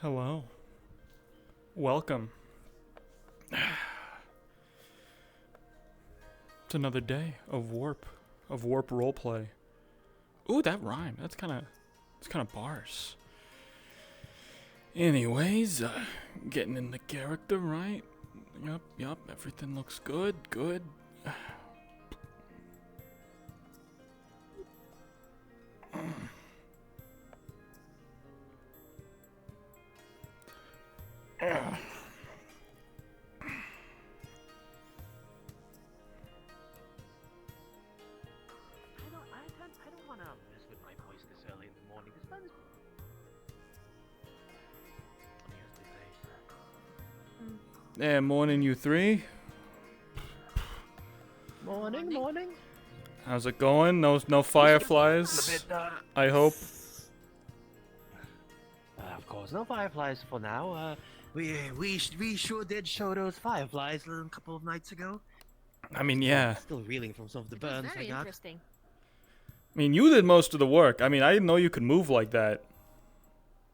Hello. Welcome. It's another day of warp roleplay. Ooh, that rhyme. It's kind of bars. Anyways, getting in the character, right? Yup, everything looks good. I don't want to mess with my voice this early in the morning. This man is... Yeah, morning, you three. Morning. How's it going? No fireflies. I hope. Of course, no fireflies for now. We sure did show those fireflies a couple of nights ago. I mean, yeah. Still reeling from some of the It was burns I very got. interesting. I mean, you did most of the work. I mean, I didn't know you could move like that.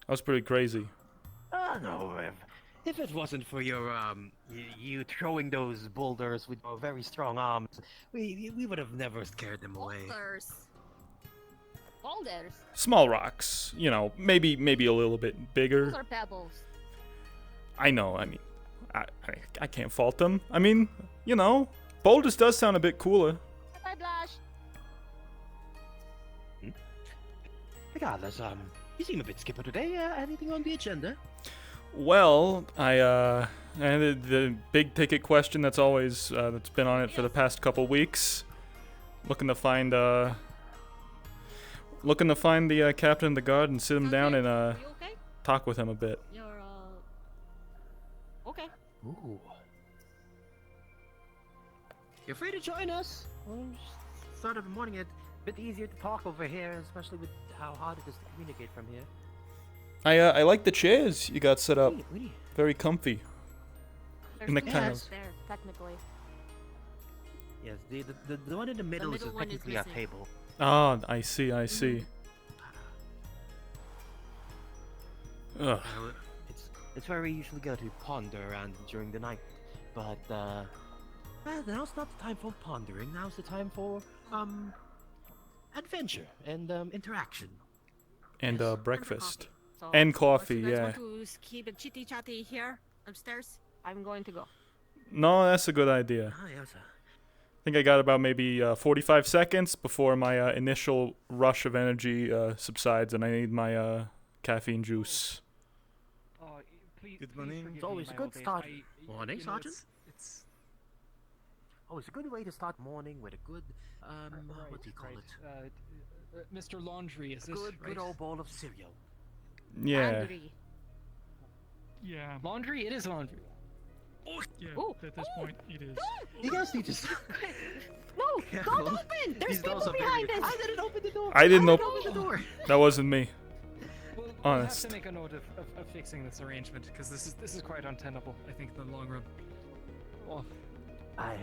That was pretty crazy. No, if it wasn't for your you throwing those boulders with your very strong arms, we would have never scared them away. Boulders. Small rocks, you know, maybe a little bit bigger. Those are pebbles. I know. I mean, I can't fault them. I mean, you know, boulders does sound a bit cooler. Bye, Blush. Regardless, you seem a bit skipper today. Anything on the agenda? Well, and the big ticket question that's always that's been on it for the past couple weeks. Looking to find the captain of the guard and sit him down and You okay? talk with him a bit. You're okay. Ooh. You're free to join us. Well, start of the morning, it's a bit easier to talk over here, especially with how hard it is to communicate from here. I like the chairs you got set up. We Very comfy. There's In the two kind chairs of- there, technically. Yes, the one in the middle is middle one is technically a missing. table. Ah, I see. Ugh. It's where we usually go to ponder around during the night, but now's not the time for pondering. Now's the time for adventure and interaction. And breakfast. So, And coffee, unless you yeah. guys want to keep it chitty chatty here upstairs, I'm going to go. No, that's a good idea. Ah, yes. I think I got about maybe 45 seconds before my initial rush of energy subsides, and I need my caffeine juice. Good morning. It's always a good start. Morning, Sergeant. Oh, it's a good way to start morning with a good what do you call it? Mr. Laundry, is this Good old bowl of cereal. Yeah. Angry. Yeah. Laundry? It is laundry. Yeah, Ooh. at this point, it is. You guys need to. No! Careful. Don't open! There's These doors people are behind very- us! I didn't open the door. I didn't open open the door. That wasn't me. We'll Honest. have to make a note of fixing this arrangement, because this is quite untenable, I think, in the long run. Oh, I.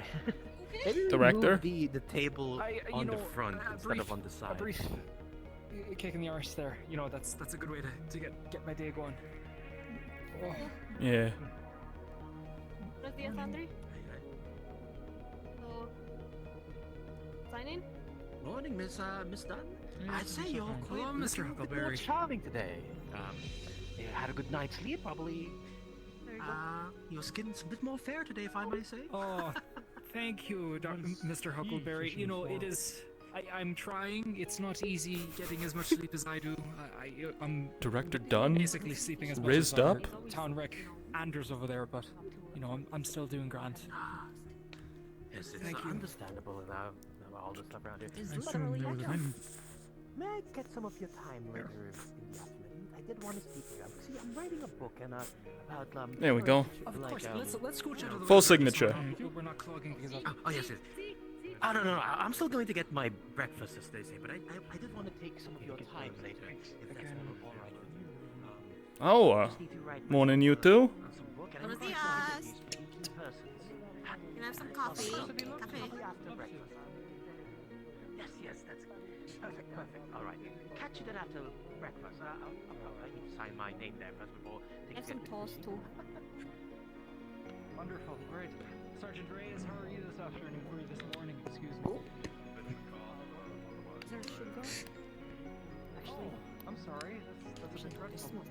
Maybe we Director? move the table you on the know, front a instead brief- of on the side. a brief kick in the arse there. You know, that's a good way to get my day going. Oh. Yeah. Buenos dias, Andre. So, sign in? Morning, Miss Dunn. Yeah, I'd say Mr. you're Huckleberry. quite Hello, looking Mr. a bit more Huckleberry. charming today. You had a good night's sleep, probably. There you go. Your skin's a bit more fair today, if I may say. Oh, thank you, Mr. Huckleberry. You know, it is. I'm trying. It's not easy getting as much sleep as I do. I'm Director Dunn? basically sleeping as much Rizzed as our up? Town Rec Anders over there, but you know, I'm still doing grand. Yes, it's Thank you. understandable about all the stuff around here. It's I literally assume there was echo. May I get some of your time later in the afternoon? I did want to speak to you. See, I'm writing a book and about There we go. Of course, let's go chat of the Full way signature. so we're not clogging things up. Oh yes, yes. Oh no, I'm still going to get my breakfast, as they say, but I did want to take some of your time later, if that's all right with you. Oh, Just need to write morning, you two. some book, and Buenos I'm going to dias. interview key persons. Can I have some coffee? Cafe. After breakfast. Yes, that's perfect, perfect. All right. Catch you then after breakfast. I need to sign my name there first before. Have some toast too. Wonderful, great. Sergeant Reyes, how are you this afternoon? Or this morning, excuse me. Is there sugar? Actually, I'm sorry, that's a bit dreadful.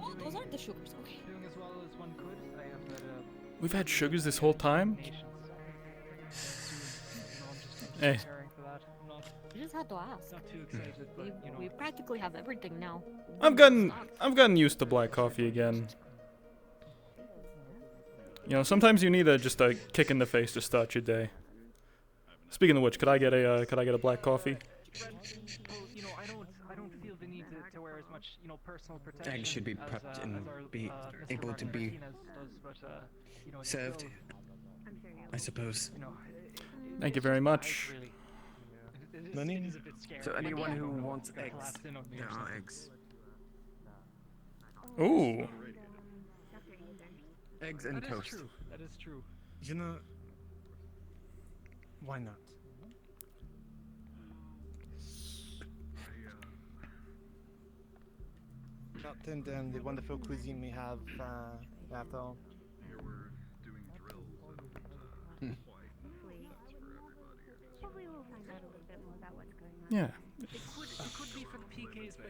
oh, those aren't the sugars. Okay. Doing as well as one could. I have had We've had sugars this whole time? Hey. You just had to ask. Not too excited, but you know. We practically have everything now. I've gotten used to black coffee again. You know, sometimes you need just a kick in the face to start your day. Speaking of which, could I get a black coffee? You know, I don't feel the need to wear as much, you know, personal protection. Eggs should be prepped and be able to be served, I suppose. Thank you very much. Money? So anyone who wants eggs, there are eggs. Ooh. Eggs and toast. True. That is true. You know, why not? And the wonderful cuisine we have after all. Hopefully we'll find out a little bit more about what's going on. Yeah. It could be for the PKs, but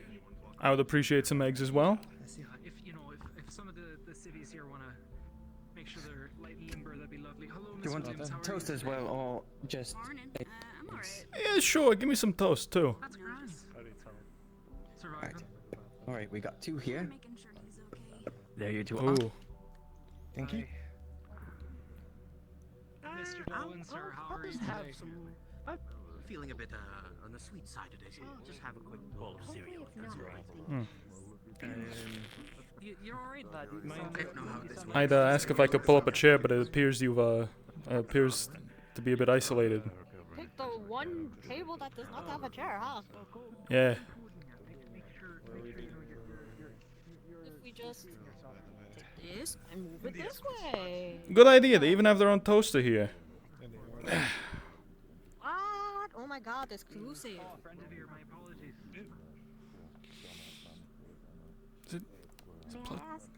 I would appreciate some eggs as well. if you know, if some of the cities here want to make sure they're light and limber, that'd be lovely. Hello, Do you Mr. want James. How are toast you? as well, or just Morning. eggs? I'm alright. Yeah, sure. Give me some toast too. That's grand. Survivor. Right. Alright, we got two here. Making sure he's okay. There you two are. Ooh. Thank you. Mr. Bowen, sir, how are you have today? some. I'm feeling a bit on the sweet side today, so I'll just have a quick bowl of cereal. If that's all right. You're alright, lad. I don't know how this I'd ask if I could pull up a chair, but it appears appears to be a bit isolated. Pick the one table that does not have a chair, huh? Yeah. If we just take this and move it this way. Good idea. They even have their own toaster here. What? Oh my god, exclusive. Oh, friend of yours, my apologies. May I ask,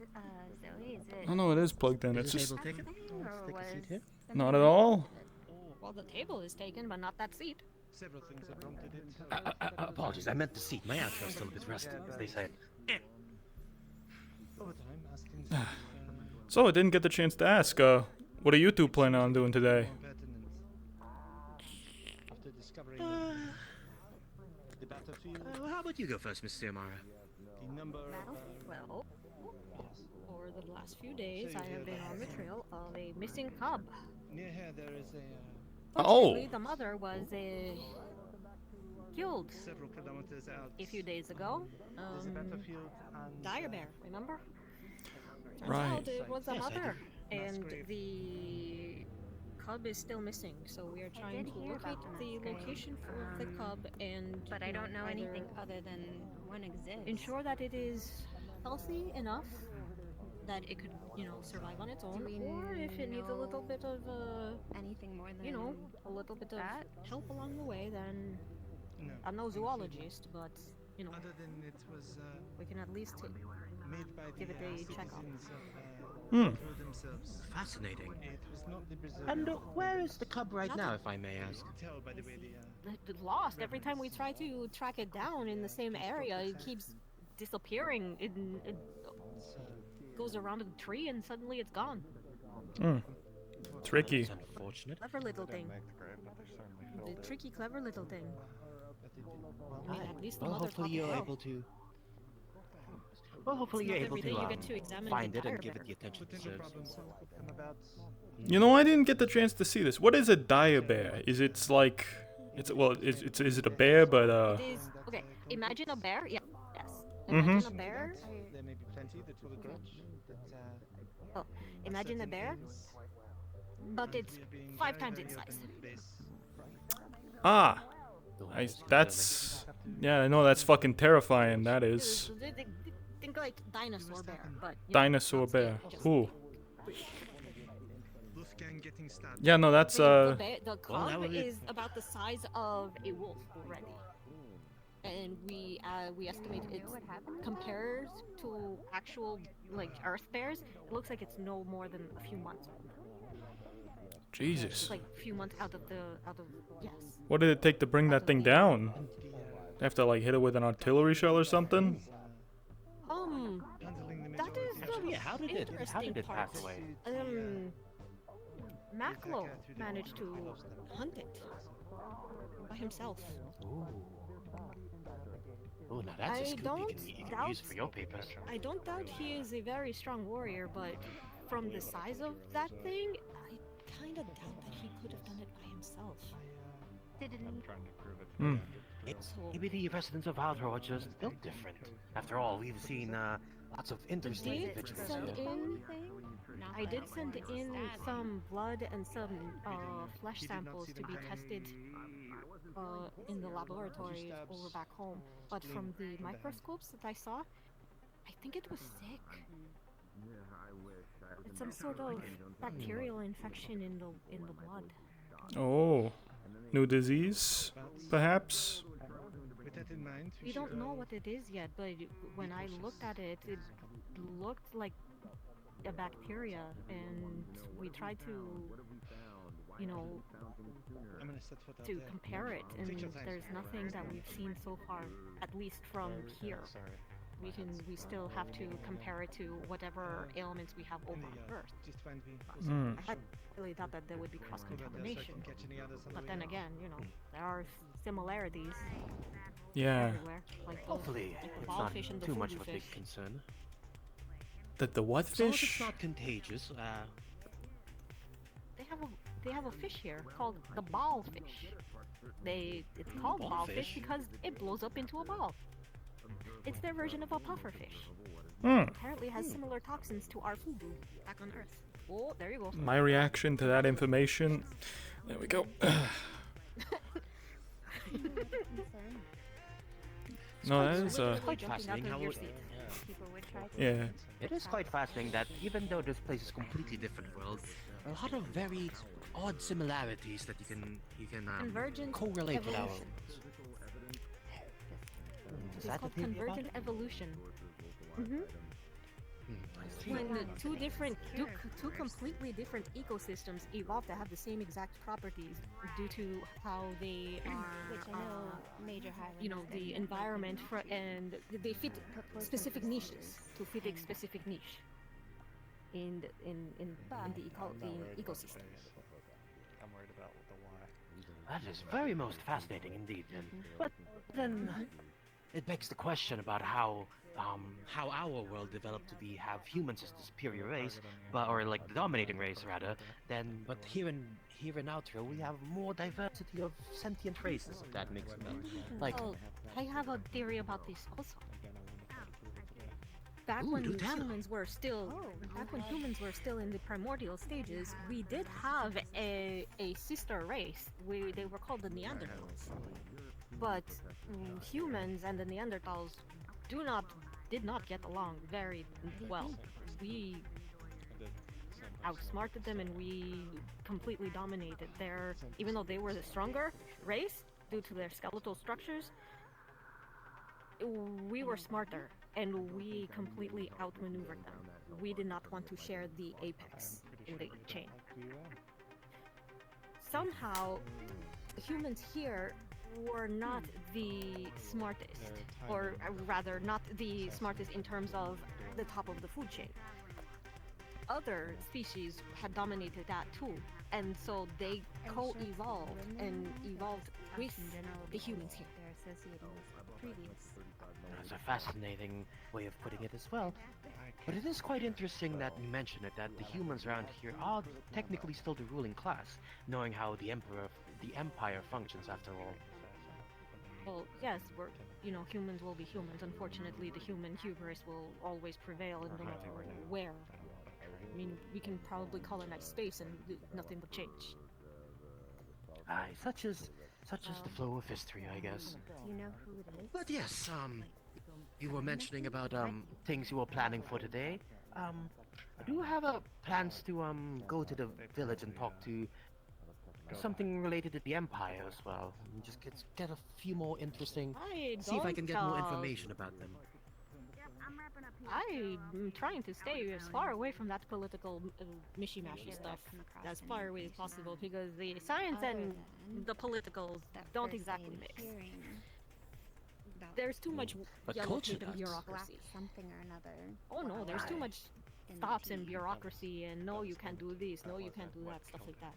Zoe, is it Oh no, it is plugged in. It's just Table taken? or was not at all. Well, the table is taken, but not that seat. Several things have prompted it. Apologies, I meant the seat. My outro's still a bit rusty, as they say. Over time, as things have So I didn't get the chance to ask. What are you two planning on doing today? more pertinent. After discovering the battlefield, How about you go first, Mr. Amara? the number battle? Well, yes. For the last few days, I have been on the trail of a missing cub. Near here there is a Oh. Fortunately, the mother was killed several kilometers out. a few days ago. There's a battlefield and Dire bear, remember? Turns Right. out it was a Yes, I do. mother, and Masquerade. the cub is still missing. So we are trying did to hear locate about the the masquerade. location for the cub and. but I you know, don't know either anything other than one exists. Ensure that it is healthy enough that it could, you know, survive on its own, we or if it needs a little know bit of, anything more than you know, a little bit of that? help along the way, then no. I'm no zoologist, but you know, Other than it was we can at least made by the give it a checkup. citizens of Hmm. through themselves. Fascinating. It was not the Brazilian. And where is the cub right now, if I may ask? Tell by the way it's lost. Every time we try to track it down in the same area, it keeps disappearing. It goes around a tree and suddenly it's gone. Hmm. Tricky. It's unfortunate. Clever little thing. The tricky, clever little thing. I mean, at least the Well, mother hopefully taught you're well. able to. Well, hopefully It's you're not able every to, day you get to examine find the it and dire give bear. it the attention it potential deserves. problems could come about. You know, I didn't get the chance to see this. What is a dire bear? Is it like, is it a bear? But It is okay. Imagine a bear. Yeah. Yes. Mhm. Imagine a bear. There may be plenty that will grudge, but Imagine a bear, but it's 5 times its size. ah, that's yeah. I know that's fucking terrifying. That is Think like dinosaur bear, but you know, dinosaur not bear. scary, just- Ooh. gang getting stabbed. Yeah, no, that's The Well, cub that was- is about the size of a wolf already, and we estimate it compares to actual like Earth bears. It looks like it's no more than a few months old. Jesus. It's like a few months out of yes. What did it take to bring that thing down? Have to like hit it with an artillery shell or something? That is Actually, yeah, how did it interesting pass part. away? Maclo managed to hunt it by himself. Oh, now that's a I scoop don't you can doubt- use for your papers. I don't doubt he is a very strong warrior, but from the size of that thing, I kind of doubt that he could have done it by himself. Hmm. Maybe the residents of Aldro are just built different. After all, we've seen lots of interesting Did individuals send here. in, I did send in some blood and some flesh samples to be tested in the laboratories over back home. But from the microscopes that I saw, I think it was sick. It's some sort of bacterial infection in the blood. Oh. New disease, perhaps? With that in mind, We don't know what it is yet, but when I looked at it, it looked like a bacteria, and we tried to, you know, I'm gonna set foot out to there. compare it, and Take your time. there's nothing that we've seen so far, at least from here. We still have to compare it to whatever ailments we have over on Earth. Just find me. Hmm. I really thought that there would be cross-contamination, Catch any others on the but way then out. again, you know, there are similarities Yeah. everywhere. Like the Hopefully, it's not ballfish and the too much fugu of a big fish. concern. The what As long as it's fish? not contagious, They have a fish here called the ballfish. It's called ballfish Ballfish? because it blows up into a ball. It's their version of a pufferfish. Hmm. Apparently has similar toxins to our fugu back on Earth. Oh, there you go. My reaction to that information. There we go. No, that is Literally quite jumping out fascinating of how your it- seat. People would try to. yeah. it is quite fascinating that even though this place is completely different world, a lot of very odd similarities that you can Convergent correlate with our evolution. worlds. Is It's that called the theory about convergent it? evolution. I see. When two completely different ecosystems evolve to have the same exact properties due to how they are, Which I know major highlands. you know, the environment and they fit specific niches to fit a specific niche in the ecosystem. I'm worried about the why. That is very most fascinating indeed. But then it begs the question about how our world developed to have humans as the superior race, or like the dominating race rather. But here in Outro we have more diversity of sentient races. If that makes sense. Like, Oh, I have a theory about this also. Back Ooh, when do tell. humans were still in the primordial stages, we did have a sister race. They were called the Neanderthals. But humans and the Neanderthals did not get along very well. We outsmarted them and we completely dominated even though they were the stronger race due to their skeletal structures, we were smarter and we completely outmaneuvered them. We did not want to share the apex in the chain. Somehow, humans here were not the smartest, or rather not the smartest in terms of the top of the food chain. Other species had dominated that too, and so they co-evolved and evolved with the humans here. They're associating with previous. that's a fascinating way of putting it as well. But it is quite interesting that you mention it, that the humans around here are technically still the ruling class, knowing how the empire functions after all. Well, yes, humans will be humans. Unfortunately, the human hubris will always prevail, no matter where. I mean, we can probably colonize space and nothing would change. Aye, such is the flow of history, I guess. Do you know who it is? But yes, you were mentioning about things you were planning for today. I do have plans to go to the village and talk to something related to the Empire as well. And just get a few more interesting. See if I can get more information about them. Yep, I'm wrapping up here. I'm trying to stay as far away from that political mishy-mashy stuff as far away as possible because the science and the politicals don't exactly mix. There's too much But yellow culture tape and does. bureaucracy. Something or another. Oh no, there's too much stops and bureaucracy and no, you can't do this, no, you can't do that, stuff like that.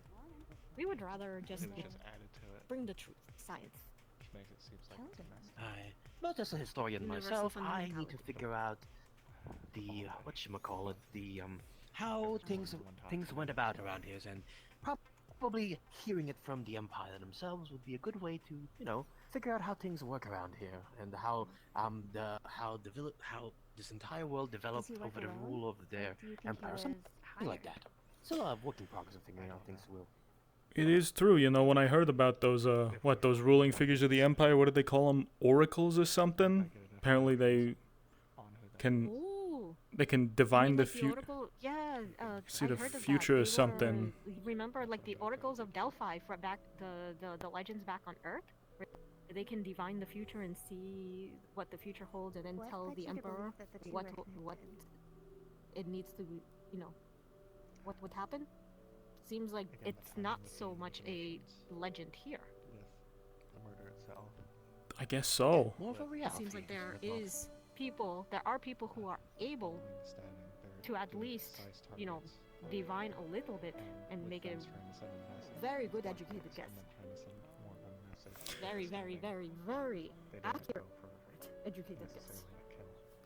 We would rather just bring the truth, science. But as a historian Universal myself, I need to fundamentality. figure out the whatchamacallit, the how things went about around here, and probably hearing it from the Empire themselves would be a good way to, you know, figure out how things work around here and how this entire world developed Does he work over the alone? rule of Or their do you think empire, he something was like hired? that. Still a work in progress of figuring out things will. It is true, you know, when I heard about those, those ruling figures of the Empire, what did they call them? Oracles or something? Apparently they can Ooh. divine the Like future. oracle, yeah, See I the heard of future that. or something. Remember, like the oracles of Delphi for back the legends back on Earth, where they can divine the future and see what the future holds, and then What tell led the you to emperor believe that the two what were what connected? it needs to, you know, what would happen. Seems like it's not so much a legend here. I guess so. More of a It reality. seems like there are people who are able to at least, you know, divine a little bit and make a very good educated guess. Very, very, very, very accurate educated guess.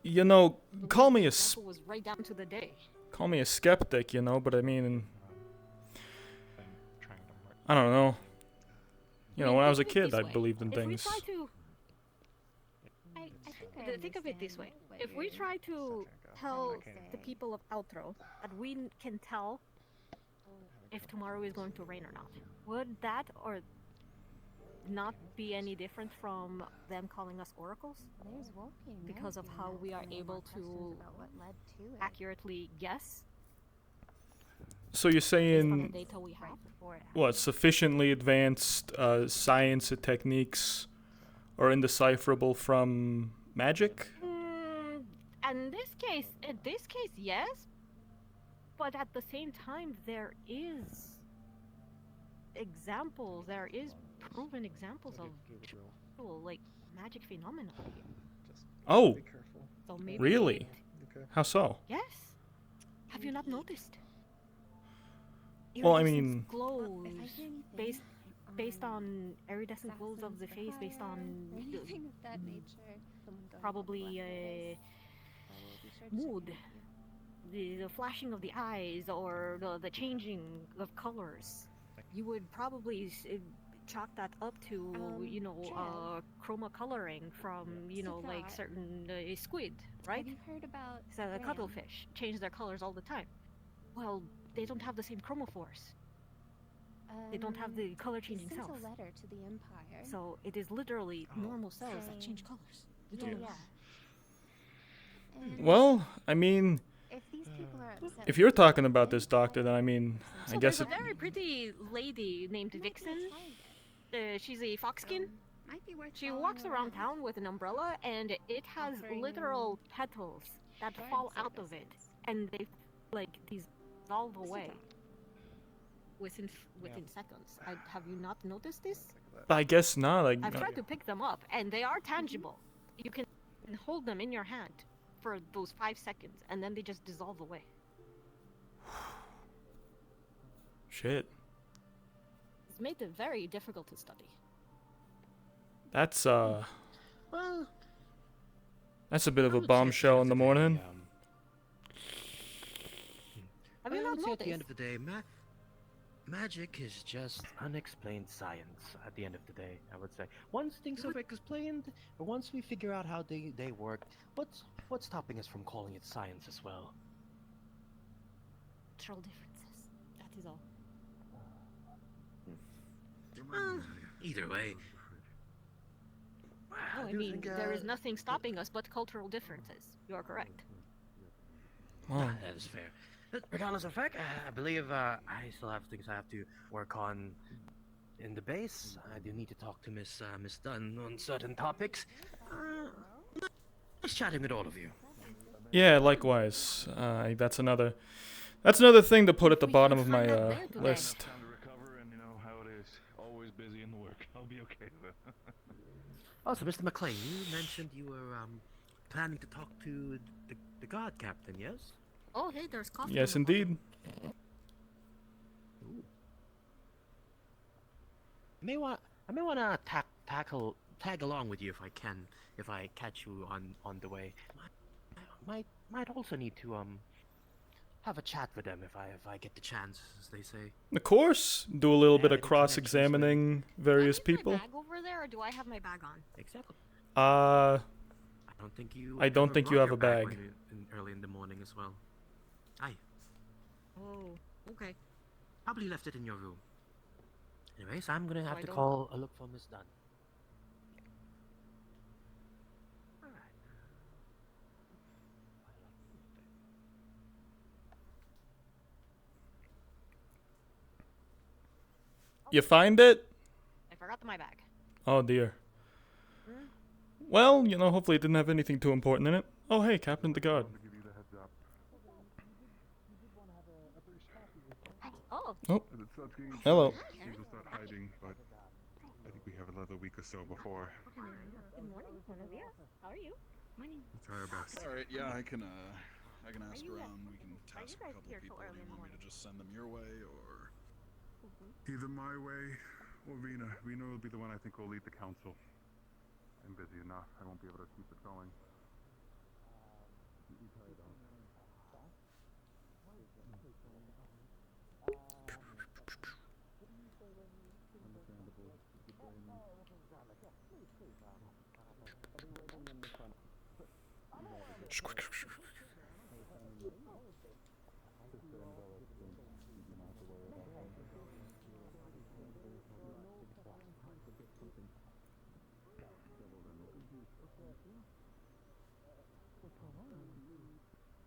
You know, The call me a example was right down to the day. call me a skeptic, you know, but I mean, I don't know. You know, when I was a Think of it kid, this I way. believed in If we things. try to I think of it this way: understand what if we you're try to tell trying to the say. people of Outro that we can tell if tomorrow is going to rain or not, would that or not be any different from them calling us oracles? There's walking Because of how we are able to about what led to it. Accurately guess So you're based on the saying data we have. Right before it what? Sufficiently advanced science and techniques are indecipherable from magic? In this case, yes. But at the same time, there is proven examples of actual, like, magic phenomena here. Oh, So maybe really? How so? Yes. Have you not noticed? Well, I Iridescent mean- glows If I hear anything, based on iridescent glows of the face, based on or anything of that nature, someone going probably to a I will be sure to mood, check in with the flashing of the eyes, or the changing of colors. You would probably chalk that up to, you know, Trev. chroma coloring from, you know, like Cigar. certain squid, right? Have you heard about So the Graham? cuttlefish change their colors all the time. Well, they don't have the same chromophores. They don't have the color he changing sent cells. a letter to the Empire. So it is literally normal cells that change saying- colors. You don't know yeah. why. And Well, I mean, if these people are upset if with you're the talking about government, this doctor, then I mean, So I guess there's it, a very pretty lady named might be a Vixen. target. She's a foxkin. Might be worth She following walks around town with an umbrella, and it has Offering literal petals that shard fall out of it, services. and they like dissolve away within seconds. Have you not noticed this? I guess not. I've tried to pick them up, and they are tangible. You can hold them in your hand for those 5 seconds, and then they just dissolve away. Shit. It's made it very difficult to study. That's Well, that's a bit of I a would say at the bombshell end in of the day, morning. Have you I not would say at the end noticed? of the day, magic is just unexplained science. At the end of the day, I would say. Once things are explained, or once we figure out how they work, what's stopping us from calling it science as well? Cultural differences. That is all. Either way. No, I do mean, think, there is uh, nothing stopping us but cultural differences. You are correct. Oh. That is fair. Regardless of fact, I believe I still have things I have to work on in the base. I do need to talk to Miss Dunn on certain topics. Nice chatting with all of you. Yeah, likewise. That's another thing to put at the We bottom can of my find out there today. list. Time to recover, and you know how it is. Always busy in the work. I'll be okay though. Also, Mr. McLean, you mentioned you were planning to talk to the guard captain, yes? Oh, hey, there's coffee. Yes, in the indeed. Ooh. I may wanna tag along with you if I can, if I catch you on the way. Might also need to have a chat with them if I get the chance, as they say. Of course, do a little bit Yeah, of cross-examining various Do I leave people. my bag over there, or do I have my bag on? Exactly. Uh, I don't think you have ever a brought your bag. early in the morning as well. Aye. Oh, okay. Probably left it in your room. Anyways, I'm gonna have I to don't- call a look for Miss Dunn. you find it? I forgot my bag. Oh dear. Hmm? Well, you know, hopefully it didn't have anything too important in it. Oh hey, Captain the Guard. To give you the heads up. Oh, As it starts getting Hello. things will start hiding, but I think we have another week or so before. good morning, Tonovember. How are you? Morning. We'll try our best. All right, yeah, I can ask you around. We can task a guys couple here people. till Do early you in the want me to morning? just send them your way, or Either my way or Rena. Rena will be the one I think will lead the council. I'm busy enough. I won't be able to keep it going.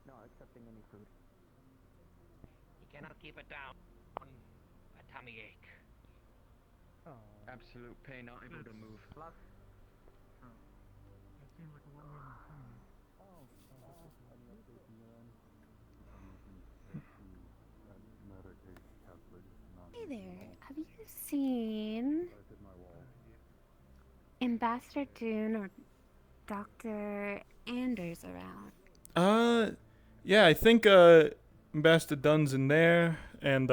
Not accepting any food. You cannot keep it down. A tummy ache. Absolute pain, not able to move. Hey there, have you seen Ambassador Dune or Dr. Anders around? Yeah, I think Ambassador Dunn's in there, and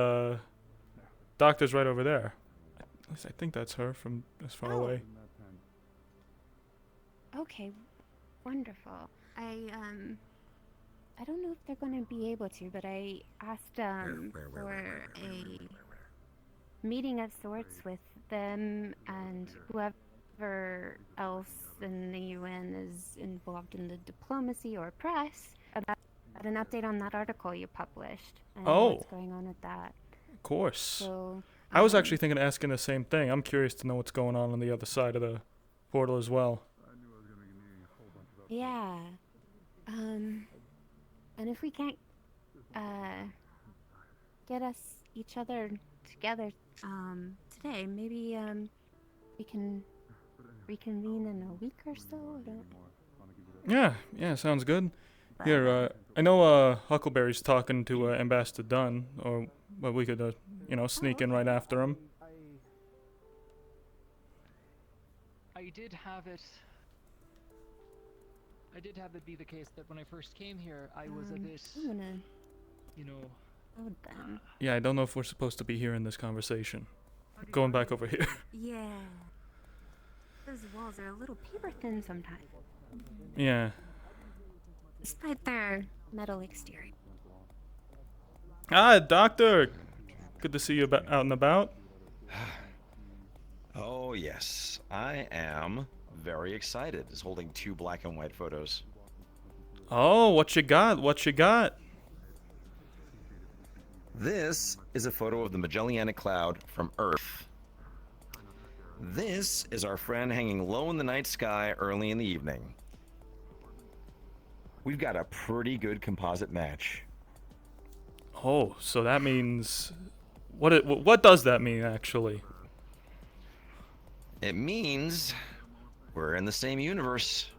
Doctor's right over there. At least I think that's her from this far Oh. away. Okay, wonderful. I don't know if they're going to be able to, but I asked for a meeting of sorts with them and whoever else in the UN is involved in the diplomacy or press about an update on that article you published and what's going on with that. Of course. So I was actually thinking of asking the same thing. I'm curious to know what's going on the other side of the portal as well. yeah. And if we can't get us each other together today, maybe we can reconvene in a week or so. I don't... Yeah, sounds good. Here, I know Huckleberry's talking to Ambassador Dunn, or but we could, sneak in right after him. I did have it be the case that when I first came here, I was a bit, I'm gonna you know, load them. Yeah, I don't know if we're supposed to be here in this conversation. Going back over here. Yeah. Those walls are a little paper thin sometimes, Yeah. despite their metal exterior. Ah, Doctor! Good to see you out and about. Oh, yes. I am very excited. Is holding 2 black and white photos. Oh, what you got? What you got? This is a photo of the Magellanic Cloud from Earth. This is our friend hanging low in the night sky early in the evening. We've got a pretty good composite match. Oh, so that means what does that mean actually? It means we're in the same universe.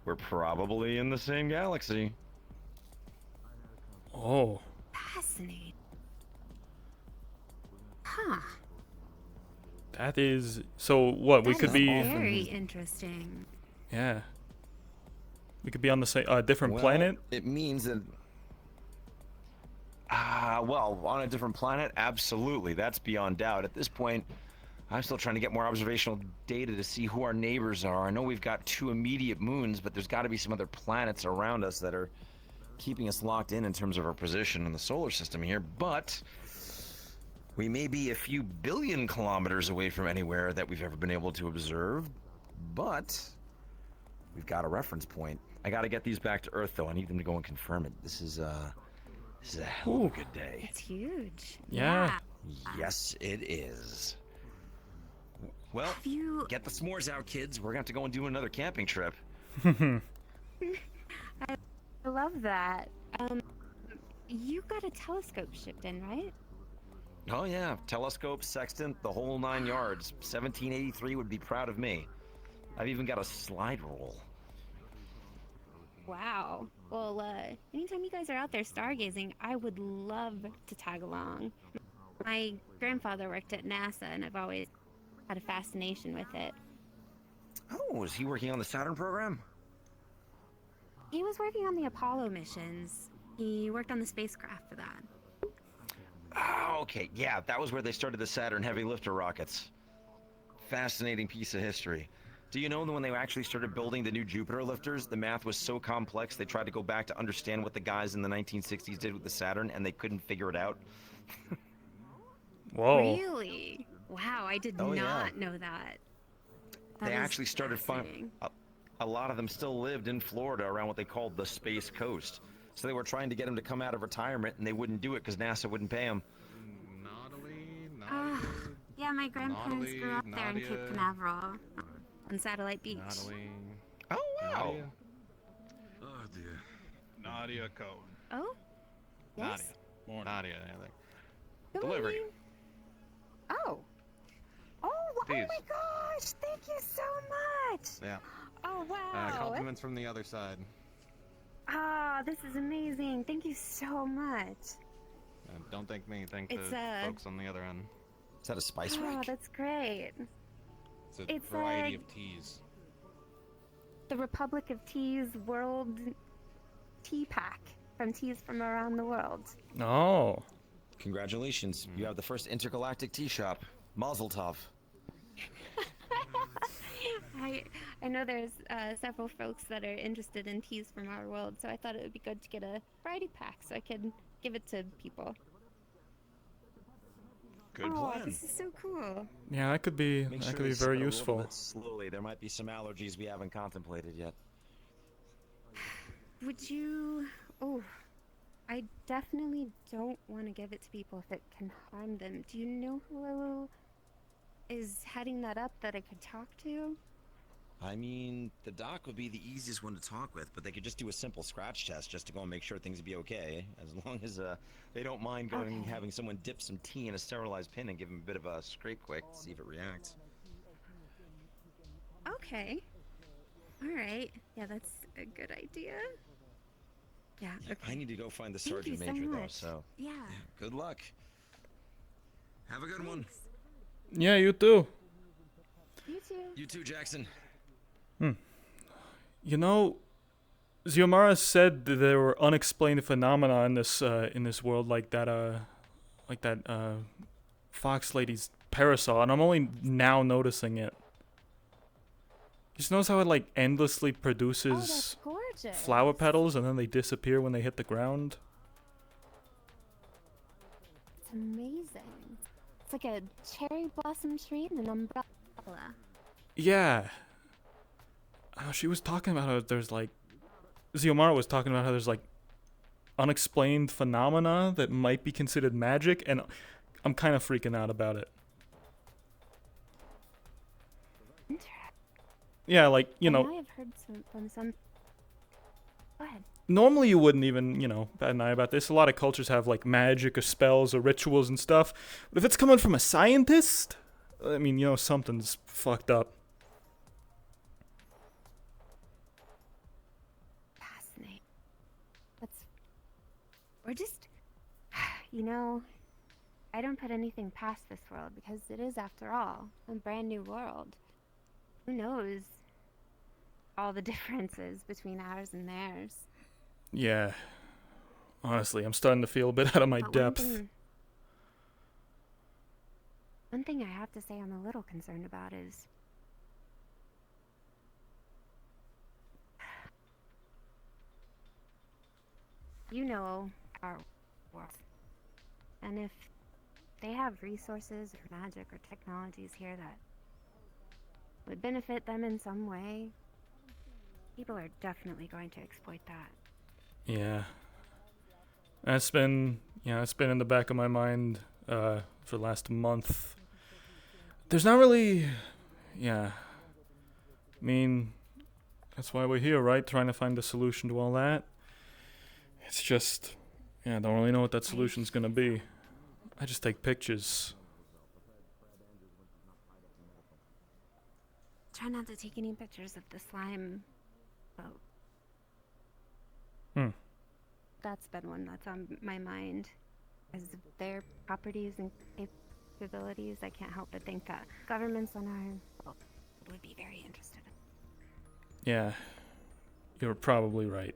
We're probably in the same galaxy. Oh. Fascinating. Huh. That is so. What we That could is be? very interesting. Yeah. We could be on the same different Well, planet. It means that. Well, on a different planet, absolutely. That's beyond doubt. At this point, I'm still trying to get more observational data to see who our neighbors are. I know we've got 2 immediate moons, but there's got to be some other planets around us that are keeping us locked in terms of our position in the solar system here. But we may be a few billion kilometers away from anywhere that we've ever been able to observe. But we've got a reference point. I got to get these back to Earth, though. I need them to go and confirm it. This is a hell of a good day. It's huge. Yeah. Yes, it is. Well, You get the s'mores out, kids. We're gonna have to go and do another camping trip. I love that. You got a telescope shipped in, right? Oh yeah, telescope, sextant, the whole 9 yards. 1783 would be proud of me. I've even got a slide rule. Wow. Well, anytime you guys are out there stargazing, I would love to tag along. My grandfather worked at NASA, and I've always had a fascination with it. Oh, is he working on the Saturn program? He was working on the Apollo missions. He worked on the spacecraft for that. Oh, okay, yeah, that was where they started the Saturn heavy lifter rockets. Fascinating piece of history. Do you know that when they actually started building the new Jupiter lifters, the math was so complex they tried to go back to understand what the guys in the 1960s did with the Saturn, and they couldn't figure it out? Whoa. Really? Wow, I did Oh, yeah. not know that. They That is actually started fascinating. a lot of them still lived in Florida around what they called the Space Coast. So they were trying to get them to come out of retirement, and they wouldn't do it because NASA wouldn't pay them. Yeah, my grandparents grew up there in Cape Canaveral, on Satellite Beach. Oh, wow. Oh dear. Nadia Cohen. Oh? Yes? Morning. Nadia, I think. Good Delivery. morning. Oh. Oh Please. my gosh! Thank you so much! Yeah. Oh, wow. Compliments from the other side. Ah, this is amazing. Thank you so much. Don't thank me, thank It's, the folks on the other end. Is that a spice Oh, rack? that's great. It's a It's, variety of teas. The Republic of Teas World Tea Pack from Teas from around the world. Oh. Congratulations, you have the first intergalactic tea shop. Mazel tov. I know there's several folks that are interested in teas from our world, so I thought it would be good to get a variety pack so I could give it to people. Good Oh, plan. this is so cool. Yeah, that could be Make that sure could they be sip very it a little useful. bit slowly. There might be some allergies we haven't contemplated yet. Would you... Oh, I definitely don't want to give it to people if it can harm them. Do you know who is heading that up that I could talk to? I mean, the doc would be the easiest one to talk with, but they could just do a simple scratch test just to go and make sure things would be okay. As long as they don't mind going and having someone dip some tea in a sterilized pin and give them a bit of a scrape quick to see if it reacts. Okay. Alright. Yeah, that's a good idea. Yeah, okay. I need to go find the Thank you sergeant so major, though, much. so... Yeah. Good luck. Have a good one. Yeah, you too. You too. You too, Jackson. You know, Xiomara said that there were unexplained phenomena in this world, like that fox lady's parasol, and I'm only now noticing it. Just notice how it like endlessly produces that's gorgeous. flower petals, and then they disappear when they hit the ground. It's amazing. It's like a cherry blossom tree and an umbrella. Yeah. She was talking about how there's like... Xiomara was talking about how there's like unexplained phenomena that might be considered magic, and I'm kind of freaking out about it. Yeah, like, you know... I have heard from some... Go ahead. normally you wouldn't even, bat an eye about this. A lot of cultures have like magic or spells or rituals and stuff. But if it's coming from a scientist, I mean, something's fucked up. Fascinating. Or just, I don't put anything past this world because it is, after all, a brand new world. Who knows all the differences between ours and theirs? Yeah. Honestly, I'm starting to feel a bit out of my But depth. One thing I have to say I'm a little concerned about is our world. And if they have resources or magic or technologies here that would benefit them in some way, people are definitely going to exploit that. Yeah. That's been in the back of my mind for the last month. There's not really, I mean, that's why we're here, right? Trying to find a solution to all that. It's just, I don't really know what that solution's gonna be. I just take pictures. Try not to take any pictures of the slime boat. That's been one that's on my mind. As their properties and capabilities, I can't help but think that governments on our world would be very interested in. Yeah, you're probably right.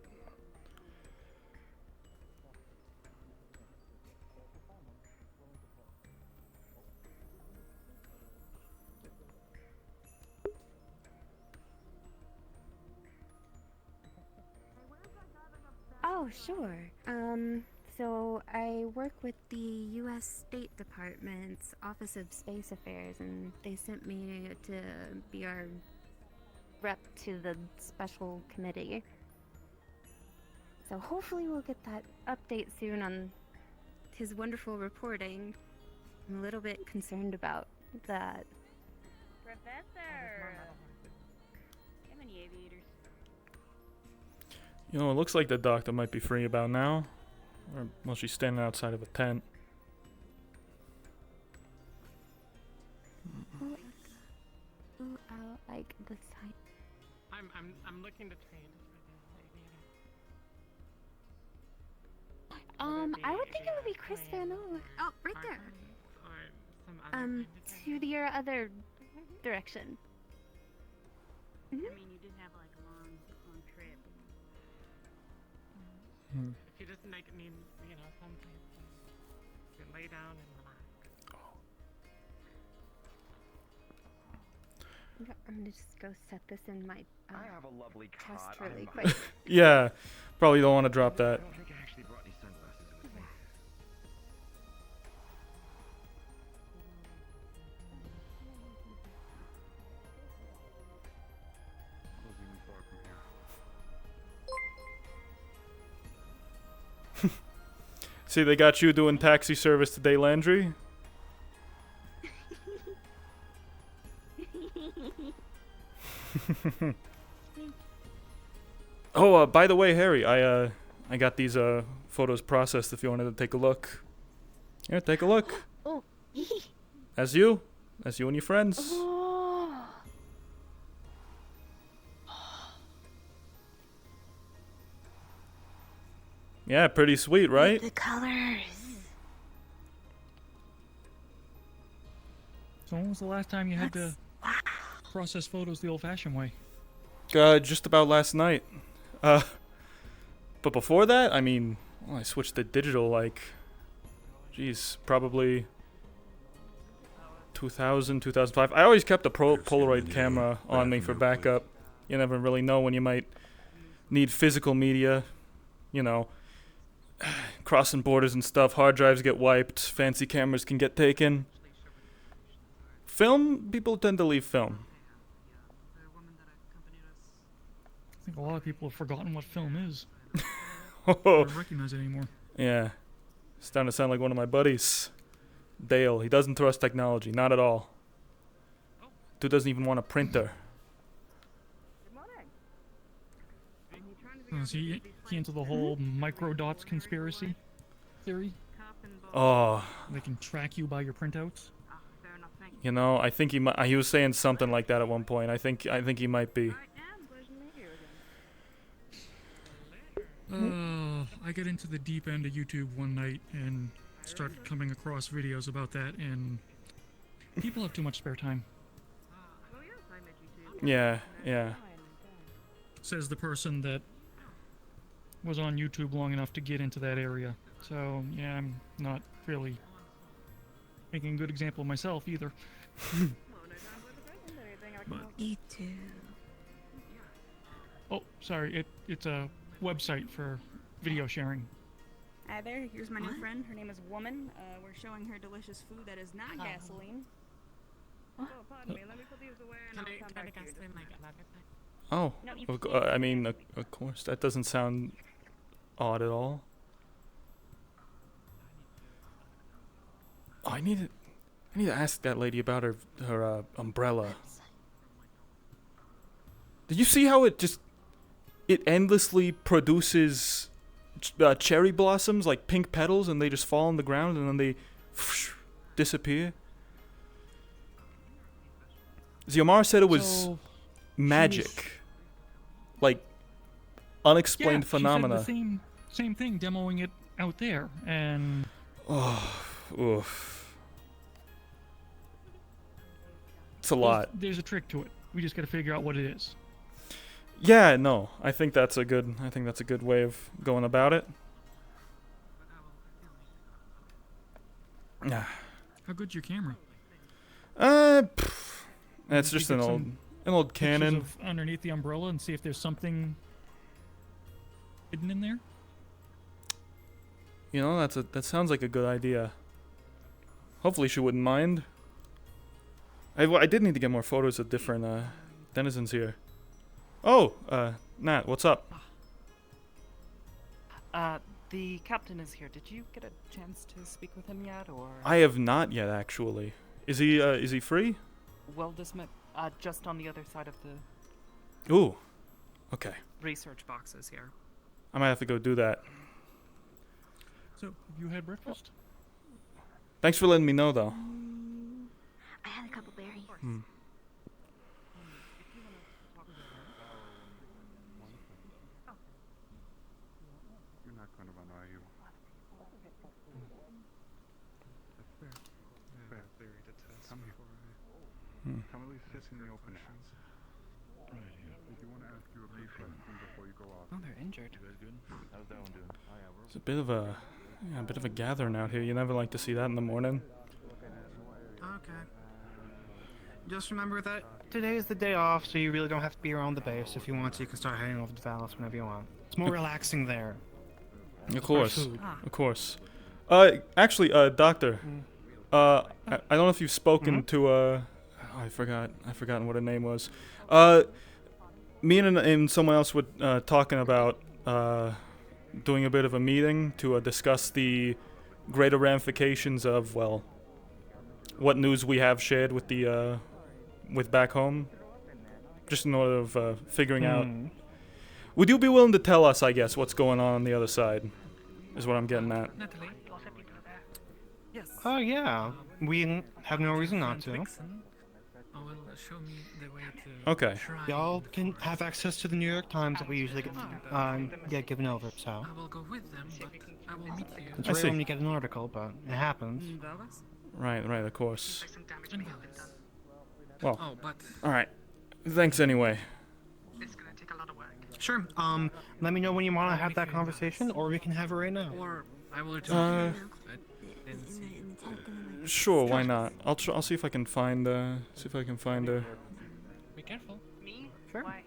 Oh, sure. So I work with the U.S. State Department's Office of Space Affairs, and they sent me to be our rep to the special committee. So hopefully we'll get that update soon on his wonderful reporting. I'm a little bit concerned about that. Professor! How many aviators? It looks like the doctor might be free about now. Or, well, she's standing outside of a tent. Ooh, I like the side. I'm looking to train. I would think it would be Chris Van Owen. Oh, right there. To your other direction. I mean, you did have like a long trip. If you just need, something, you can lay down and relax. I'm gonna just go set this in my I have a lovely chest cot. really quick. Yeah, probably don't want to drop that. I don't think I actually brought any sunglasses with me. Wasn't even far from here. See, they got you doing taxi service today, Landry. Oh, by the way, Harry, I got these photos processed. If you wanted to take a look, yeah, take a look. Oh, As you and your friends. oh. Yeah, pretty sweet, right? The colors. So when was the last time you had to process photos the old-fashioned way? Just about last night. But before that, I mean, well, I switched to digital like, geez, probably 2000, 2005. I always kept a Polaroid camera on me for backup. You never really know when you might need physical media, crossing borders and stuff. Hard drives get wiped, fancy cameras can get taken. Film, people tend to leave film. I think a lot of people have forgotten what film is. Oh, They don't recognize it anymore. yeah. It's starting to sound like one of my buddies. Dale, he doesn't trust technology, not at all. Dude doesn't even want a printer. Good morning. You trying to Is he into the whole microdots conspiracy theory? Oh, They can track you by your printouts. you know, I think he was saying something like that at one point. I think he might be. I got into the deep end of YouTube one night and started coming across videos about that, and people have too much spare time. Yeah, yeah. Says the person that was on YouTube long enough to get into that area. So, yeah, I'm not really making a good example of myself either. But, Me too. oh, sorry, it's a website for video sharing. Hi there, here's my new friend. Her name is Woman. We're showing her delicious food that is not gasoline. Oh, pardon me. Let me put these away and I'll come back to you. Oh, No, you I mean, of course, that doesn't sound odd at all. Oh, I need to ask that lady about her umbrella. Did you see how it endlessly produces cherry blossoms, like pink petals, and they just fall on the ground and then they disappear? Xiomara said it was magic, like unexplained phenomena. She said the same thing, demoing it out there, and oof. It's a lot. There's a trick to it. We just got to figure out what it is. Yeah, no, I think that's a good way of going about it. Yeah. How good's your camera? That's just an old Canon. Of underneath the umbrella and see if there's something hidden in there. You know, that sounds like a good idea. Hopefully she wouldn't mind. I did need to get more photos of different denizens here. Oh, Nat, what's up? The captain is here. Did you get a chance to speak with him yet, or? I have not yet, actually. Is he free? Well, just on the other side of the Ooh, okay. research boxes here. I might have to go do that. So, have you had breakfast? Thanks for letting me know, though. I had a couple berries. You're not going to run, are you? That's fair. Fair. Come here. Come at least sit in the open air. If you want to ask you a brief question before you go off. Oh, they're injured. You guys good? How's that one doing? Oh yeah, It's a bit of a gathering out here. You never like to see that in the morning. Okay. Just remember that today is the day off, so you really don't have to be around the base. If you want to, you can start heading over to Dallas whenever you want. It's more relaxing there. Of course, food. of course. Actually, Doctor, I don't know if you've spoken to I've forgotten what her name was. Me and someone else were talking about doing a bit of a meeting to discuss the greater ramifications of, well, what news we have shared with the with back home, just in order of figuring out. Would you be willing to tell us, I guess, what's going on the other side? Is what I'm getting at. Natalie? Yes. Oh yeah, we have no reason not to. Show me the way to Okay. Y'all can have access to the New York Times that we usually get given over, so. I will go with them, but I will meet you. It's I rare see. when you get an article, but it happens. Right, of course. Well, Oh, but all right. Thanks anyway. It's gonna take a lot of work. Sure. Let me know when you want to have that conversation, or we can have it right now. Or I will return to you. Sure, why not? I'll see if I can find her. Be careful. Me? Sure. Why?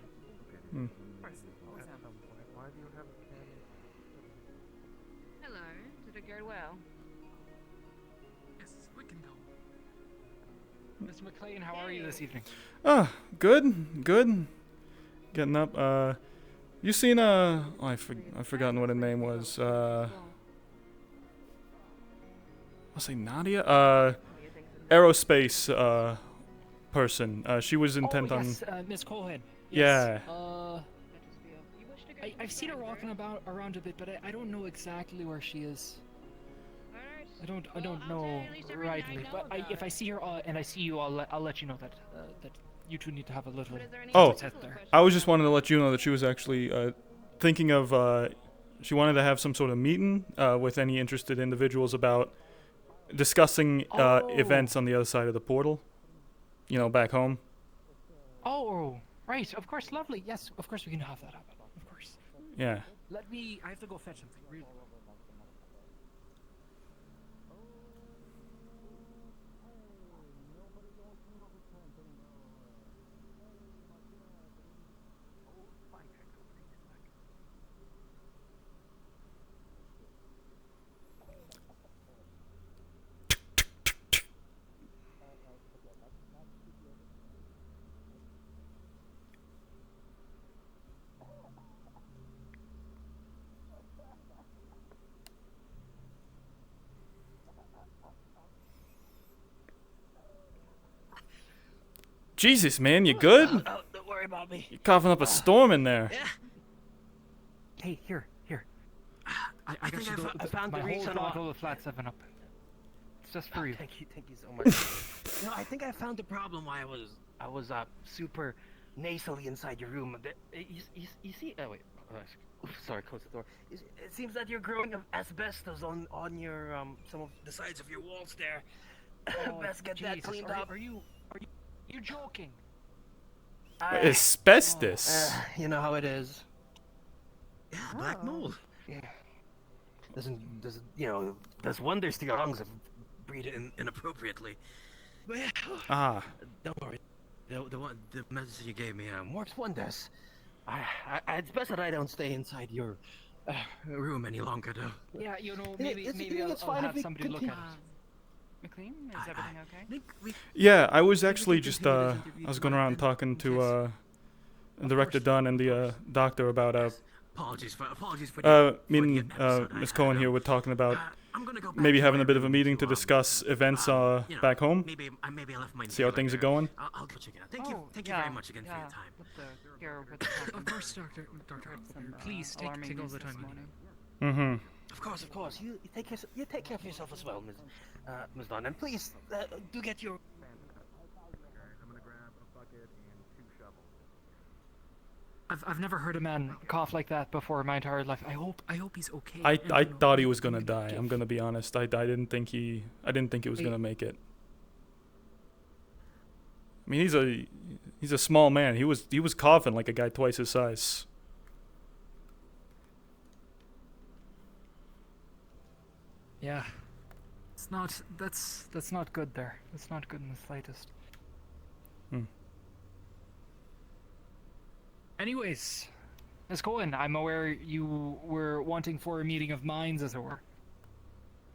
Hello. Did it go well? Yes, we can go. Mr. McLean, how are you this evening? Good. Getting up. You seen I've forgotten what her name was. I'll say Nadia. Aerospace person. She was intent on. Miss Colehead. Yeah. I've seen her walking around a bit, but I don't know exactly where she is. I don't know rightly, but if I see her and I see you, I'll let you know that that you two need to have a little tete there. I was just wanting to let you know that she was actually thinking of. She wanted to have some sort of meeting with any interested individuals about discussing events on the other side of the portal. You know, back home. Oh, right. Of course, lovely. Yes, of course we can have that happen. Of course. Yeah. Let me. I have to go fetch something. Really. Jesus, man, you good? Don't worry about me. You're coughing up a storm in there. Yeah. Hey, here. I think I found the my reason whole why. bottle of flat 7 Up. It's just for you. Thank you so much. I think I found the problem why I was super nasally inside your room. You see? Oh wait. Sorry, close the door. It seems that you're growing asbestos on your some of the sides of your walls there. Oh, Best get that cleaned up. Are you joking? Asbestos. You know how it is. Yeah, black mold. Yeah. Does wonders to your lungs if you breathe it inappropriately. But yeah. Don't worry. The medicine you gave me works wonders. It's best that I don't stay inside your room any longer, though. Yeah, maybe I'll have somebody look at it. McLean, is everything okay? Yeah, I was actually just I was going around talking to Director Dunn and the doctor about Apologies for me and Miss Cohen here were talking about maybe having a bit of a meeting to discuss events back home. Maybe I left my. See how things are going. I'll go check it out. Thank you very much again for your time. Of course, Doctor. Please take all the time you need. Mm-hmm. Of course. You take care of yourself as well, Ms. Dunn, and please do get your. I'm gonna grab a bucket and 2 shovels. I've never heard a man cough like that before in my entire life. I hope he's okay. I thought he was gonna die. I'm gonna be honest. I didn't think he was gonna make it. I mean, he's a small man. He was coughing like a guy twice his size. Yeah. That's not good there. That's not good in the slightest. Anyways, Ms. Cohen, I'm aware you were wanting for a meeting of minds, as it were.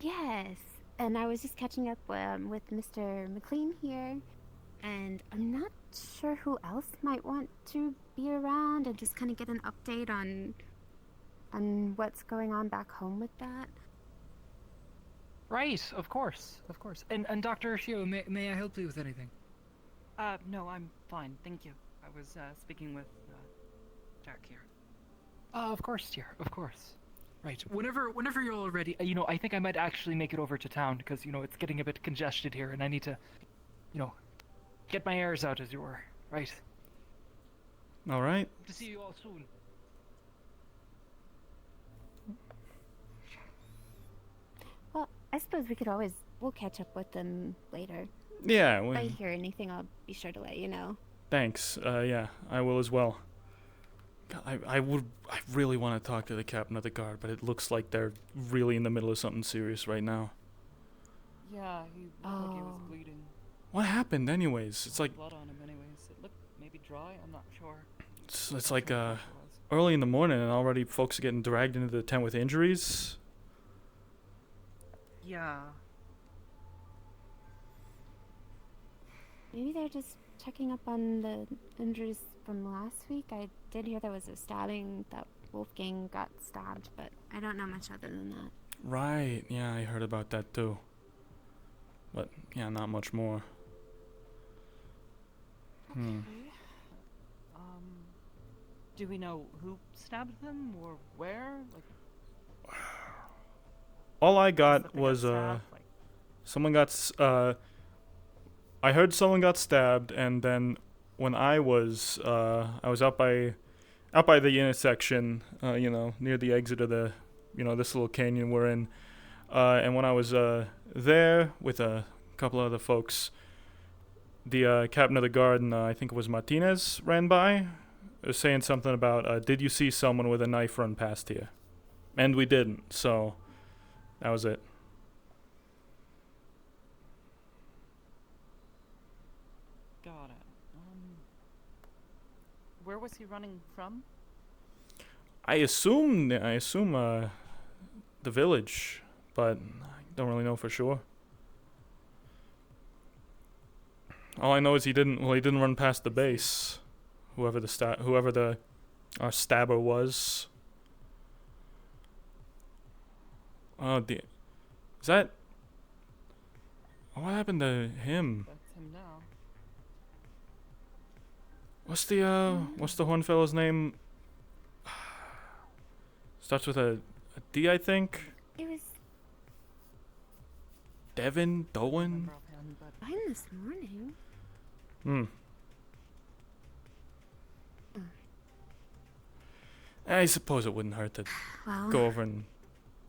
Yes, and I was just catching up with Mr. McLean here, and I'm not sure who else might want to be around and just kind of get an update on what's going on back home with that. Right, of course. And Dr. Shio, may I help you with anything? No, I'm fine, thank you. I was speaking with Jack here. Of course, dear, of course. Right, whenever you're all ready, I think I might actually make it over to town, because, it's getting a bit congested here, and I need to, get my airs out, as you were, right? All right. To see you all soon. Well, I suppose we'll catch up with them later. Yeah. If I hear anything, I'll be sure to let you know. Thanks. Yeah, I will as well. I really want to talk to the captain of the guard, but it looks like they're really in the middle of something serious right now. Yeah, he looked like he was bleeding. What happened anyways? It's like blood on him anyways. It looked maybe dry, I'm not sure. It's like early in the morning and already folks are getting dragged into the tent with injuries. Yeah. Maybe they're just checking up on the injuries from last week. I did hear there was a stabbing, that Wolfgang got stabbed, but I don't know much other than that. Right, yeah, I heard about that too. But, yeah, not much more. Do we know who stabbed them or where? Like, all I got was stabbed, like, someone got I heard someone got stabbed, and then when I was out by the intersection, you know, near the exit of the, you know, this little canyon we're in, and when I was there with a couple other folks, the captain of the guard, and I think it was Martinez, ran by, was saying something about, did you see someone with a knife run past here? And we didn't, so that was it. got it. Where was he running from? I assume the village, but I don't really know for sure. All I know is he didn't run past the base. Whoever our stabber was. Oh, is that? What happened to him? That's him now. What's the horn fellow's name? Starts with a D, I think. It was Devin, Doan. fine this morning. I suppose it wouldn't hurt to Well, go over and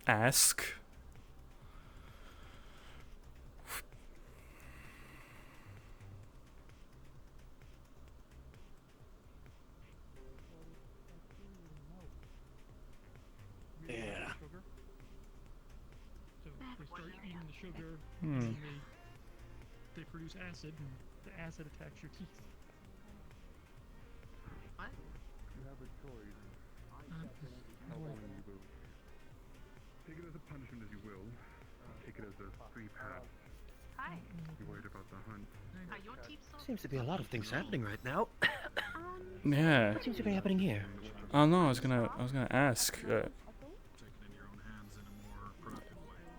ask. Yeah. So they start eating the sugar, Hmm. and they produce acid, and the acid attacks your teeth. You have a choice. How long you will. Take it as a punishment as you will. Take it as a free pass. Hi. Be worried about the hunt. Your teeth so Seems to be a lot of things happening right now. Yeah. What seems to be happening here? Oh no, I was gonna ask.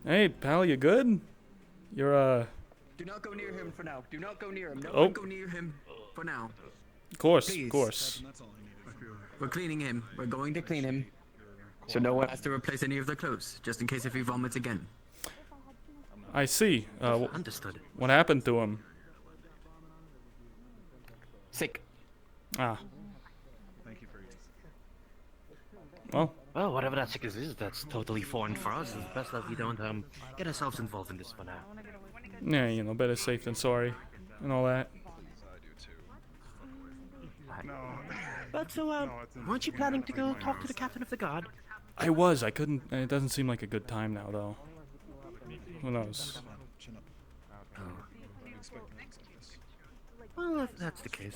Hey, pal, you good? You're Do not go near him for now. Do not go near him. No Oh. one go near him for now. Of course, Please. of course. We're cleaning him. We're going to clean him. So no one has to replace any of the clothes, just in case if he vomits again. I see. Understood. What happened to him? Sick. Ah. Thank you for Well. Well, whatever that sickness is, that's totally foreign for us. It's best that we don't get ourselves involved in this for now. Yeah, you know, better safe than sorry, and all that. But so, weren't you planning to go talk to the captain of the guard? I was. I couldn't. It doesn't seem like a good time now, though. Who knows? Well, if that's the case,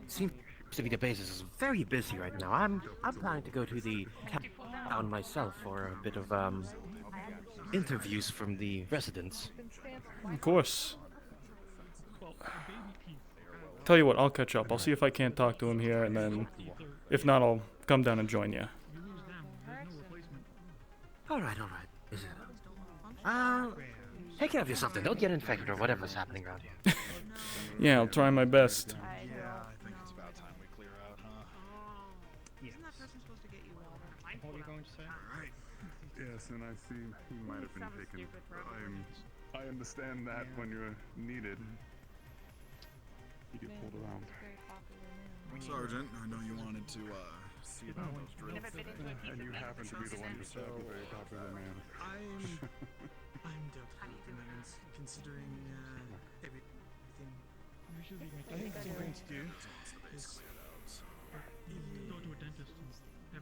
seems to be the basis is very busy right now. I'm planning to go to the town myself for a bit of interviews from the residents. Of course. Tell you what, I'll catch up. I'll see if I can't talk to him here, and then, if not, I'll come down and join you. All right. Is it? Take care of yourself then. Don't get infected or whatever's happening around here. Yeah, I'll try my best. I think it's about time we clear out, huh? Isn't that person supposed to get you what were you going to say? Right. Yes, and I see he might have been taken. I understand that when you're needed, you get pulled around. Sergeant, I know you wanted to see about those drills. And you happen to be the one to stab a very popular man. I'm doubtful, considering everything. Usually, I think what I'm going to do is go to a dentist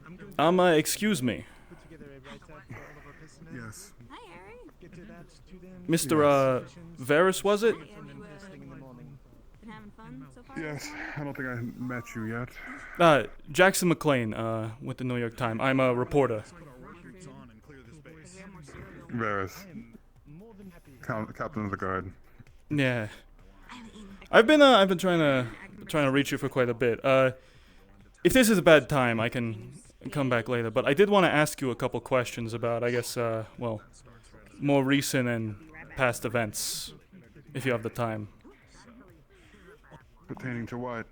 and have it Excuse me. put together a write-up for all of our prisoners. Yes. Hi, Harry. Get to that to them. Mr. Varus, was it? From first thing in the morning. Been having fun so far? Yes, I don't think I met you yet. Jackson Mclean, with the New York Times. I'm a reporter. Varus. Captain of the guard. Yeah. I've been trying to reach you for quite a bit. If this is a bad time, I can come back later. But I did want to ask you a couple questions about, I guess, well, more recent and past events, if you have the time. Pertaining to what?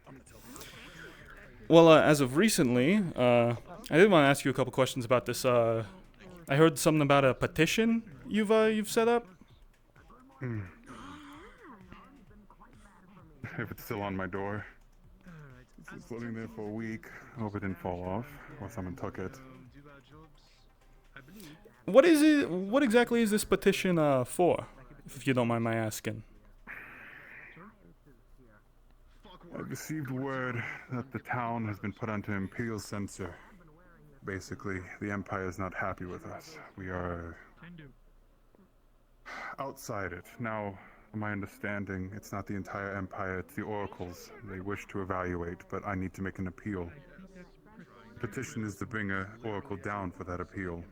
Well, as of recently, I did want to ask you a couple questions about this. I heard something about a petition you've set up. If it's still on my door. It's living there for a week. Hope it didn't fall off, or someone took it. What is it? What exactly is this petition for? If you don't mind my asking. I've received word that the town has been put onto Imperial censor. Basically, the Empire is not happy with us. We are outside it. Now, from my understanding, it's not the entire Empire, it's the Oracles. They wish to evaluate, but I need to make an appeal. The petition is to bring an Oracle down for that appeal.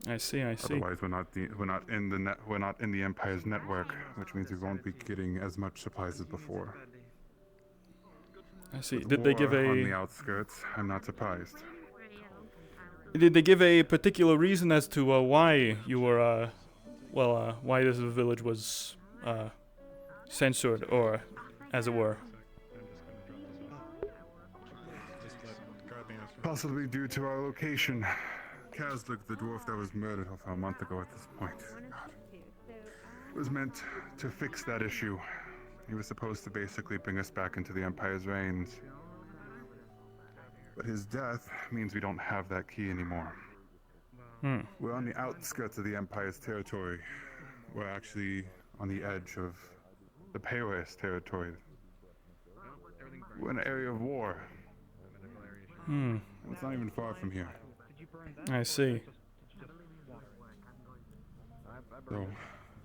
I see. Otherwise, we're not in the Empire's network, which means we won't be getting as much supplies as before. I see. With Did they give war a... on the outskirts? I'm not surprised. Did they give a particular reason as to why you were, why this village was censored, or as it were? Possibly due to our location. Kazlik, the dwarf that was murdered a month ago at this point, was meant to fix that issue. He was supposed to basically bring us back into the Empire's reigns. But his death means we don't have that key anymore. We're on the outskirts of the Empire's territory. We're actually on the edge of the Payways territory. We're in an area of war. It's not even far from here. I see. So,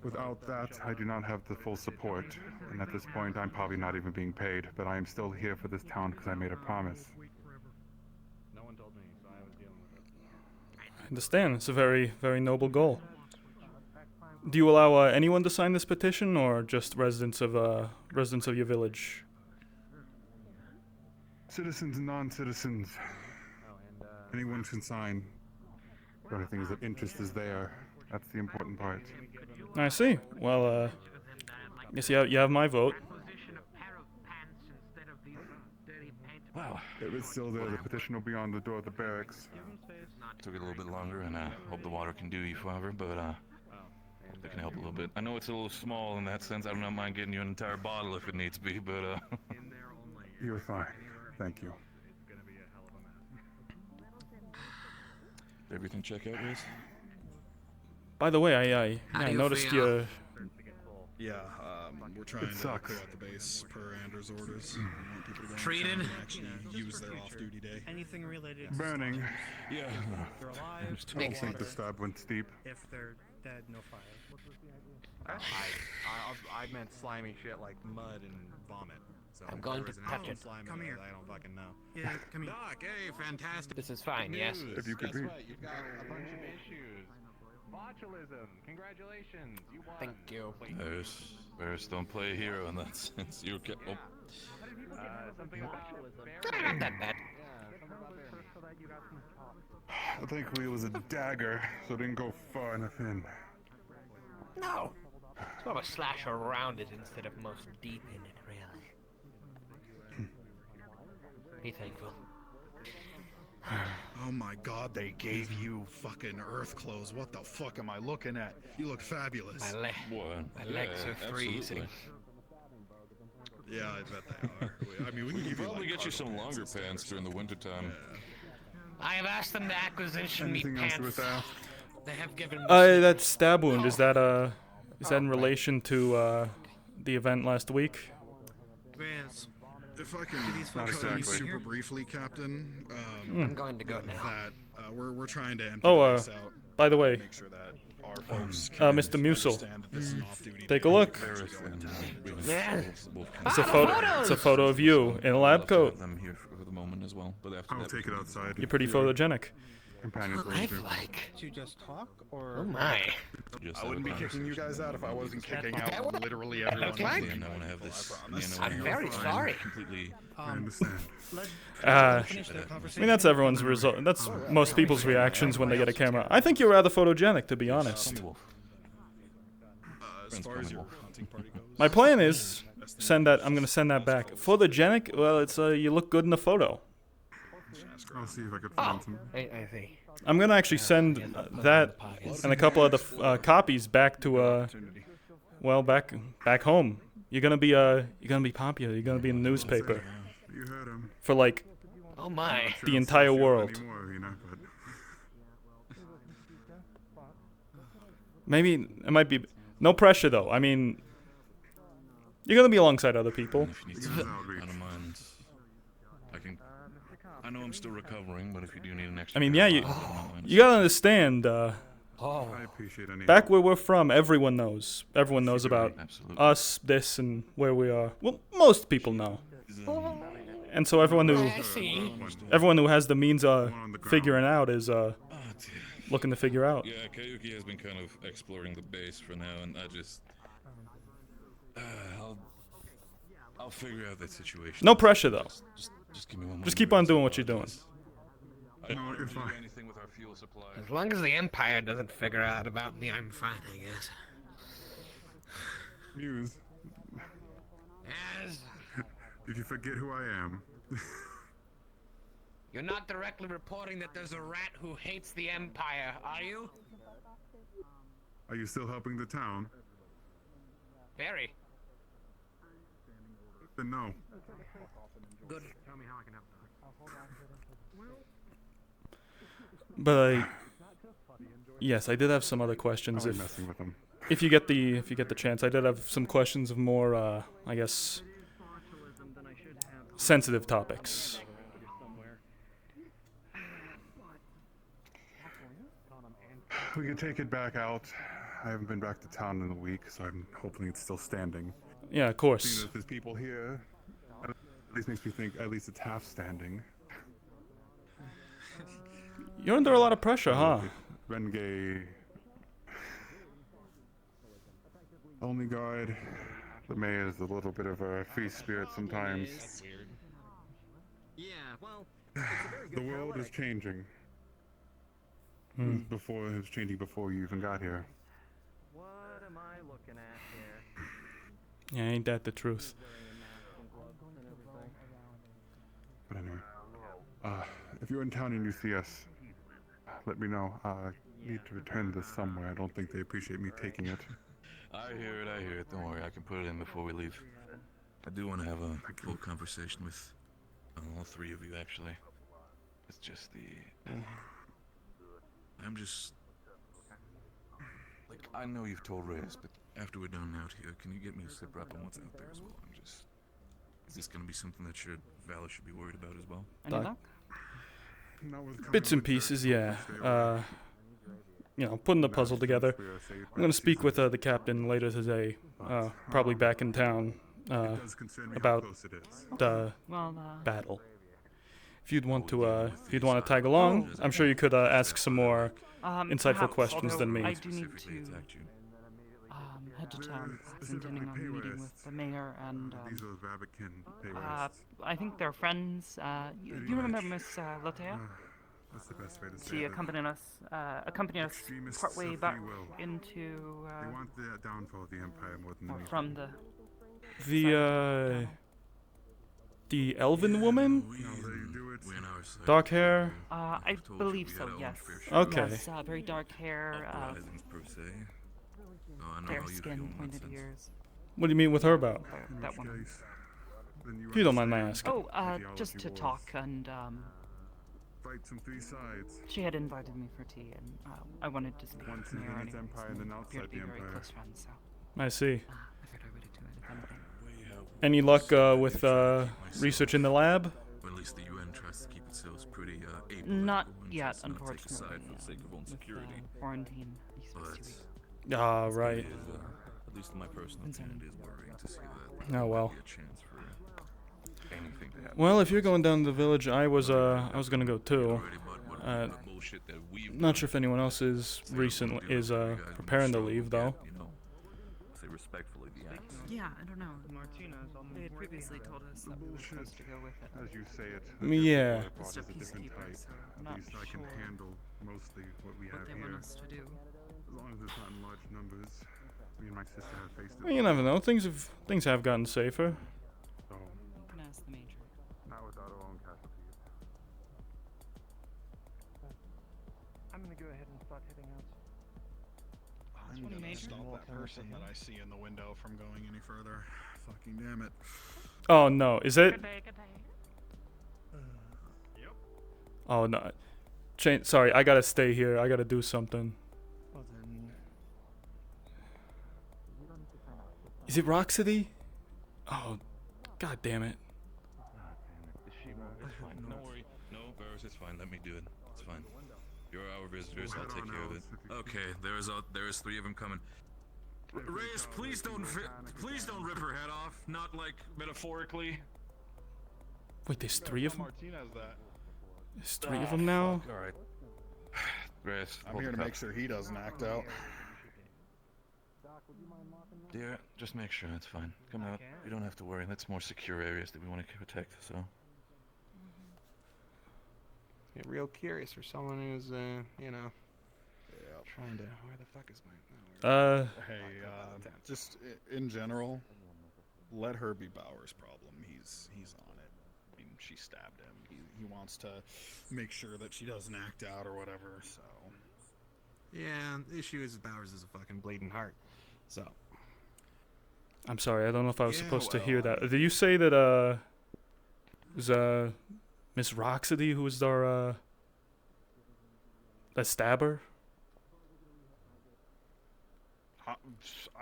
without that, I do not have the full support, and at this point, I'm probably not even being paid, but I am still here for this town because I made a promise. I understand. It's a very, very noble goal. Do you allow anyone to sign this petition, or just residents of your village? Citizens and non-citizens. Anyone can sign. The only thing is that interest is there. That's the important part. I see. Well, I guess you have my vote. Wow. It is still there. The petition will be on the door of the barracks. Took it a little bit longer, and hope the water can do you forever, but hope it can help a little bit. I know it's a little small in that sense. I do not mind getting you an entire bottle if it needs be, but You're fine. Thank you. Everything check out, Riz? By the way, I noticed you. Yeah, we're trying to clear out the base per Anders' orders. We want people to go Treated? and actually use their off-duty day. Anything related to Burning. Yeah. they're alive, I don't think the stab went steep. if they're dead, no fire. I meant slimy shit like mud and vomit. So I'm going to touch it. Come here. I don't fucking know. Yeah, come here. Doc, hey, fantastic. This is fine, yes. If you could That's read. right, you've got a bunch of issues. Botulism, congratulations, you won. Thank you. Varys, don't play a hero in that sense. You're Something about not that bad. Thankfully, it was a dagger, so it didn't go far enough in. No. It's more of a slash around it instead of most deep in it, really. Be thankful. Oh my god, they gave you fucking earth clothes. What the fuck am I looking at? You look fabulous. My legs are freezing. Yeah, I bet they are. I mean, we can could give you probably like get you some cargo longer pants during the wintertime. I have asked them to acquisition me Anything else pants. with that? They have given me That stab wound, is that in relation to the event last week? Vance, If I can Not cut you exactly. super briefly, Captain. I'm going to go now. That we're trying to empty Oh, this out. by the way, Make sure that our folks can Mr. Musil, understand that this is an off-duty take a day. look. Yeah. It's a photo. It's a photo of you in a lab coat. I'm here for the moment as well, but after I'll that, take it outside. You're pretty photogenic. Companions will do. Like. did you just talk or? Oh my. I wouldn't be kicking you guys out if I wasn't kicking out literally everyone. Okay. else. and I want to have this. I'm very sorry. Completely. I understand. I mean, that's everyone's result. That's most people's reactions when they get a camera. I think you're rather photogenic, to be honest. As far as your hunting party goes. My plan is, send that. I'm gonna send that back. Photogenic? Well, it's you look good in the photo. I'll see if I could find some. I see. I'm gonna actually send that and a couple of the copies back to well, back home. You're gonna be popular. You're gonna be in the newspaper You heard him. for like Oh my. the entire world. Anymore, you know, but Maybe it might be no pressure though. I mean, you're gonna be alongside other people. If you need some, I don't mind. I know I'm still recovering, but if you do need an extra. I mean, yeah, you gotta understand. I appreciate any. Back where we're from, everyone knows. Everyone knows about us, this, and where we are. Well, most people know. And so everyone who has the means of figuring out is looking to figure out. Yeah, Kayuki has been kind of exploring the base for now, and I just I'll figure out that situation. No pressure though. Just give me one more. Just keep on doing what you're doing. I don't do anything with our fuel supply. As long as the Empire doesn't figure out about me, I'm fine, I guess. Muse. Yes. Did you forget who I am? You're not directly reporting that there's a rat who hates the Empire, are you? Are you still helping the town? Very. Then no. Good. Tell me how I can help. But yes, I did have some other questions. I'm messing with them. If you get the chance, I did have some questions of more, I guess, sensitive topics. We can take it back out. I haven't been back to town in a week, so I'm hoping it's still standing. Yeah, of course. Seeing that there's people here, at least makes me think at least it's half standing. You're under a lot of pressure, huh? Rengay. Only guard. The mayor is a little bit of a free spirit sometimes. Yeah, well, The world is changing. It was changing before you even got here. what am I looking at here? Yeah, ain't that the truth? But anyway, if you're in town and you see us, let me know. I need to return this somewhere. I don't think they appreciate me taking it. I hear it. Don't worry, I can put it in before we leave. I do want to have a full conversation with all three of you, actually. It's just I'm just... Like, I know you've told Reyes, but after we're done out here, can you get me a sit rep on what's out there as well? Is this gonna be something that Valor should be worried about as well? Any luck? Bits and pieces, yeah. Putting the puzzle together. I'm gonna speak with the captain later today, probably back in town, about the battle. If you'd want to tag along, I'm sure you could ask some more insightful Perhaps, questions than me. I do need to head to town. I'm intending on meeting with the mayor and I think they're friends. You remember Miss Latea? That's the best way to say She it. accompanied us partway back into They want the downfall of the Empire more than anything. from the the elven woman? Dark hair? I believe so, yes. Okay. Yes, very dark hair, fair skin, pointed ears. What do you mean with her about? That one. If you don't mind my asking. Oh, just to talk and, Fight some three sides. she had invited me for tea and I wanted to speak with the mayor within its anyways. empire and then We appear outside to be the very empire. close friends, so I see. I figured I would do it if anything. Any luck with research in the lab? Or at least the UN tries to keep itself pretty apolitical Not and yet, just not take a unfortunately. side for the sake of own security. Quarantine. But Right. it is, at least in my personal opinion, it is worrying to see that Oh well. there could be a chance for anything to happen. Well, if you're going down to the village, I was gonna go too. Not sure if anyone else is preparing to leave though. Say respectfully, the act. Yeah, I don't know. They had previously told us that we were supposed to go with it. As you say it. Yeah. Just a Different peacekeeper, type. so I'm At not least I can sure handle mostly what we have they here. want us to do. As long as it's not in large numbers. Me and my sister have faced it. Well, you never know. Things have gotten safer. So, You can ask the major. not without our own casualties. I'm gonna go ahead and start heading out. I'm gonna stop that person that I see in the window from going any further. Fucking damn it. Oh no, is it? Yep. Oh no. Sorry, I gotta stay here. I gotta do something. Well then. Is it Roxity? Oh, god damn it. It's fine. No worry. No, Barrows, it's fine. Let me do it. It's fine. You're our visitors. I'll take care of it. Okay, there's 3 of them coming. Reyes, please don't rip her head off. Not like metaphorically. Wait, there's 3 of them? Martinez that. There's 3 of them now? All right. Reyes, I'm hold here the to cup. make sure he doesn't act out. Dear, just make sure it's fine. Come out. We don't have to worry. That's more secure areas that we want to protect, so. Get real curious for someone who's, you know, trying to. Where the fuck is my? Hey, just in general, let her be Bauer's problem. He's on it. I mean, she stabbed him. He wants to make sure that she doesn't act out or whatever. So. Yeah, the issue is Bowers is a fucking bleeding heart. So. I'm sorry, I don't know if I was Yeah, supposed to well, hear that. Did you say that, it was, Miss Roxity who was our, the stabber? I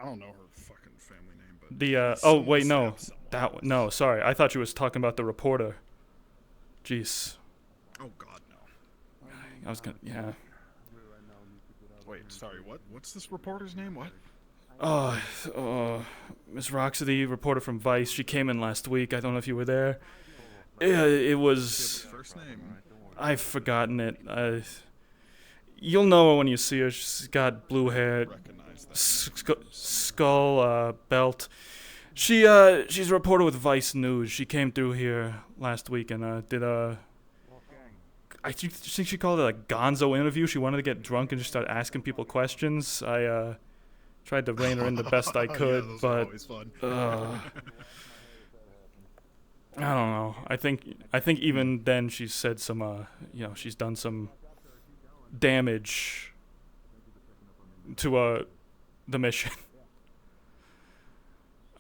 don't know her fucking family name, but The, oh, someone wait, no. stabbed someone. No, sorry. I thought you was talking about the reporter. Jeez. Oh God, no. I was gonna, yeah. Wait, sorry. What's this reporter's name? What? Miss Roxity, reporter from Vice. She came in last week. I don't know if you were there. Yeah, it was. First name. I've forgotten it. You'll know her when you see her. She's got blue hair, skull belt. She's a reporter with Vice News. She came through here last week and did a. I think she called it a gonzo interview. She wanted to get drunk and just start asking people questions. I tried to rein her in the best I could, those are but always fun. I don't know. I think even then she said some she's done some damage to the mission.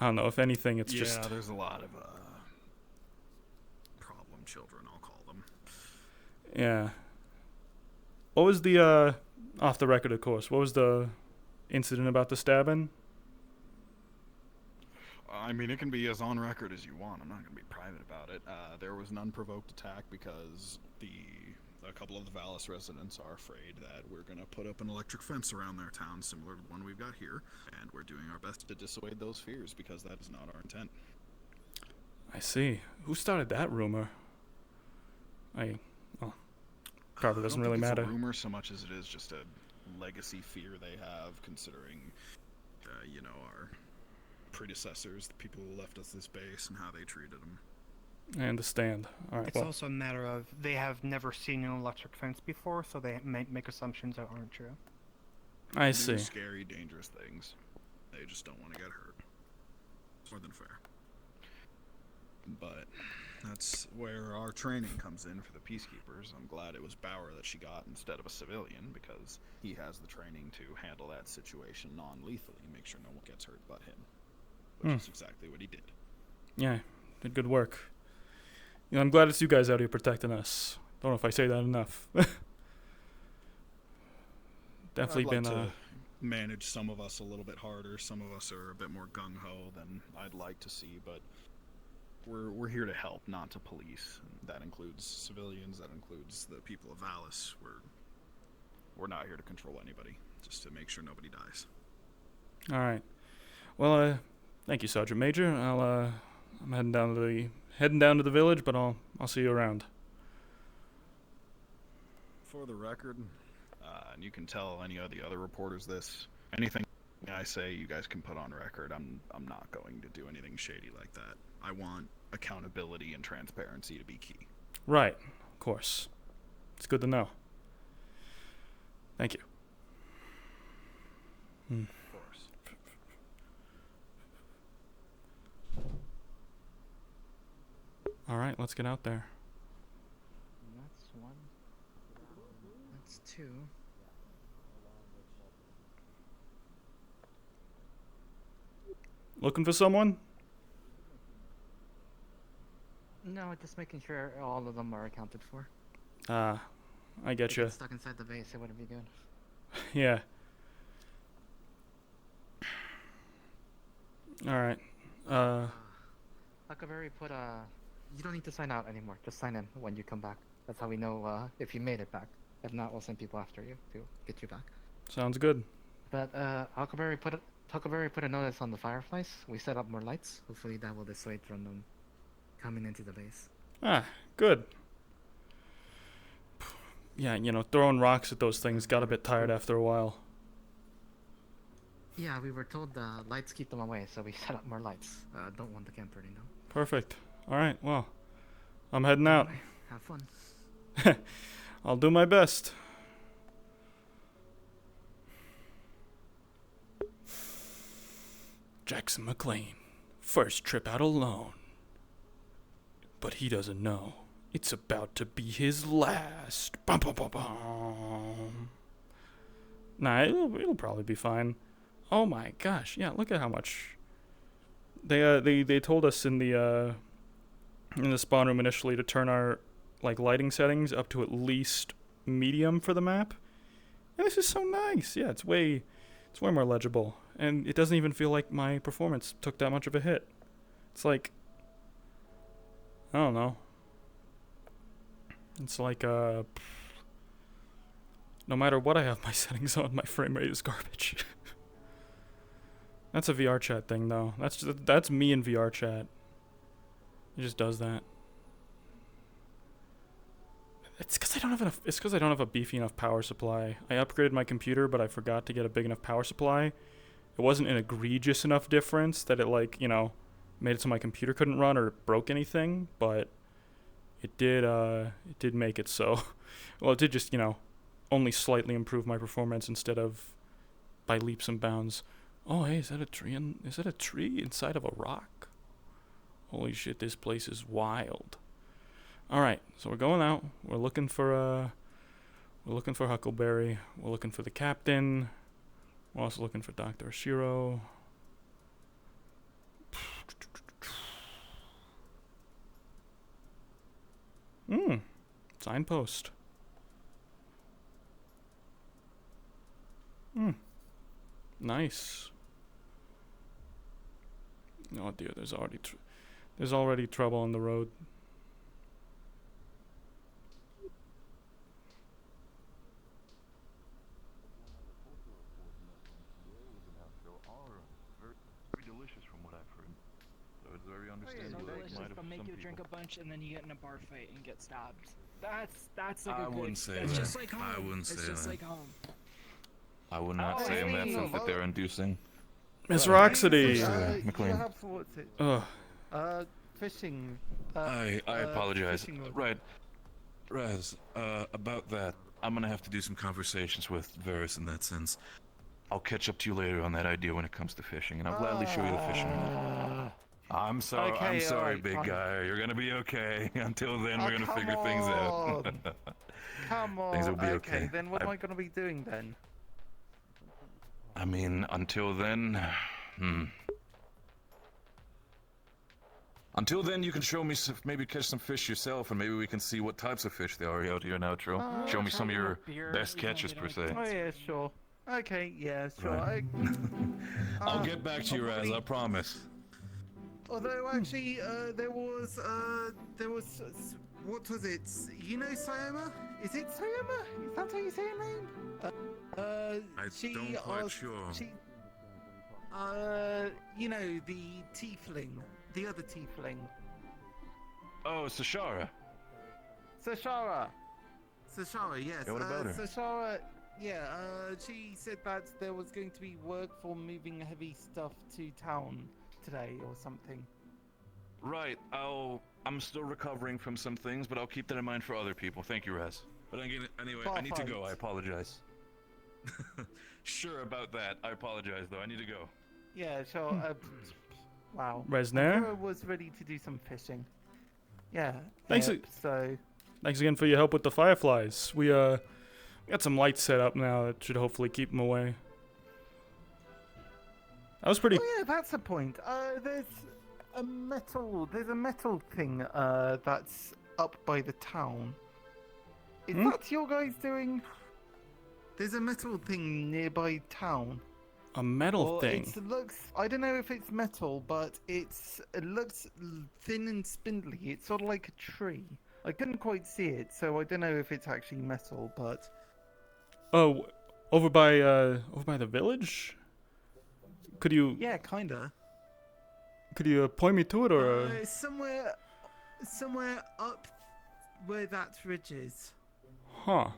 I don't know. If anything, it's just there's a lot of problem children, I'll call them. yeah. What was the off the record, of course? What was the incident about the stabbing? I mean, it can be as on record as you want. I'm not going to be private about it. There was an unprovoked attack because a couple of the Vallis residents are afraid that we're going to put up an electric fence around their town, similar to the one we've got here, and we're doing our best to dissuade those fears because that is not our intent. I see. Who started that rumor? Probably doesn't really matter. It's a rumor so much as it is just a legacy fear they have, considering, our predecessors, the people who left us this base, and how they treated them. I understand. All right. It's also a matter of they have never seen an electric fence before, so they make assumptions that aren't true. I They see. do scary, dangerous things. They just don't want to get hurt. More than fair. But that's where our training comes in for the peacekeepers. I'm glad it was Bauer that she got instead of a civilian, because he has the training to handle that situation non-lethally, make sure no one gets hurt but him. Which is exactly what he did. Yeah, did good work. I'm glad it's you guys out here protecting us. Don't know if I say that enough. Definitely I'd like been to manage some of us a little bit harder. Some of us are a bit more gung-ho than I'd like to see, but we're here to help, not to police. That includes civilians, that includes the people of Vallis. We're not here to control anybody, just to make sure nobody dies. all right. Well, thank you, Sergeant Major. I'm heading down to the village, but I'll see you around. For the record, and you can tell any of the other reporters this, anything I say you guys can put on record. I'm not going to do anything shady like that. I want accountability and transparency to be key. Right, of course. It's good to know. Thank you. Of course. right, let's get out there. That's one. That's two. Looking for someone? No, just making sure all of them are accounted for. I get If you. it's stuck inside the base, it wouldn't be good. Yeah. All right. Huckleberry put you don't need to sign out anymore. Just sign in when you come back. That's how we know if you made it back. If not, we'll send people after you to get you back. Sounds good. But Huckleberry put a notice on the fireflies. We set up more lights. Hopefully that will dissuade from them coming into the base. Ah, good. Yeah, you know, throwing rocks at those things got a bit tired after a while. Yeah, we were told lights keep them away, so we set up more lights. Don't want the camp burning down. Perfect. All right, well, I'm heading out. Have fun. I'll do my best. Jackson Mclean, first trip out alone. But he doesn't know. It's about to be his last. Bum, bum, bum, bum. Nah, it'll probably be fine. Oh my gosh, yeah, look at how much they told us in the spawn room initially to turn our lighting settings up to at least medium for the map. And this is so nice. Yeah, it's way more legible. And it doesn't even feel like my performance took that much of a hit. It's like, I don't know. It's like no matter what I have my settings on, my frame rate is garbage. That's a VR chat thing, though. That's me in VR chat. It just does that. It's because I don't have enough. It's because I don't have a beefy enough power supply. I upgraded my computer, but I forgot to get a big enough power supply. It wasn't an egregious enough difference that it made it so my computer couldn't run or broke anything, but it did make it so. Well, it did just only slightly improve my performance instead of by leaps and bounds. Oh, hey, is that a tree? Is that a tree inside of a rock? Holy shit, this place is wild. All right, so we're going out. We're looking for Huckleberry. We're looking for the captain. We're also looking for Dr. Ashiro. Signpost. Nice. Oh dear, there's already trouble on the road. Very delicious from what I've heard. So it's very So understandable. delicious, but make you drink a bunch and then you get in a bar fight and get stabbed. That's like a I good. wouldn't say It's that. just like home. I wouldn't say It's just that. like home. I would not say in that sense that they're inducing. Miss Roxity. McLean. Fishing. I apologize. fishing rod. Right. Raz, about that, I'm gonna have to do some conversations with Varus in that sense. I'll catch up to you later on that idea when it comes to fishing, and I'll gladly show you the fishing rod. I'm sorry, Okay, I'm sorry, alright, big fine. guy. You're gonna be okay. Until then, we're gonna come figure things out. on. Come on. Things will be okay. Then what am I going to be doing then? I mean, until then, Until then, you can show me maybe catch some fish yourself, and maybe we can see what types of fish there are out here now, Tro. Show me some of your best catches, per se. Oh yeah, sure. Okay, yeah, sure. Right. I'll get back to you, Raz, I promise. Although actually, there was what was it? You know Sayama? Is it Sayama? Is that how you say her name? I don't quite sure. You know, the tiefling, the other tiefling. Oh, Sashara. Sashara, yes. Yeah, what about her? Sashara, yeah, she said that there was going to be work for moving heavy stuff to town today or something. Right, I'm still recovering from some things, but I'll keep that in mind for other people. Thank you, Raz. But anyway, I need to go. I apologize. Sure about that. I apologize, though. I need to go. Yeah, sure. Wow. Resner? I was ready to do some fishing. Yeah. Thanks. Yep, so. Thanks again for your help with the fireflies. We got some lights set up now that should hopefully keep them away. That was pretty. Oh yeah, that's the point. There's a metal thing that's up by the town. Is that your guys doing? There's a metal thing nearby town. A metal thing. It looks. I don't know if it's metal, but it looks thin and spindly. It's sort of like a tree. I couldn't quite see it, so I don't know if it's actually metal, but. Oh, over by the village. Could you? Yeah, kinda. Could you point me to it, or? Somewhere up where that ridge is. Huh.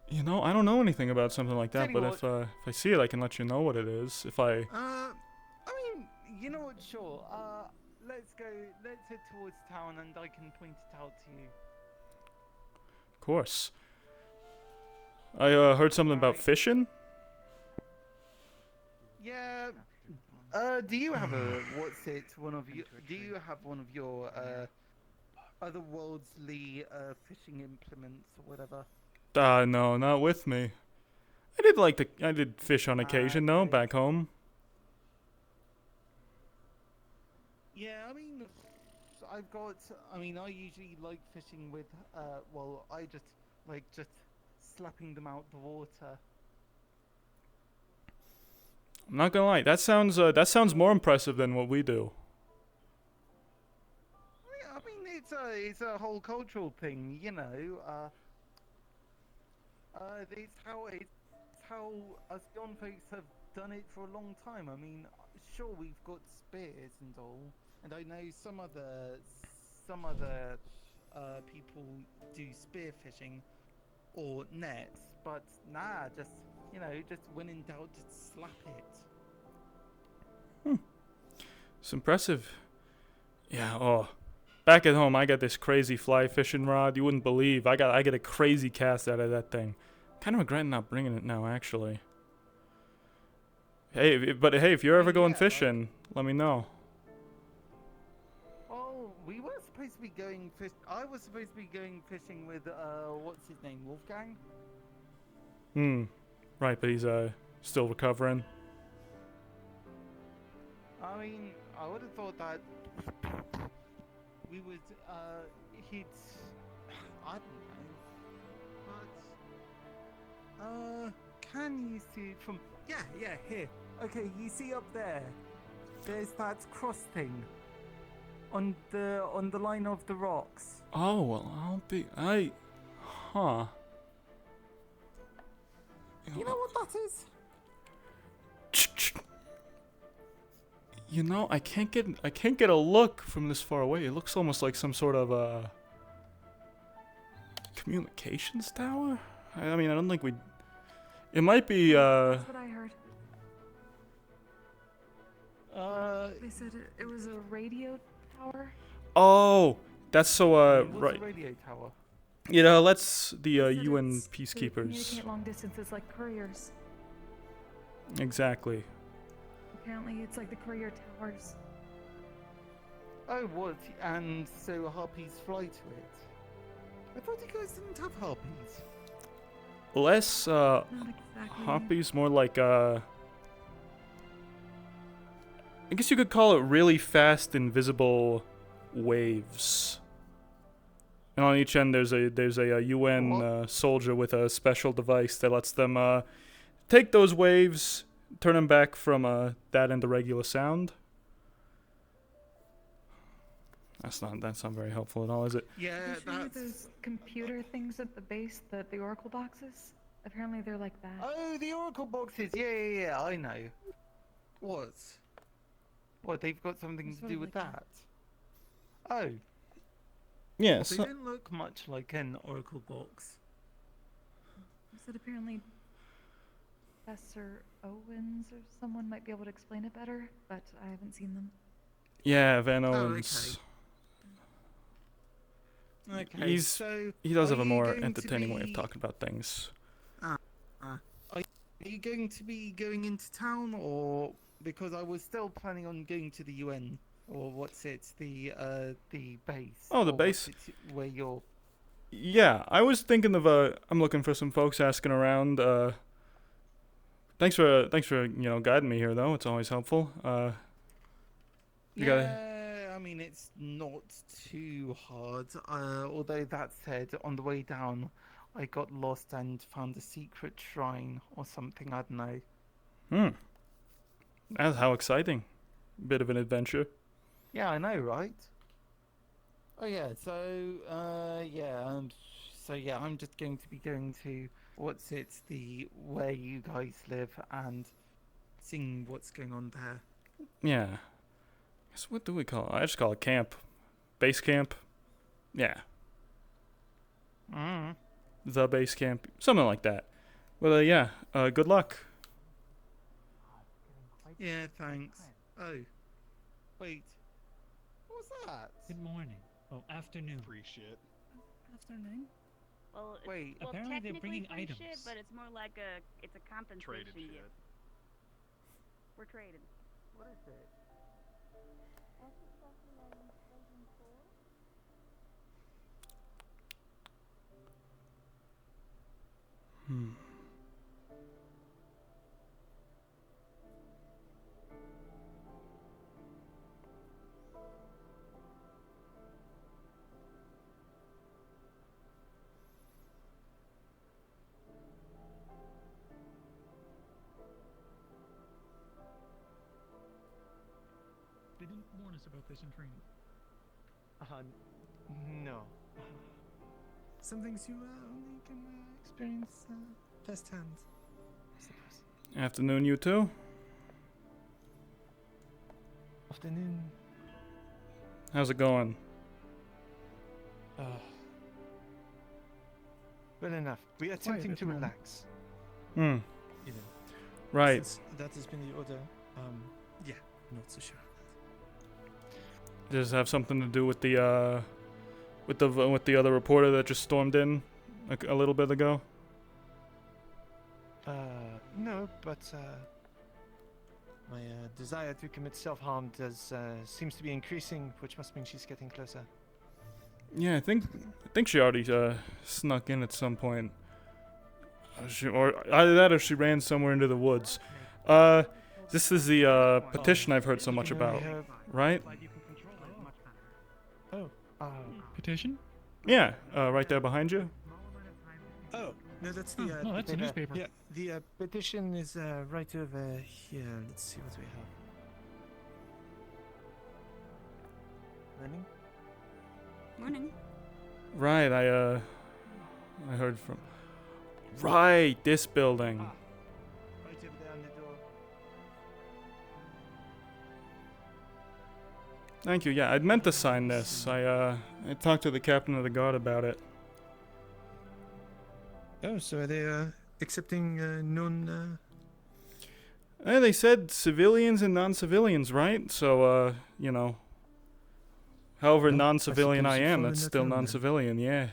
You know, I don't know anything about something like that, but if I see it, I can let you know what it is. If I. I mean, you know what? Sure. Let's go. Let's head towards town, and I can point it out to you. Of course. I heard something about fishing. Yeah. Do you have one of you? Do you have one of your otherworldly fishing implements or whatever? No, not with me. I did fish on occasion, though, back home. Yeah, I mean, I usually like fishing with, I just like slapping them out the water. I'm not gonna lie, that sounds more impressive than what we do. I mean, it's a whole cultural thing, you know. It's how us young folks have done it for a long time. I mean, sure, we've got spears and all, and I know some other people do spear fishing or nets, but nah, just when in doubt, just slap it. It's impressive. Yeah. Oh, back at home, I got this crazy fly fishing rod. You wouldn't believe. I get a crazy cast out of that thing. Kind of regretting not bringing it now, actually. Hey, if you're ever going fishing, let me know. Oh, we were supposed to be going I was supposed to be going fishing with what's his name, Wolfgang? Right, but he's still recovering. I mean, I would have thought that we would hit. I don't know, but can you see from? Yeah, here. Okay, you see up there. There's that cross thing on the line of the rocks. Oh well, huh. You know what that is? You know, I can't get a look from this far away. It looks almost like some sort of communications tower. I mean, I don't think we. It might be. That's what I heard. They said it was a radio tower. Oh, that's so What's right. a radio tower? You know, that's the UN They peacekeepers. communicate long distances like couriers. Exactly. Apparently, it's like the courier towers. Oh, what? And so harpies fly to it? I thought you guys didn't have harpies. Less Not exactly. harpies, more like I guess you could call it really fast, invisible waves. And on each end, there's a UN soldier with a special device that lets them take those waves, turn them back from that into regular sound. That's not very helpful at all, is it? Yeah, that's. Those computer things at the base, the oracle boxes. Apparently, they're like that. Oh, the oracle boxes. Yeah, I know. What? What? They've got something to do with that? Oh. Yeah. Well, they don't look much like an oracle box. You said apparently Professor Owens or someone might be able to explain it better, but I haven't seen them. Yeah, Van Owens. Okay, he does have a more entertaining way of talking about things. Are you going to be going into town, or because I was still planning on going to the UN or what's it? The base. Oh, the or base. what's it, where you're. Yeah, I was thinking of I'm looking for some folks asking around. Thanks for guiding me here though. It's always helpful. You gotta. Yeah, I mean it's not too hard. Although that said, on the way down, I got lost and found a secret shrine or something. I don't know. That's how exciting. Bit of an adventure. Yeah, I know, right? Oh yeah, so I'm just going to be going to the where you guys live and seeing what's going on there. Yeah. So what do we call it? I just call it camp. Base camp. Yeah. The base camp. Something like that. Well, yeah. Good luck. Yeah, thanks. Oh, wait. What was that? Good morning. Oh, afternoon. Free shit. Afternoon. Well, wait. Well, apparently they're technically bringing free items. shit, but it's more like it's a compensation Traded shit. gift. We're trading. What is it? They didn't warn us about this in training. No. Some things you only can experience firsthand, I suppose. Afternoon, you two. Afternoon. How's it going? Well enough. We are attempting to relax. You know. Right. Since that has been the order. Yeah, not so sure. Does it have something to do with the other reporter that just stormed in a little bit ago? No, but my desire to commit self-harm seems to be increasing, which must mean she's getting closer. Yeah, I think she already snuck in at some point. Or either that or she ran somewhere into the woods. This is the petition I've heard so much about, right? Petition? Yeah, right there behind you. Oh, no, that's the no, that's a newspaper. Yeah, the petition is right over here. Let's see what we have. Morning. Morning. Right, I heard from. Right, this building. Right over there on the door. Thank you. Yeah, I'd meant to sign this. I talked to the captain of the guard about it. Oh, so are they accepting non? They said civilians and non-civilians, right? So, however non-civilian I am, that's still non-civilian, yeah.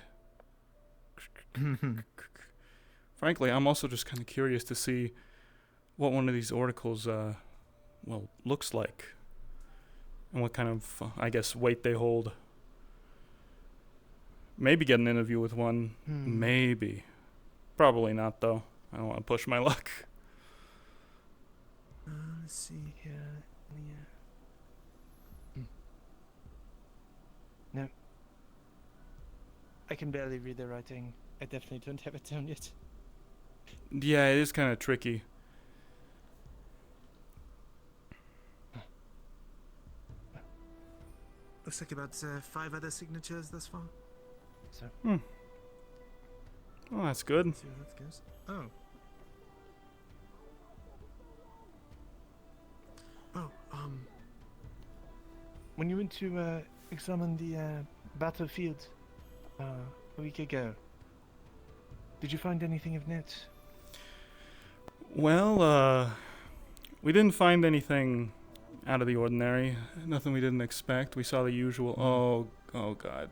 Frankly, I'm also just kind of curious to see what one of these articles, looks like. And what kind of, I guess, weight they hold. Maybe get an interview with one. Maybe. Probably not, though. I don't want to push my luck. Let's see here. No. I can barely read the writing. I definitely don't have it down yet. Yeah, it is kind of tricky. Looks like about 5 other signatures thus far. So. Well, that's good. Let's see how that goes. Oh. When you went to examine the battlefield a week ago, did you find anything of note? Well, we didn't find anything out of the ordinary. Nothing we didn't expect. We saw the usual. Oh God,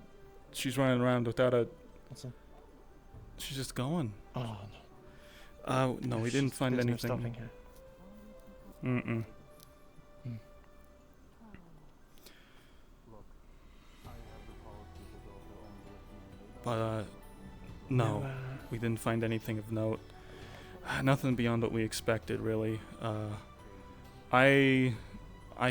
she's running around without a. What's that? She's just going. Oh no. No, we didn't find there's anything. No stopping her. But, no, we didn't find anything of note. Nothing beyond what we expected, really. I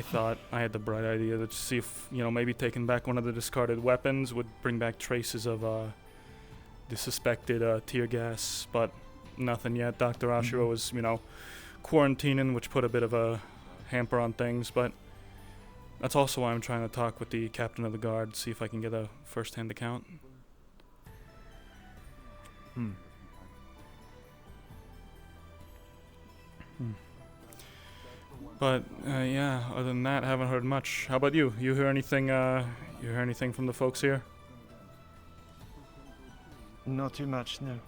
thought I had the bright idea to see if, maybe taking back one of the discarded weapons would bring back traces of the suspected tear gas, but nothing yet. Dr. Ashura was, quarantining, which put a bit of a hamper on things, but that's also why I'm trying to talk with the captain of the guard, see if I can get a first-hand account. But yeah, other than that, haven't heard much. How about you? You hear anything? You hear anything from the folks here? Not too much, no.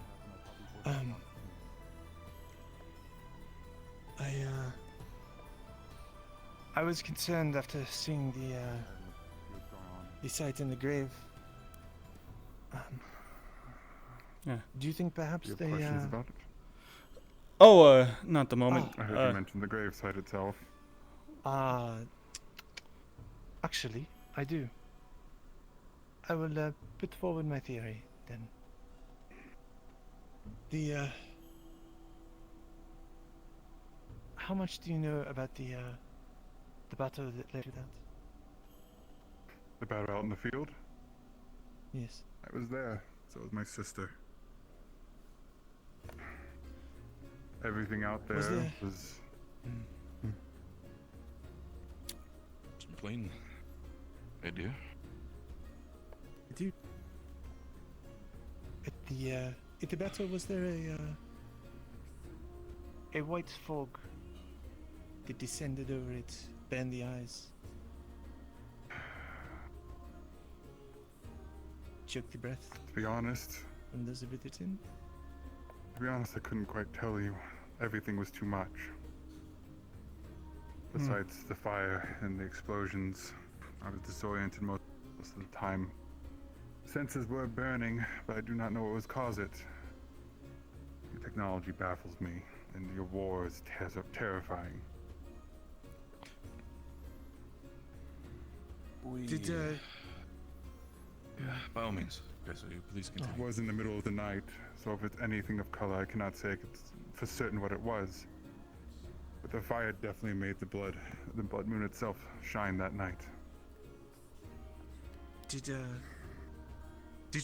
I was concerned after seeing the sight in the grave. Yeah. Do you think perhaps Do you they have questions about it? Oh, not at the moment. I heard you mention the gravesite itself. Actually, I do. I will put forward my theory then. How much do you know about the battle that led to that? The battle out in the field? Yes. I was there. So was my sister. Everything out there was... Mclean. Hey, dear. Dude. At the battle, was there a white fog that descended over it, burned the eyes, choked the breath? To be honest... And those of it that's in? To be honest, I couldn't quite tell you. Everything was too much. Besides the fire and the explosions, I was disoriented most of the time. Senses were burning, but I do not know what was caused it. Your technology baffles me, and your war is terrifying. Yeah, by all means. Okay, so you please continue. It was in the middle of the night, so if it's anything of color, I cannot say for certain what it was. But the fire definitely made the blood moon itself shine that night. Did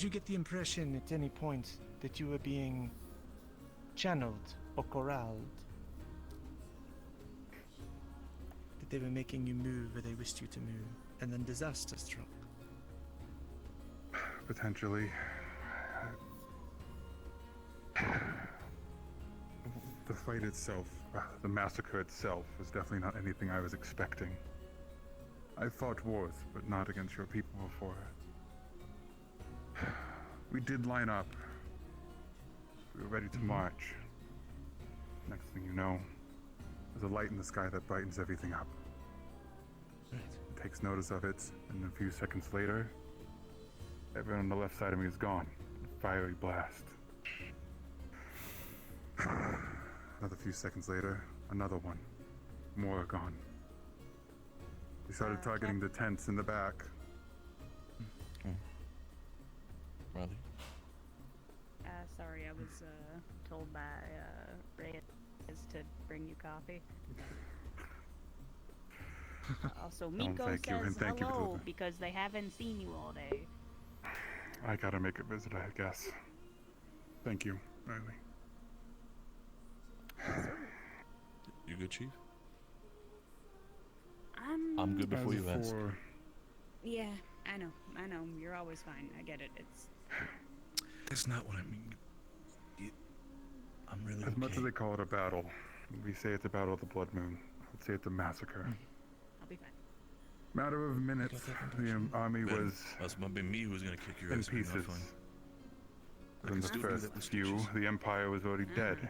you get the impression at any point that you were being channeled or corralled? That they were making you move where they wished you to move, and then disaster struck? Potentially. The fight itself, the massacre itself, was definitely not anything I was expecting. I fought wars, but not against your people before. We did line up. We were ready to march. Next thing you know, there's a light in the sky that brightens everything up. Right. Takes notice of it, and a few seconds later, everyone on the left side of me is gone. Fiery blast. Another few seconds later, another one. More are gone. We started targeting the tents in the back. Riley? Sorry, I was told by Reyes to bring you coffee. Also, Miko thank you, says and thank you for hello the- because they haven't seen you all day. I gotta make a visit, I guess. Thank you, Riley. You good, Chief? I'm good before you ask. Yeah, I know. You're always fine. I get it. It's... That's not what I mean. I'm really As much as they call it a battle, we say it's a battle of the blood moon. I would say it's a massacre. I'll be fine. Matter of minutes, the army was That's might be me who's gonna kick your in ass. You're not pieces. fine. Within the first few, the Empire was already dead.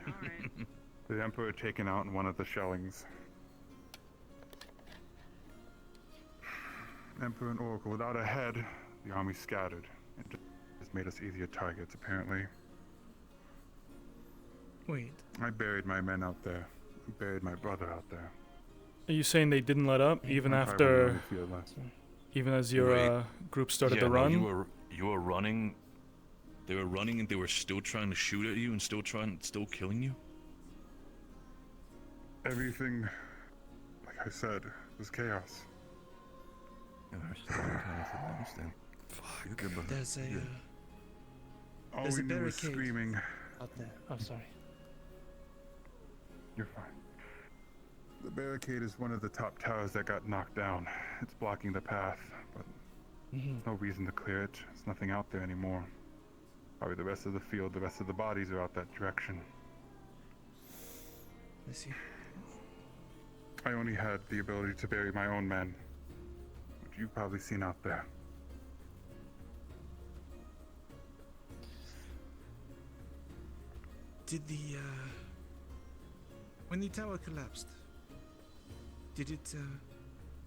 The Emperor taken out in one of the shellings. Emperor and Oracle without a head, the army scattered. It just made us easier targets, apparently. Wait. I buried my men out there. I buried my brother out there. Are you saying they didn't let up even after, even as your group started to run? You were running They were running and they were still trying to shoot at you and still killing you? Everything, like I said, was chaos. Yeah, there's still kind of understand. Fuck. There's a All there's we a knew was barricade screaming. out there. Oh, sorry. You're fine. The barricade is one of the top towers that got knocked down. It's blocking the path, but there's no reason to clear it. There's nothing out there anymore. Probably the rest of the field, the rest of the bodies are out that direction. I see. I only had the ability to bury my own men, which you've probably seen out there. Did the when the tower collapsed, did it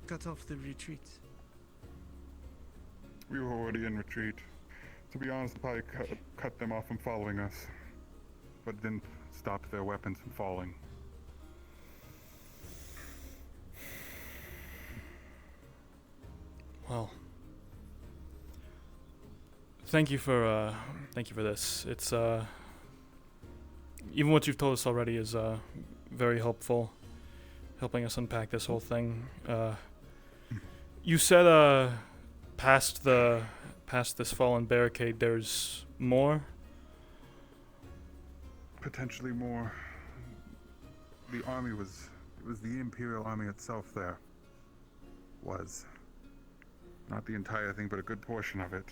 cut off the retreat? We were already in retreat. To be honest, it probably cut them off from following us, but it didn't stop their weapons from falling. Well, thank you for this. It's even what you've told us already is very helpful, helping us unpack this whole thing. You said past this fallen barricade, there's more? Potentially more. The army it was the Imperial Army itself there. Was. Not the entire thing, but a good portion of it.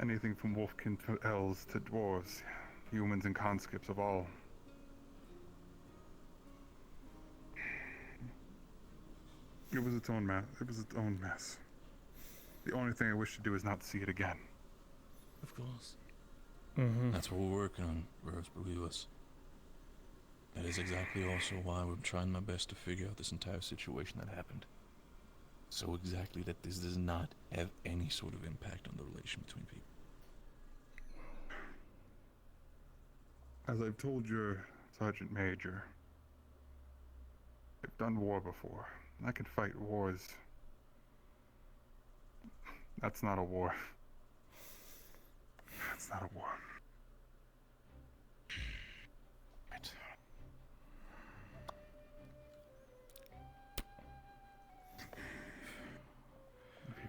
Anything from wolfkin to elves to dwarves, humans and conscripts of all. It was its own mess. It was its own mess. The only thing I wish to do is not see it again. Of course. That's what we're working on, Rose, believe us. That is exactly also why we're trying my best to figure out this entire situation that happened. So exactly that this does not have any sort of impact on the relation between people. As I've told your Sergeant Major, I've done war before. I can fight wars. That's not a war. That's not a war. Right.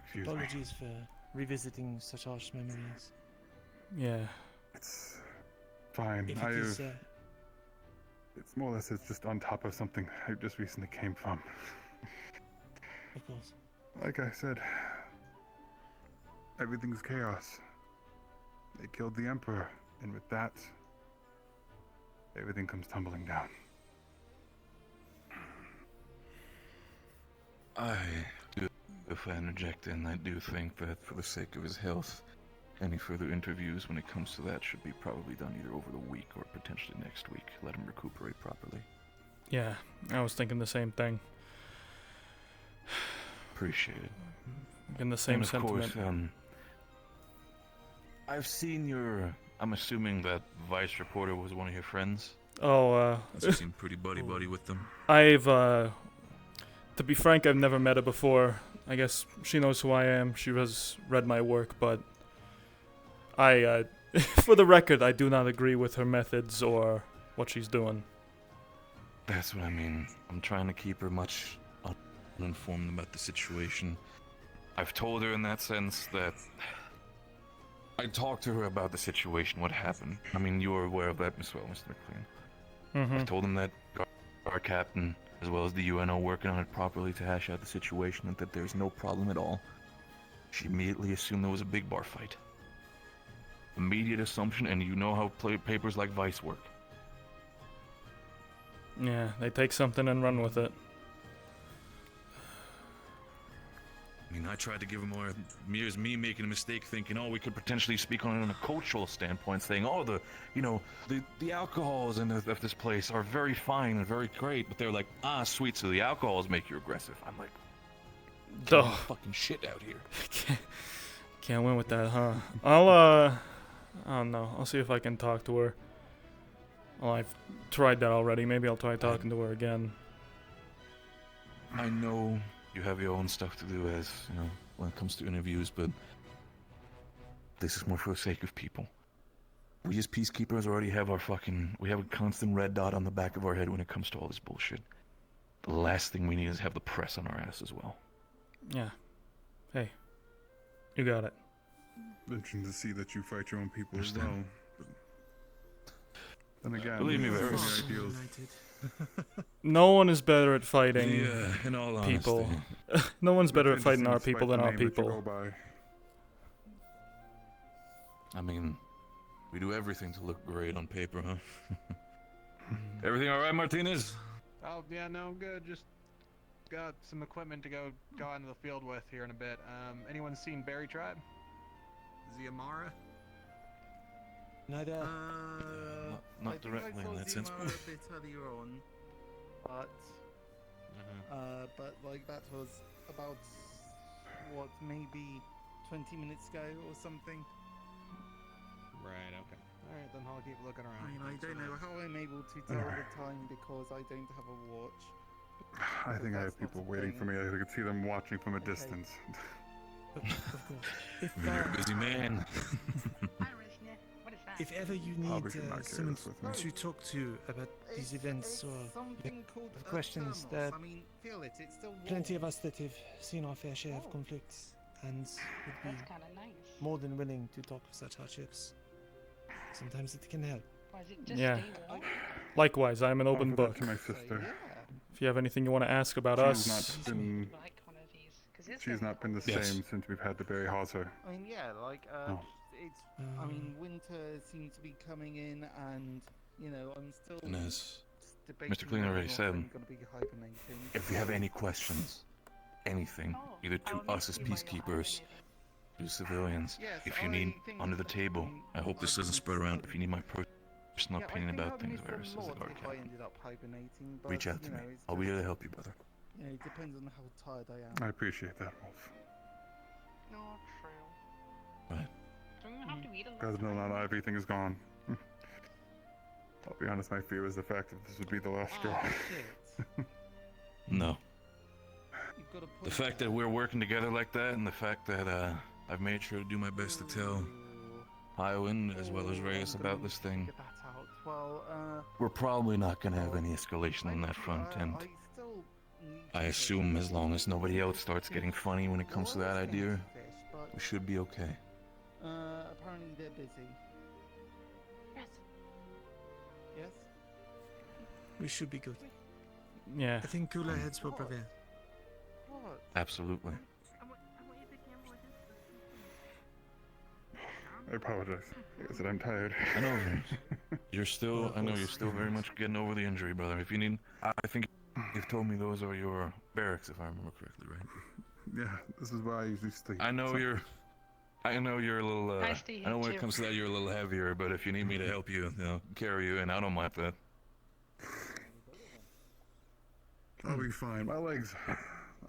Excuse me. Apologies for revisiting such harsh memories. Yeah. It's fine. If it is, It's more or less it's just on top of something I just recently came from. Of course. Like I said, everything's chaos. They killed the Emperor, and with that, everything comes tumbling down. If I interject in, I do think that for the sake of his health, any further interviews when it comes to that should be probably done either over the week or potentially next week. Let him recuperate properly. Yeah, I was thinking the same thing. Appreciate it. In the same and of sentiment. course, I've seen your... I'm assuming that Vice reporter was one of your friends? Oh, You seem pretty buddy-buddy with them. I've, to be frank, I've never met her before. I guess she knows who I am. She has read my work, but I, for the record, I do not agree with her methods or what she's doing. That's what I mean. I'm trying to keep her much uninformed about the situation. I've told her in that sense that I talked to her about the situation, what happened. I mean, you are aware of that as well, Mr. McLean. I told him that our captain, as well as the UN, are working on it properly to hash out the situation and that there's no problem at all. She immediately assumed there was a big bar fight. Immediate assumption, and you know how papers like Vice work. Yeah, they take something and run with it. I mean, I tried to give her more. Here's me making a mistake, thinking, oh, we could potentially speak on it on a cultural standpoint, saying, oh, the alcohols in of this place are very fine and very great, but they're like, sweet, so the alcohols make you aggressive. I'm like, duh, fucking shit out here. Can't win with that, huh? I don't know. I'll see if I can talk to her. Well, I've tried that already. Maybe I'll try talking to her again. I know you have your own stuff to do, as when it comes to interviews, but this is more for the sake of people. We as peacekeepers already have we have a constant red dot on the back of our head when it comes to all this bullshit. The last thing we need is have the press on our ass as well. Yeah. Hey, you got it. Interesting to see that you fight your own people as Understand. well. Then again, Believe me, these are Varys. the ideals. No one is better at fighting in all people. honesty. No one's better at It's fighting our interesting people despite than the our name that you people. go by. I mean, we do everything to look great on paper, huh? Everything all right, Martinez? Oh yeah, no, I'm good. Just got some equipment to go out into the field with here in a bit. Anyone seen Berry Tribe? Ziamara? Neither. Not directly in that sense. A bit earlier on, but like that was about what, maybe 20 minutes ago or something. Right. Okay. All right, then I'll keep looking around. I mean, I don't know how I'm able to tell the time because I don't have a watch. I think I have people waiting for me. I could see them watching from a distance. Of course. If, You're a busy man. if ever you I'll need be sure not someone careless with me. to talk to about these events or Something called have questions, there I mean, feel it. It's still plenty of us that have seen our fair share of conflicts and would be more than willing to talk of such hardships. Sometimes it can help. Yeah. Likewise, I'm an open Offer that book. to my sister. If you have anything you want to ask about She's us, not been the Yes. same since we've had the Barry Hauser. I mean, yeah, like, Oh. it's. I mean, winter seems to be coming in, and you know, I'm still. And as debating Mr. Clean whether or already not said, I'm gonna be hibernating. if you have any questions, anything, either to us as peacekeepers, to civilians, if you need under the table, I hope this doesn't spread around. If you need my personal Yeah, I opinion think about I'd things, miss a Varys, as the lot guard if I captain, ended up hibernating, but, reach out you to me. know, it's I'll be just- there to help you, brother. You know, it depends on how tired I am. I appreciate that, Wolf. No, true. Right. Don't even have to eat a lot. Guys, no, not everything is gone. I'll be honest, my fear is the fact that this would be the last straw. No. You've got to The fact that we're working together like that, and the fact that I've made sure to do my best to tell Iowin as well as Reyes about this thing. Get that out. Well, We're probably not gonna have any escalation on that front, and still need I assume as long as nobody else starts getting funny when it comes to that idea, we should be okay. apparently they're busy. Yes. Yes? we should be good. yeah. I think cooler heads will prevail. What? Absolutely. I apologize. Like I said, I'm tired. I know. I know you're still very much getting over the injury, brother. If you need, I think you've told me those are your barracks, if I remember correctly, right? Yeah, this is where I usually sleep. I know you're a little. Nice to I know when hear it comes to that, you're a little heavier. But if you need me to help you, carry you, and I don't mind that. I'll be fine. My legs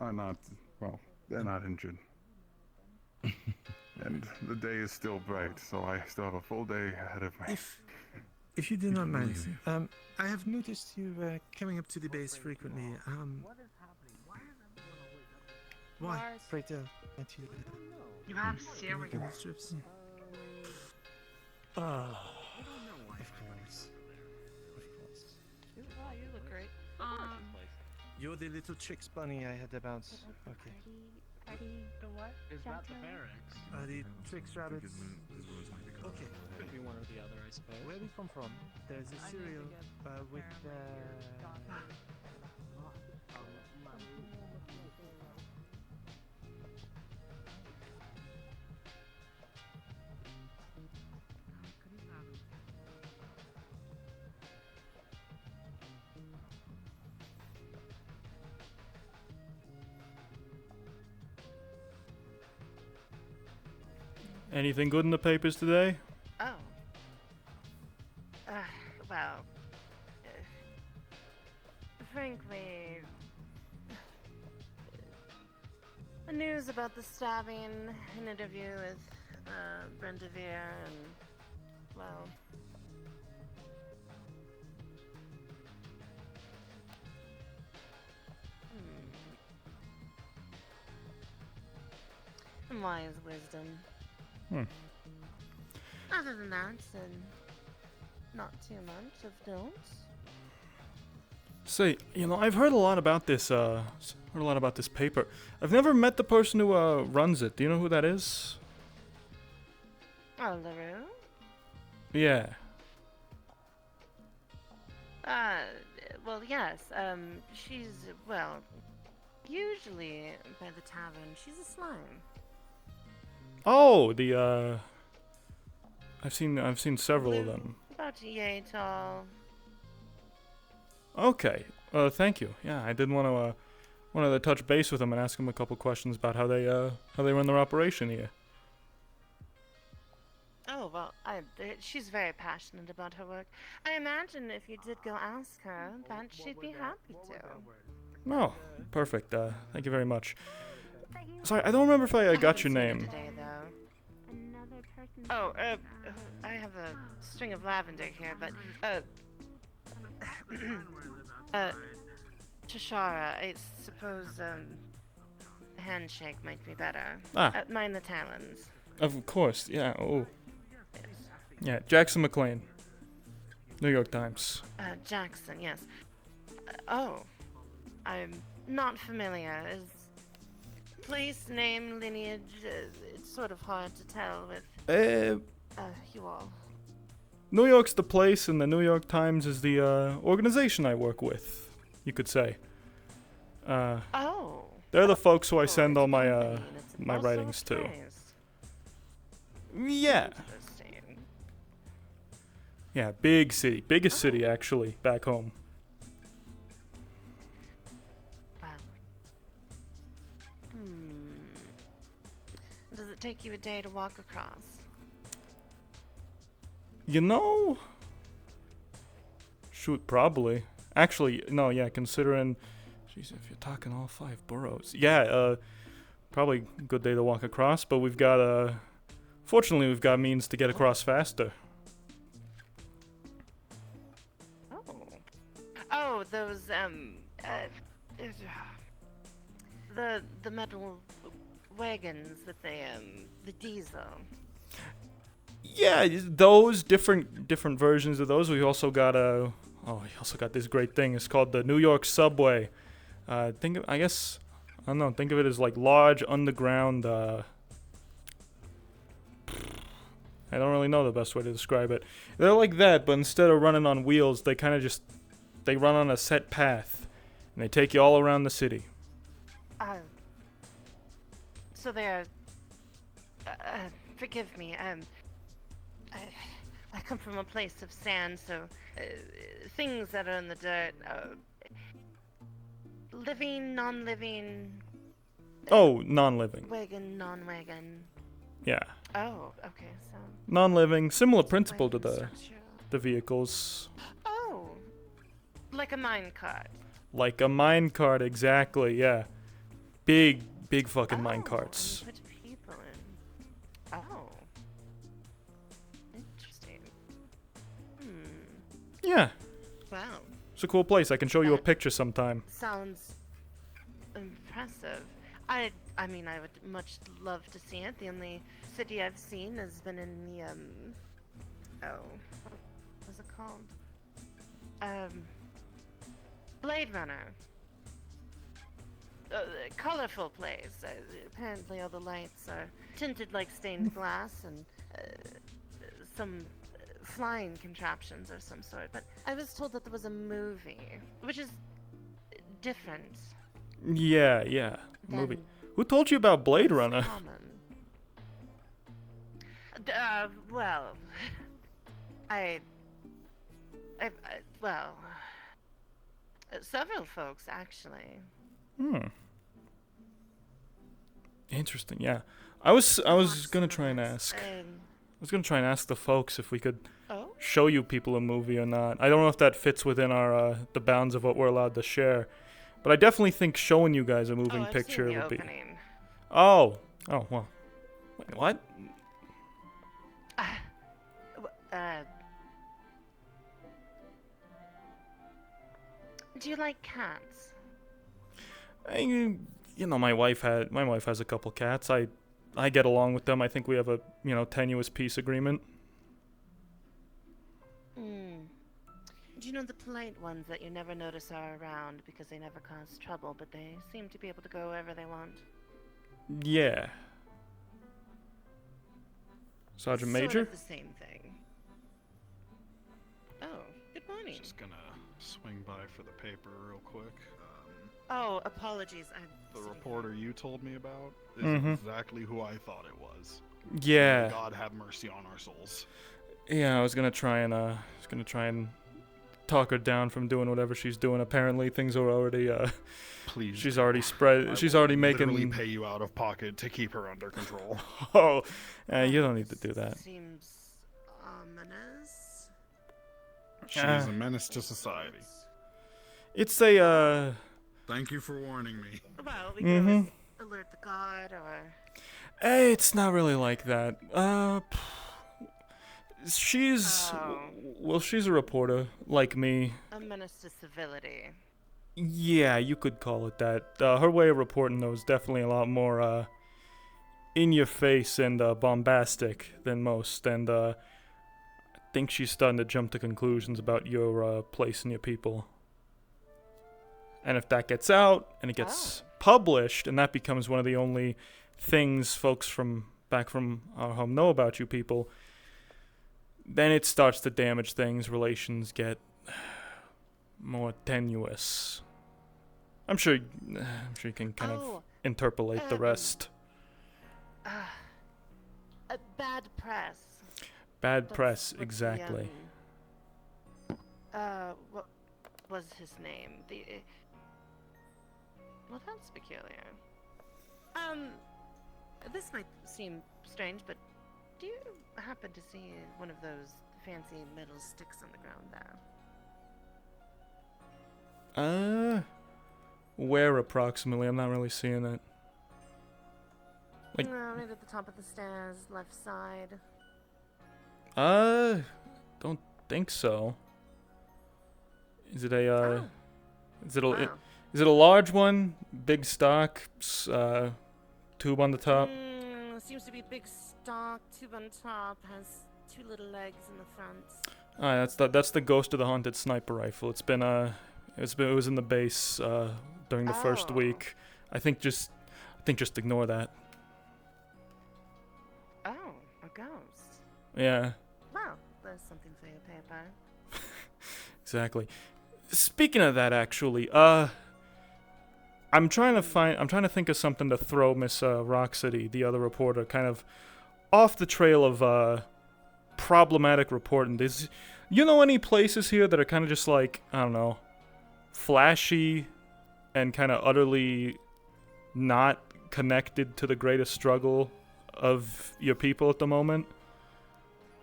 are not, well, they're not injured. And the day is still bright, so I still have a full day ahead of me. If you do not mind, I have noticed you coming up to the base frequently. Why? Pray tell. You have cereal. Strips. Ah, of course. You look great. You're the little tricks bunny I had about. Okay. The what? Is that the barracks? The tricks rabbits. Okay. Could be one or the other, I suppose. Where we come from, there's a cereal with Anything good in the papers today? Oh. Well. Frankly. The news about the stabbing, an interview with Brenda Veer, and. Well. And wise wisdom. other than that, not too much of note. Say, I've heard a lot about this. Paper. I've never met the person who runs it. Do you know who that is? Oh, LaRue? Yeah. Well, yes. She's usually by the tavern. She's a slime. Oh, I've seen several of them. About a yay tall. Okay. Thank you. Yeah, I did wanted to touch base with them and ask them a couple questions about how they run their operation here. Oh, well, she's very passionate about her work. I imagine if you did go ask her, that she'd be happy to. Oh, perfect. Thank you very much. Sorry, I don't remember if I got your name. Today, though. I have a string of lavender here, but, Tashara, I suppose, a handshake might be better. Mind the talons. Of course, yeah, oh. Yeah, Jackson Mclean. New York Times. Jackson, yes. I'm not familiar. Is place, name, lineage, it's sort of hard to tell with, you all. New York's the place, and the New York Times is the, organization I work with, you could say. They're the folks who I send all my, my writings to. Yeah. Yeah, big city. Biggest city, actually, back home. Does it take you a day to walk across? Shoot, probably. Actually, no, yeah, considering... Jeez, if you're talking all 5 boroughs. Yeah, probably a good day to walk across, but we've got, fortunately, we've got means to get across faster. Oh, those, the metal wagons with the diesel. Yeah, those different versions of those. We also got this great thing. It's called the New York Subway. Think of it as like large underground. I don't really know the best way to describe it. They're like that, but instead of running on wheels, they kind of they run on a set path, and they take you all around the city. So they're, forgive me, I come from a place of sand, so things that are in the dirt, living, non-living. Oh, non-living. Wagon, non-wagon. Yeah. Oh, okay, so. Non-living, similar principle to the vehicles. Oh, like a minecart. Like a minecart, exactly. Yeah, big fucking minecarts. Put people in. Oh, interesting. Yeah. Wow. It's a cool place. I can show you a picture sometime. Sounds impressive. I mean, I would much love to see it. The only city I've seen has been in the what's it called? Blade Runner. Colorful place. Apparently all the lights are tinted like stained glass and some flying contraptions of some sort. But I was told that there was a movie, which is different. Yeah. Movie. Who told you about Blade Runner? Well, several folks actually. Interesting. Yeah, I was gonna try and ask. I was gonna try and ask the folks if we could show you people a movie or not. I don't know if that fits within our the bounds of what we're allowed to share, but I definitely think showing you guys a moving picture would be. Oh well. Wait, what? Do you like cats? My wife has a couple cats. I get along with them. I think we have a tenuous peace agreement. Do you know the polite ones that you never notice are around because they never cause trouble, but they seem to be able to go wherever they want? Yeah. Sergeant Major? Sort of the same thing. Oh, good morning. Just gonna swing by for the paper real quick. Oh, apologies. The reporter you told me about is Mhm. exactly who I thought it was. Yeah. May God have mercy on our souls. Yeah, I was gonna try and talk her down from doing whatever she's doing. Apparently, things are already Please. She's already spread. She's already making. Literally pay you out of pocket to keep her under control. Oh, you don't need to do that. Seems ominous. She is a menace to society. It's a Thank you for warning me. Well, we can always alert the guard or. It's not really like that. She's well, she's a reporter like me. A menace to civility. Yeah, you could call it that. Her way of reporting, though, is definitely a lot more in your face and bombastic than most. And I think she's starting to jump to conclusions about your place and your people. And if that gets out and it gets published, and that becomes one of the only things folks from back from our home know about you people, then it starts to damage things. Relations get more tenuous. I'm sure you can kind of interpolate the rest. A bad press. Bad press, exactly. What was his name? Well, that's peculiar. This might seem strange, but do you happen to see one of those fancy metal sticks on the ground there? Where approximately? I'm not really seeing it. Like, Maybe at the top of the stairs, left side. don't think so. Is it a is it a large one? Big stock, tube on the top? Seems to be big stock, tube on top, has two little legs in the front. That's the Ghost of the Haunted Sniper Rifle. It was in the base during the first week. I think just ignore that. Oh, a ghost. Yeah. Well, there's something for your paper. Exactly. Speaking of that, actually, I'm trying to think of something to throw Miss Rockcity, the other reporter, kind of off the trail of problematic reporting. You know any places here that are kind of just like, I don't know, flashy and kind of utterly not connected to the greatest struggle of your people at the moment?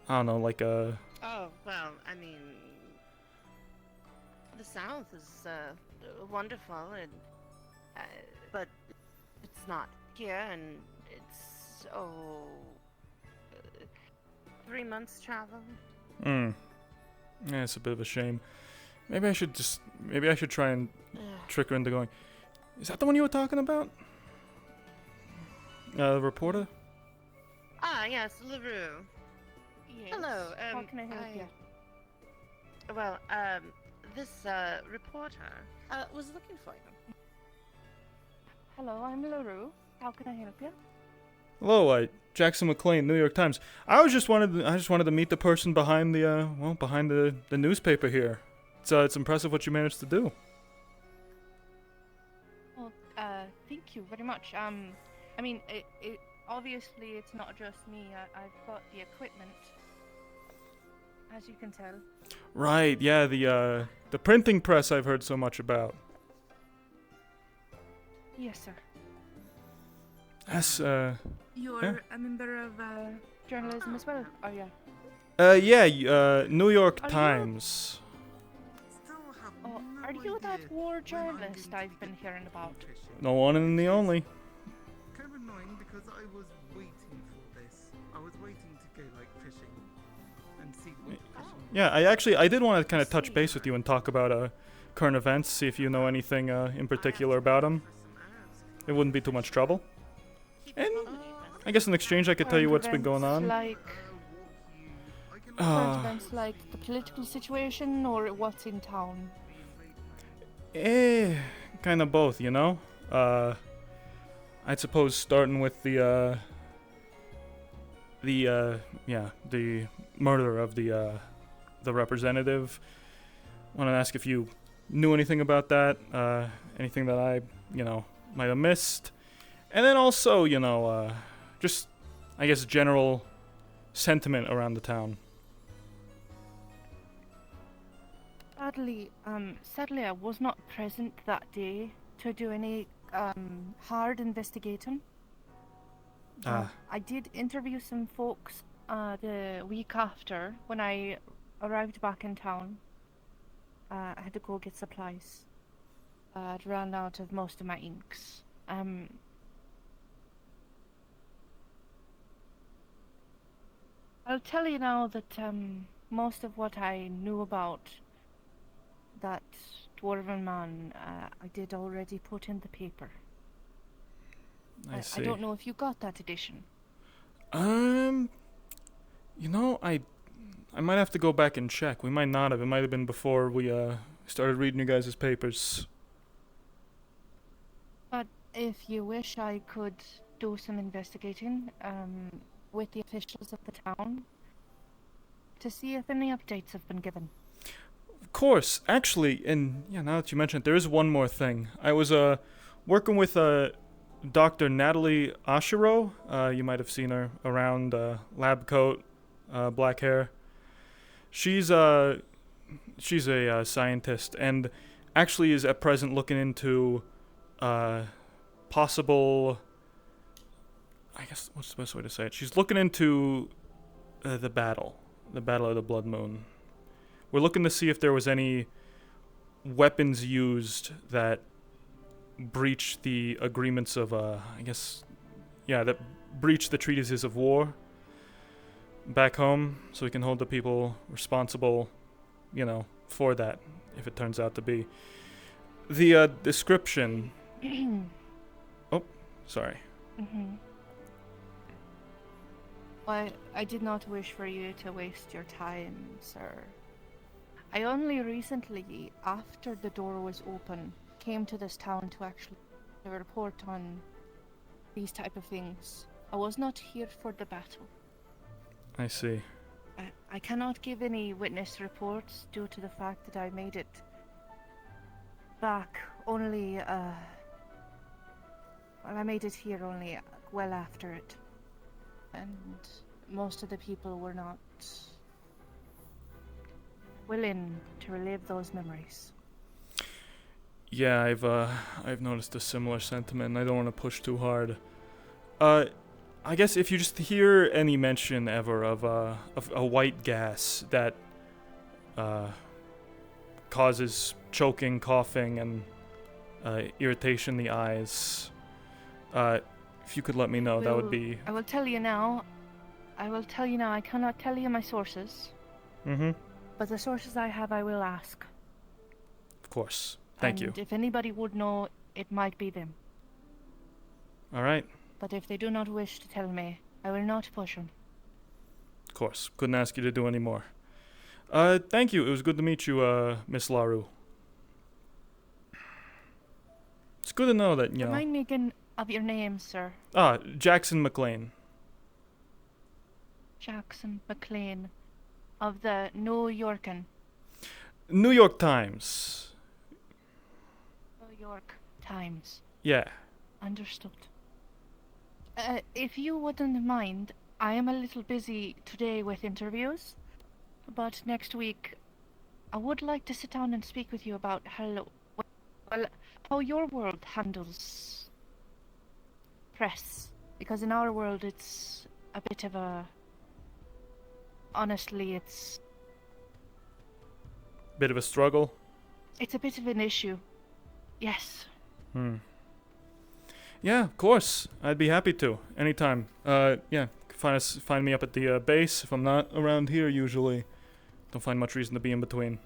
I don't know, like a... Oh, well, I mean, the South is wonderful, and but it's not here, and it's 3 months travel. Yeah, it's a bit of a shame. Maybe I should try and trick her into going. Is that the one you were talking about? The reporter? Ah, yes, LaRue. Yes. Hello. How can I help you? Well, this reporter was looking for you. Hello, I'm LaRue. How can I help you? Hello, Jackson Mclean, New York Times. I just wanted to meet the person behind the newspaper here. It's impressive what you managed to do. Well, thank you very much. I mean, it obviously it's not just me. I've got the equipment, as you can tell. Right, yeah, the printing press I've heard so much about. Yes, sir. That's You're a member of journalism as well, are you? New York Are you? Times. Oh, are you that war journalist I've been hearing about? The one and the only. Kind of annoying because I was waiting for this. I was waiting to go like fishing and see what fishing. Yeah, I did want to kind of touch base with you and talk about current events, see if you know anything in particular about them. It wouldn't be too much trouble. And I guess in exchange I could tell you what's been going on. Like Current events like the political situation or what's in town? Kind of both, you know? I'd suppose starting with the murder of the representative. Want to ask if you knew anything about that, anything that I, might have missed. And then also, just, I guess, general sentiment around the town. Sadly, I was not present that day to do any hard investigating. I did interview some folks the week after when I arrived back in town. I had to go get supplies. I'd run out of most of my inks. I'll tell you now that most of what I knew about that dwarven man, I did already put in the paper. I see. I don't know if you got that edition. I might have to go back and check. We might not have. It might have been before we started reading you guys' papers. But if you wish, I could do some investigating with the officials of the town to see if any updates have been given. Of course. Actually, and now that you mention it, there is one more thing. I was working with Dr. Natalie Ashiro. You might have seen her around, lab coat, black hair. She's a scientist and actually is at present looking into possible, I guess, what's the best way to say it? She's looking into the battle of the Blood Moon. We're looking to see if there was any weapons used that breached the agreements of, that breached the treatises of war back home, so we can hold the people responsible, for that, if it turns out to be. The description... Oh, sorry. I did not wish for you to waste your time, sir. I only recently, after the door was open, came to this town to actually report on these type of things. I was not here for the battle. I see. I cannot give any witness reports due to the fact that I made it back only, I made it here only well after it. And most of the people were not willing to relive those memories. Yeah, I've noticed a similar sentiment, and I don't want to push too hard. I guess if you just hear any mention ever of a white gas that causes choking, coughing, and irritation in the eyes, if you could let me know, that would be... I will tell you now. I cannot tell you my sources. Mm-hmm. But the sources I have, I will ask. Of course. Thank you. And if anybody would know, it might be them. All right. But if they do not wish to tell me, I will not push them. Of course. Couldn't ask you to do any more. Thank you. It was good to meet you, Miss LaRue. It's good to know that, Remind me again of your name, sir. Jackson Mclean. Jackson Mclean. Of the New Yorker. New York Times. New York Times. Yeah. Understood. If you wouldn't mind, I am a little busy today with interviews, but next week I would like to sit down and speak with you about how your world handles press, because in our world it's a bit of a... Honestly, it's... Bit of a struggle? It's a bit of an issue. Yes. Yeah, of course. I'd be happy to. Anytime. Find me up at the base if I'm not around here usually. Don't find much reason to be in between.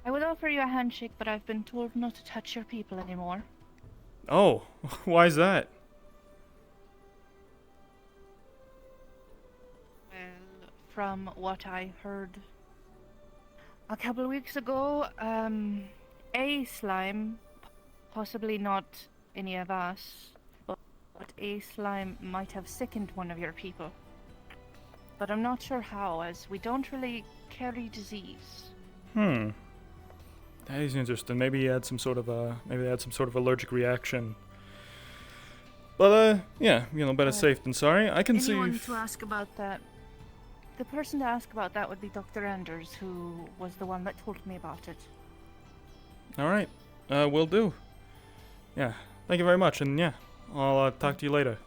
I would offer you a handshake, but I've been told not to touch your people anymore. Oh, why's that? from what I heard a couple of weeks ago. A slime, possibly not any of us, but a slime might have sickened one of your people. But I'm not sure how, as we don't really carry disease. That is interesting. Maybe he had some sort of allergic reaction. But yeah, better safe than sorry. I can see. Anyone to ask about that? The person to ask about that would be Dr. Anders, who was the one that told me about it. All right, will do. Yeah, thank you very much, and yeah, I'll talk to you later.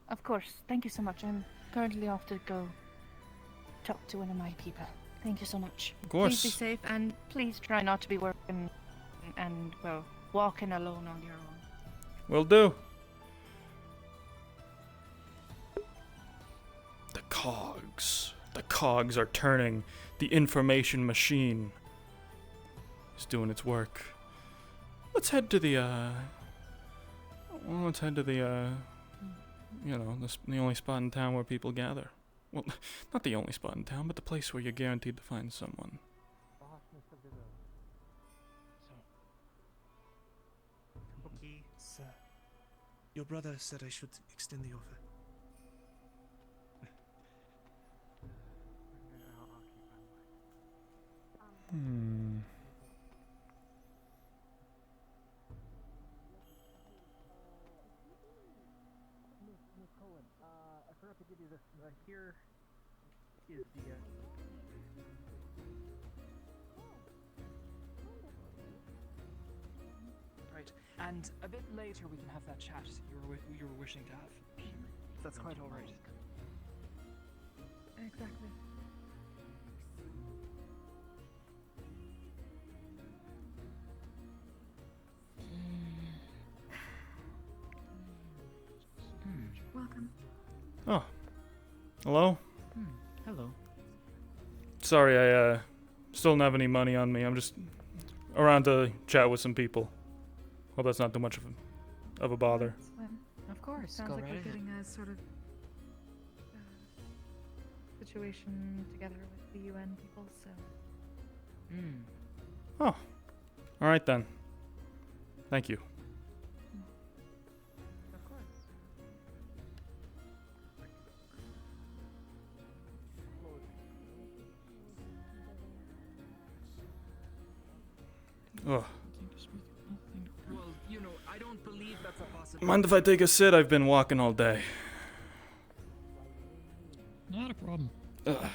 Of course. Thank you so much. I'm currently off to go talk to one of my people. Thank you so much. Of course. Please be safe, and please try not to be working and, well, walking alone on your own. Will do. The cogs. The cogs are turning. The information machine is doing its work. Let's head to the, the only spot in town where people gather. Well, not the only spot in town, but the place where you're guaranteed to find someone. Sir, your brother said I should extend the offer. I forgot to give you this. Here is the. Right, and a bit later we can have that chat you were wishing to have. If that's quite all right. Exactly. Welcome. Oh. Hello? Hello. Sorry, I still don't have any money on me. I'm just around to chat with some people. Hope that's not too much of a bother. That's fine. Of course. Sounds go like right we're ahead. getting a sort of situation together with the UN people, so. Oh. Alright then. Thank you. Of course. Ugh. Well, I don't believe that's a possibility. Mind if I take a sit? I've been walking all day. Not a problem. Ugh.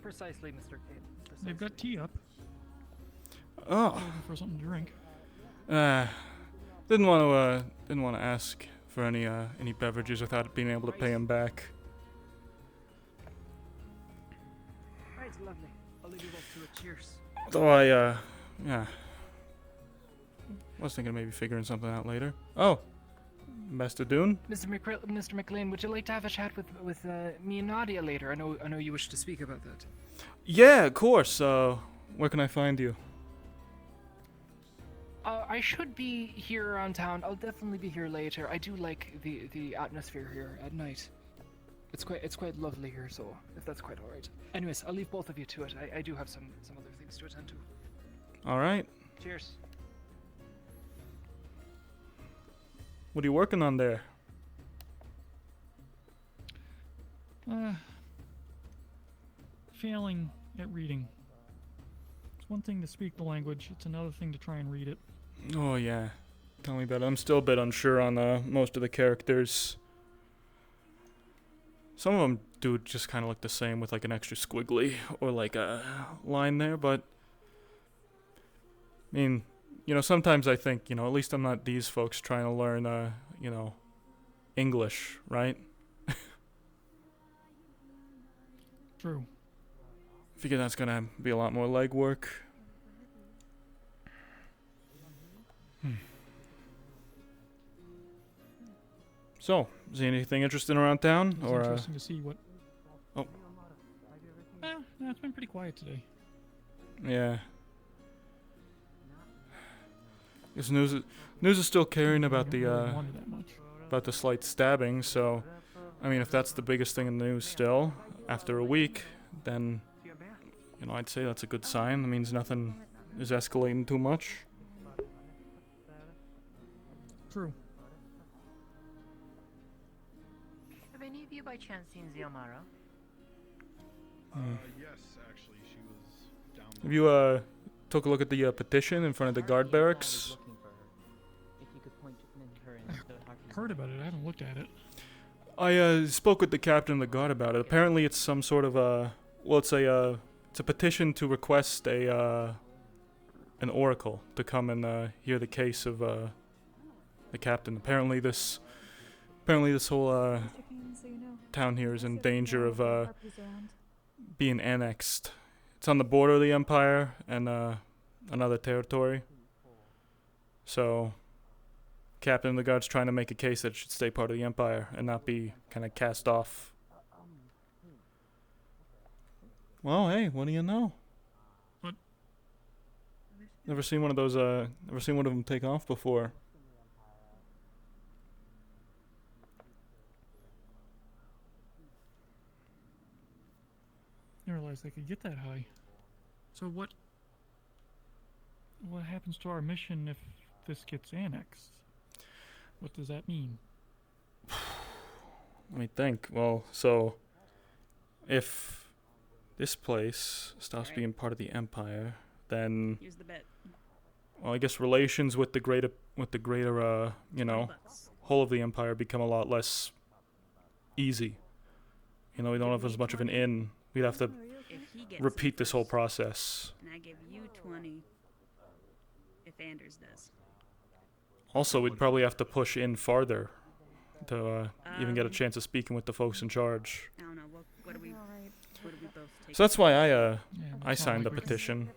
Precisely, Mr. Kane. They've got tea up. Oh. Looking for something to drink. Didn't want to ask for any beverages without being able to pay him back. Right, lovely. I'll leave you both to it. Cheers. Though I was thinking of maybe figuring something out later. Oh, Master Dune? Mr. McLean, would you like to have a chat with me and Nadia later? I know you wish to speak about that. Yeah, of course. Where can I find you? I should be here around town. I'll definitely be here later. I do like the atmosphere here at night. It's quite lovely here, so if that's quite all right. Anyways, I'll leave both of you to it. I do have some other things to attend to. All right. Cheers. What are you working on there? Failing at reading. It's one thing to speak the language, it's another thing to try and read it. Oh yeah. Tell me about it. I'm still a bit unsure on most of the characters. Some of them do just kind of look the same with like an extra squiggly or like a line there, but I mean, sometimes I think, at least I'm not these folks trying to learn, English, right? True. Figure that's gonna be a lot more legwork. So, is there anything interesting around town? It's or interesting to see what... Oh. No, it's been pretty quiet today. Yeah. Guess news is still carrying about the Wanted that much. about the slight stabbing, so I mean, if that's the biggest thing in the news still, after a week, then, you know, I'd say that's a good sign. That means nothing is escalating too much. True. Have any of you by chance seen Xiomara? Yes, actually, she was down Have you, took a look at the petition in front of the guard barracks? I've heard about it. I haven't looked at it. I spoke with the captain of the guard about it. Apparently, it's some sort of well, it's a petition to request an oracle to come and hear the case of the captain. Apparently, this whole town here is in danger of being annexed. It's on the border of the Empire and another territory. So, Captain of the Guard's trying to make a case that it should stay part of the Empire and not be kind of cast off. Well, hey, what do you know? What? Never seen one of those, never seen one of them take off before. I didn't realize they could get that high. So what happens to our mission if this gets annexed? What does that mean? Let me think. Well, so if this place stops being part of the Empire, then Use the bet. well, I guess relations with the greater you know, whole of the Empire become a lot less easy. You know, we don't have as much of an in. We'd have to repeat this whole process. And I give you 20 if Anders does. Also, we'd probably have to push in farther to even get a chance of speaking with the folks in charge. I don't know. What do we both take? So that's why I signed the petition.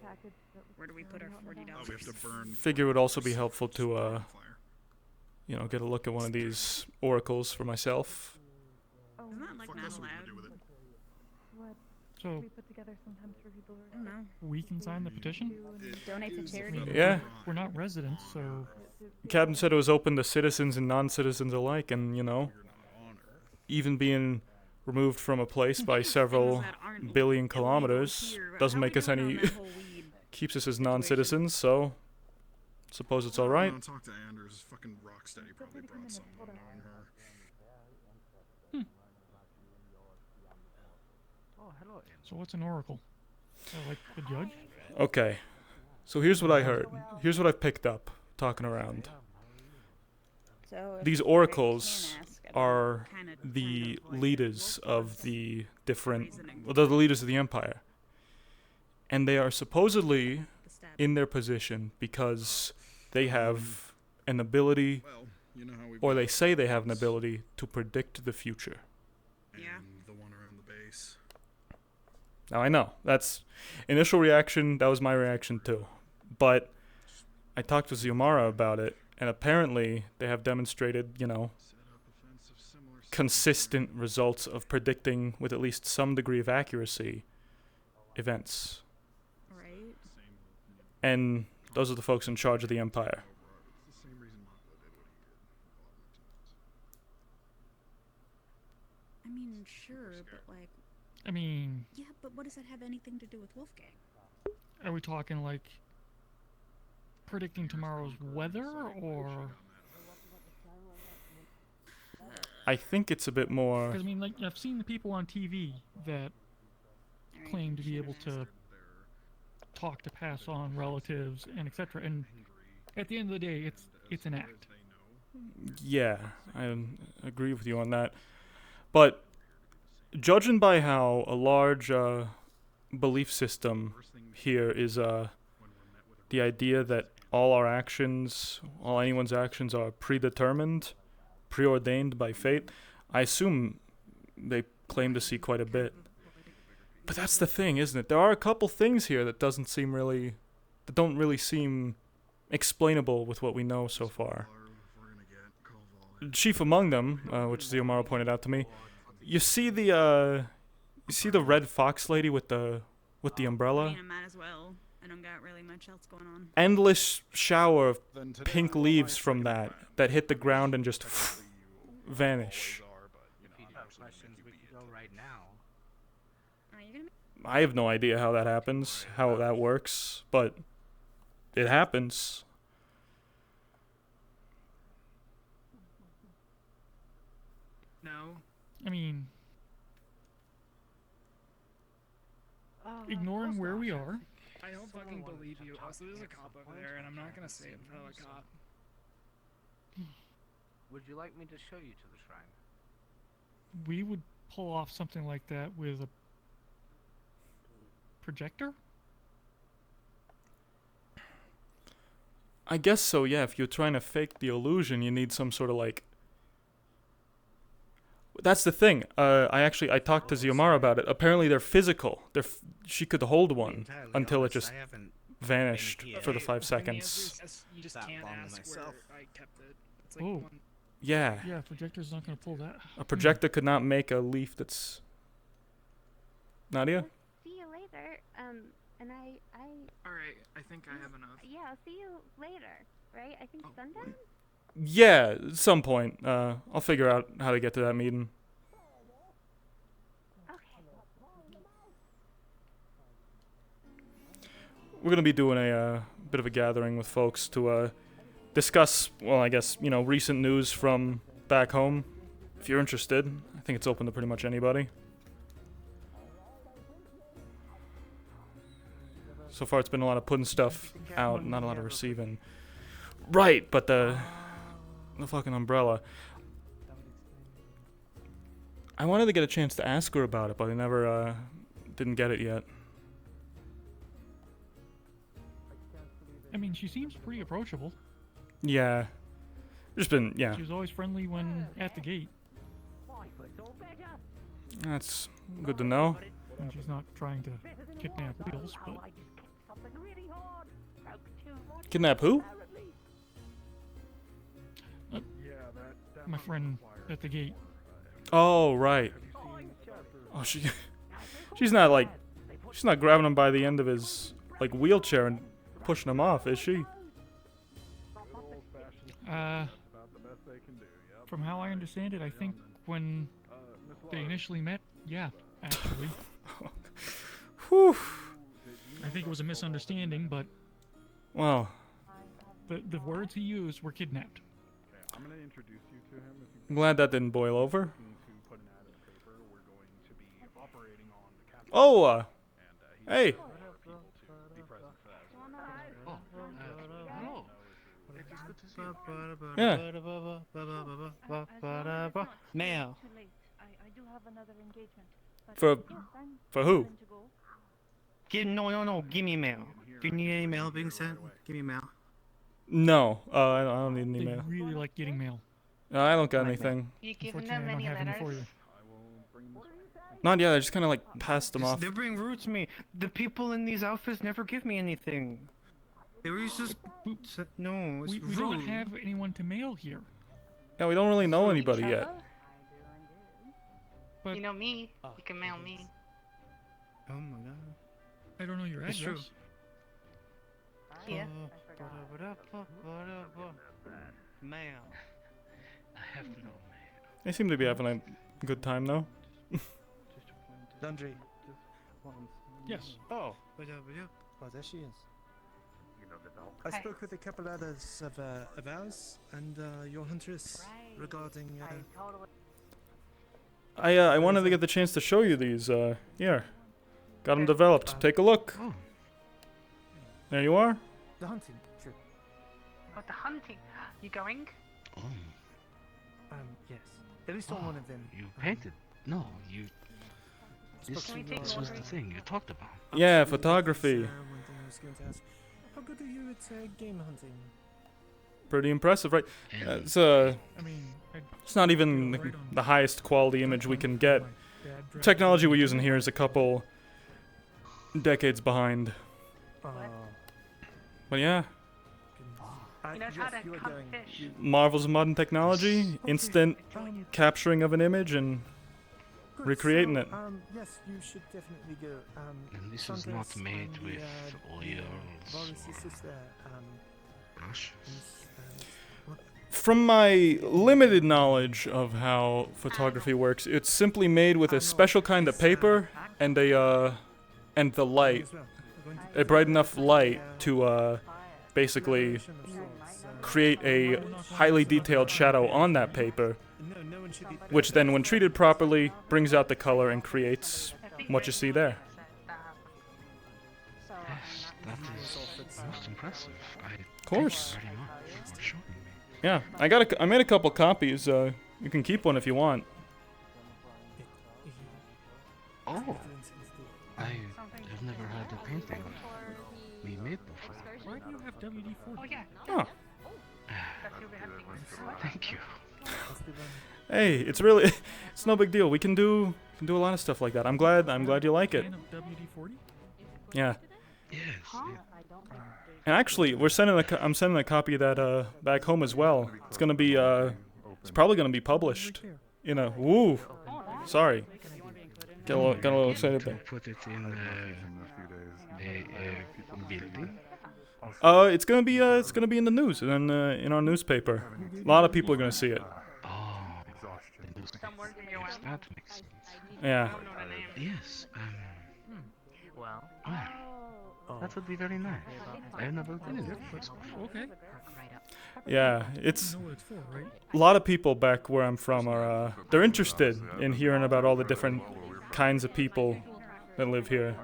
Where do we put our $40? Figure it would also be helpful to, you know, get a look at one of these oracles for myself. Isn't that like not allowed? So we put together sometimes for people I don't know. we can sign the petition? Donate to charity. Yeah. We're not residents, so Captain said it was open to citizens and non-citizens alike, and, you know, even being removed from a place by several billion kilometers doesn't make us any... keeps us as non-citizens, so suppose it's alright. Don't talk to Anders. Fucking Rocksteady probably brought someone knowing her. So what's an oracle? Like the judge? Okay, so here's what I heard. Here's what I picked up talking around. So These oracles are the leaders of the different... Well, they're the leaders of the Empire. And they are supposedly in their position because they have an ability, or they say they have an ability, to predict the future. Yeah. The one around the base. Now, I know, that's initial reaction, that was my reaction too. But I talked to Xiomara about it, and apparently they have demonstrated, you know, consistent results of predicting, with at least some degree of accuracy, events. Right. And those are the folks in charge of the Empire. I mean, sure, but like. I mean... Yeah, but what does that have anything to do with Wolfgang? Are we talking like predicting tomorrow's weather, or? I think it's a bit more... Because I mean, like, I've seen the people on TV that claim to be able to talk to pass on relatives and etc. And at the end of the day, it's an act. Yeah, I agree with you on that. But judging by how a large belief system here is the idea that all anyone's actions are predetermined, preordained by fate, I assume they claim to see quite a bit. But that's the thing, isn't it? There are a couple things here that don't really seem explainable with what we know so far. Chief among them, which Xiomara pointed out to me, you see the red fox lady with the umbrella? I mean, I might as well. I don't got really much else going on. Endless shower of pink leaves from that hit the ground and just vanish. I have no idea how that happens, how that works, but it happens. No. I mean, ignoring where we are. I don't fucking believe you. Also, there's a cop over there, and I'm not gonna say it in front of a cop. Would you like me to show you to the shrine? We would pull off something like that with a projector? I guess so, yeah. If you're trying to fake the illusion, you need some sort of like... That's the thing. I talked to Xiomara about it. Apparently they're physical. She could hold one until it just vanished for the 5 seconds. You just can't ask where I kept it. It's like Oh. one... Yeah. Yeah, projector's not going to pull that. A projector could not make a leaf that's... Nadia? See you later. And I. Alright, I think I have enough. Yeah, I'll see you later. Right? I think sundown. Yeah, at some point. I'll figure out how to get to that meeting. We're going to be doing a bit of a gathering with folks to discuss, well, I guess, you know, recent news from back home. If you're interested, I think it's open to pretty much anybody. So far it's been a lot of putting stuff out, not a lot of receiving. Right, but the fucking umbrella. I wanted to get a chance to ask her about it, but I never didn't get it yet. I mean, she seems pretty approachable. Yeah. Just been, yeah. She was always friendly when at the gate. That's good to know. And she's not trying to kidnap Wheels, but... Kidnap who? My friend at the gate. Oh, right. Oh, she's not like, she's not grabbing him by the end of his like wheelchair and pushing him off, is she? From how I understand it, I think when they initially met, yeah, actually. Whew. I think it was a misunderstanding, but Well, the words he used were kidnapped. I'm gonna introduce you to him. If I'm glad that didn't boil over. put an ad in the paper, we're going to be operating on the capital. Oh, hey. Yeah. Mail. I do have another engagement. but For yes, I'm for who? willing to go. No. Give me mail. Do you need any mail being sent? Give me mail. No, I don't need an They email. really like getting mail. No, I don't got anything. You giving Unfortunately, them I don't any have any for letters? you. Not yet. I just kind of like passed them off. They're being rude to me. The people in these outfits never give me anything. They were just no. It's We rude. don't have anyone to mail here. Yeah, we don't really know anybody yet. But You know me. You can mail me. Oh my god. I don't know your It's address. true. Yeah. Mail. I have no They seem to be having a good time though. Laundry. Yes. Oh, there she is. I spoke with a couple others of ours and your hunters regarding. I wanted to get the chance to show you these. Here, got them developed. Take a look. There you are. The hunting trip. But the hunting. You going? Yes. At least on one of them. You painted? No, you. This, Can we take this was the thing you talked about. Yeah, photography. One thing I was going to ask. How good are you at game hunting? Pretty impressive, right? It's I mean, it's not even the highest quality image we can get. The technology we're using here is a couple decades behind. But yeah, He knows how to hunt fish. marvels of modern technology, instant capturing of an image and Good, recreating so, it. Yes, you should definitely go. And this is not Sanders made and with oils Boris is there. brush. From my limited knowledge of how photography works, it's simply made with a special kind of paper and a and the light, a bright enough light to basically create a highly detailed shadow on that paper, which then, when treated properly, brings out the color and creates what you see there. Yes, that is most impressive. Of course. Thank you very much for showing me. Yeah, I made a couple copies. You can keep one if you want. Oh, I've never had a painting me made before. Why do you have WD-40? Oh yeah. Oh. Thank you. Hey, it's it's no big deal. We can do a lot of stuff like that. I'm glad you like it. WD-40? Yeah. Yes. And actually, I'm sending a copy of that back home as well. It's gonna be it's probably gonna be published in a sorry. Got a little excited there. Put it in a building. It's gonna be in the news and in our newspaper. A lot of people are gonna see it. Oh, yes, that makes sense. Yeah. Yes. That would be very nice. I've never been in this before. Okay. Yeah, it's You know what it's for, right? a lot of people back where I'm from are they're interested in hearing about all the different kinds of people that live here.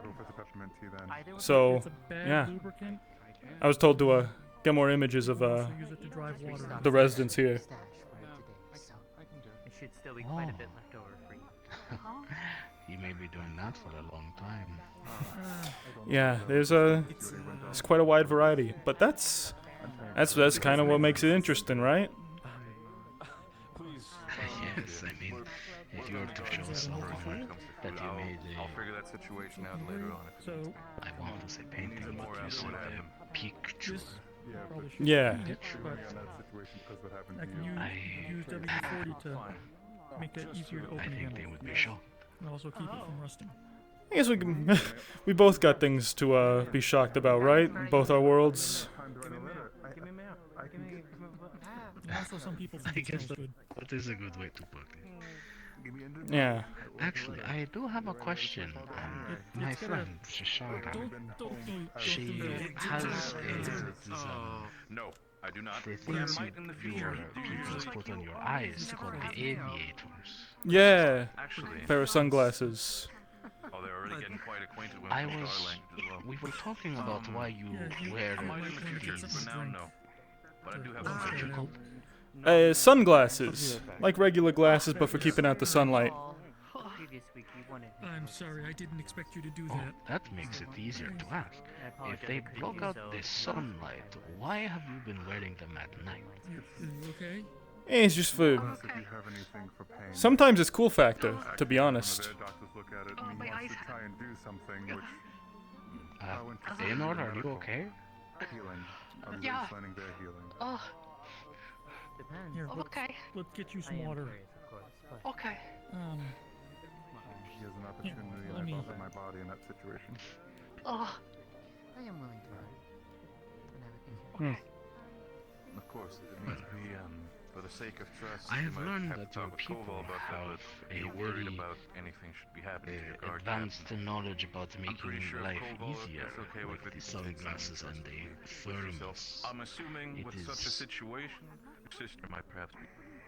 So, It's a bad yeah. lubricant. I was told to get more images of Also use it to drive water. the residents here. It should still be quite a bit left over for you. You may be doing that for a long time. Yeah, there's quite a wide variety, but that's kind of what makes it interesting, right? Yes, I mean, if you were to show someone that you made I'll figure that situation out later on. So I want to say painting, but you said a picture. Yeah. I can use WD-40 to make that easier to open I think again. they would be shocked. And also keep it from rusting. I guess we both got things to be shocked about, right? Both our worlds. And also some people I think it guess smells good. that is a good way to put it. Yeah. Actually, I do have a question. My friend, Shashara, she has No, I do not. the things you put on your eyes called the aviators. Yeah. Actually. Pair of sunglasses. Oh, they're already getting quite acquainted with I our was. language as well. We were talking about why you wear But these. now, no. But I do have What are you some called? Sunglasses. Like regular glasses, but for keeping out the sunlight. I'm sorry, I didn't expect you to do Oh, that. that makes it easier to ask. If they block out the sunlight, why have you been wearing them at night? You okay? Eh, it's just for. Sometimes it's cool factor, to be honest. Leonor, are you okay? Yeah. Oh, Here, okay. let's get you some water. Okay. She has an Yeah, opportunity let and me- I offer my body in that situation. Oh. I am willing to learn. Okay. Of course, it needs to be, for the sake of trust. I have you might learned have that to your talk with people Koval about that, have but a you're worried very about anything should be happening to your guard advanced captain. knowledge about I'm pretty making sure life Koval easier, is okay with like the it. sunglasses and the thermos. I'm assuming It with such a is- situation, your sister might perhaps be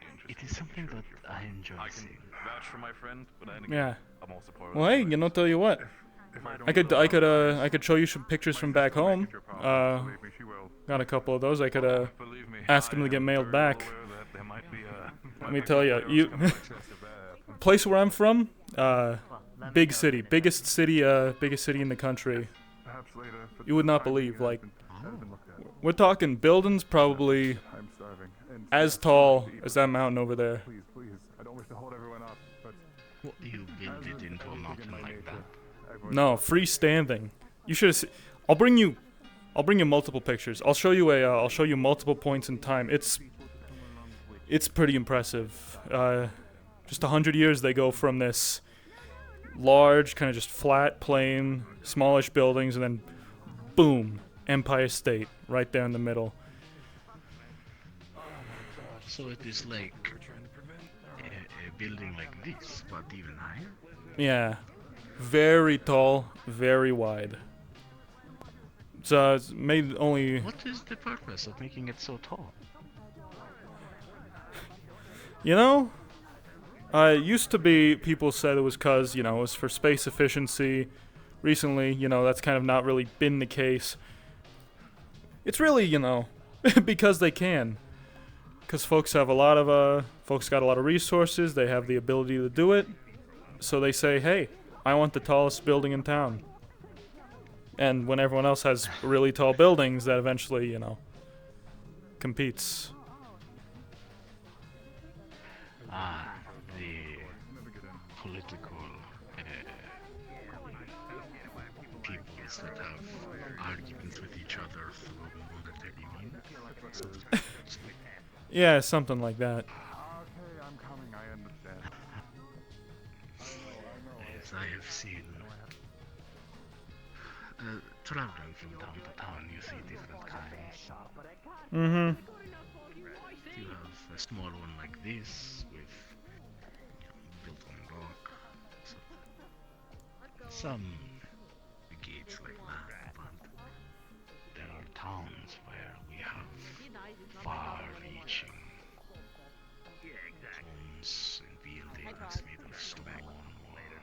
interested. It is something that I enjoy I can seeing. vouch for my friend, but I Yeah. I'm all supportive. Well, hey, tell you what. I could show you some pictures from back home. Got a couple of those. I could ask them to get mailed back. Let me tell you, place where I'm from, big city, biggest city in the country. You would not believe, like, we're talking buildings probably as tall as that mountain over there. What do you build it into a mountain like that? No, freestanding. You should have. I'll bring you multiple pictures. I'll show you multiple points in time. It's pretty impressive. Just 100 years they go from this large, kind of just flat, plain, smallish buildings, and then boom, Empire State right there in the middle. So it is like a building like this, but even higher? Yeah, Very tall, very wide. So it's made only. What is the purpose of making it so tall? You know, it used to be people said it was because, you know, it was for space efficiency. Recently, you know, that's kind of not really been the case. It's really, you know, because they can. Because folks have a lot of, folks got a lot of resources, they have the ability to do it. So they say, hey, I want the tallest building in town. And when everyone else has really tall buildings, that eventually, you know, competes. Ah, the political peoples that have arguments with each other through monetary means. Yeah, something like that. Okay, I'm coming, I understand. As I have seen, traveling from town to town, you see different kinds. Mm-hmm. You have a small one like this, with built on rock. Some gates like that, but there are towns where we have far-reaching homes and buildings made of stone or wood.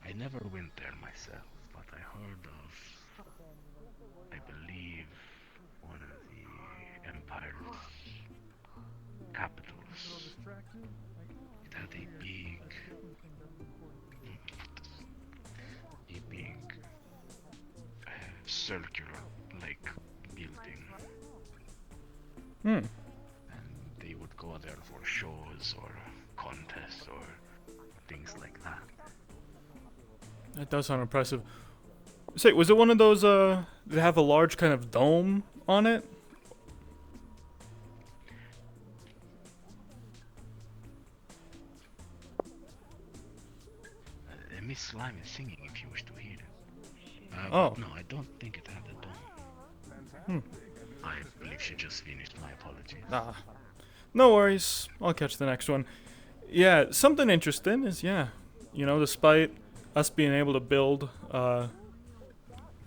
I never went there myself, but I heard of, I believe, one of the Empire's capitals. It had a big circular-like building. Hmm. And they would go there for shows or contests or things like that. That does sound impressive. Say, was it one of those, that have a large kind of dome on it? Miss Slime is singing if you wish to hear it. Oh. No, I don't think it had a dome. I believe she just finished. My apologies. Ah. No worries. I'll catch the next one. Yeah, something interesting is, yeah, you know, despite us being able to build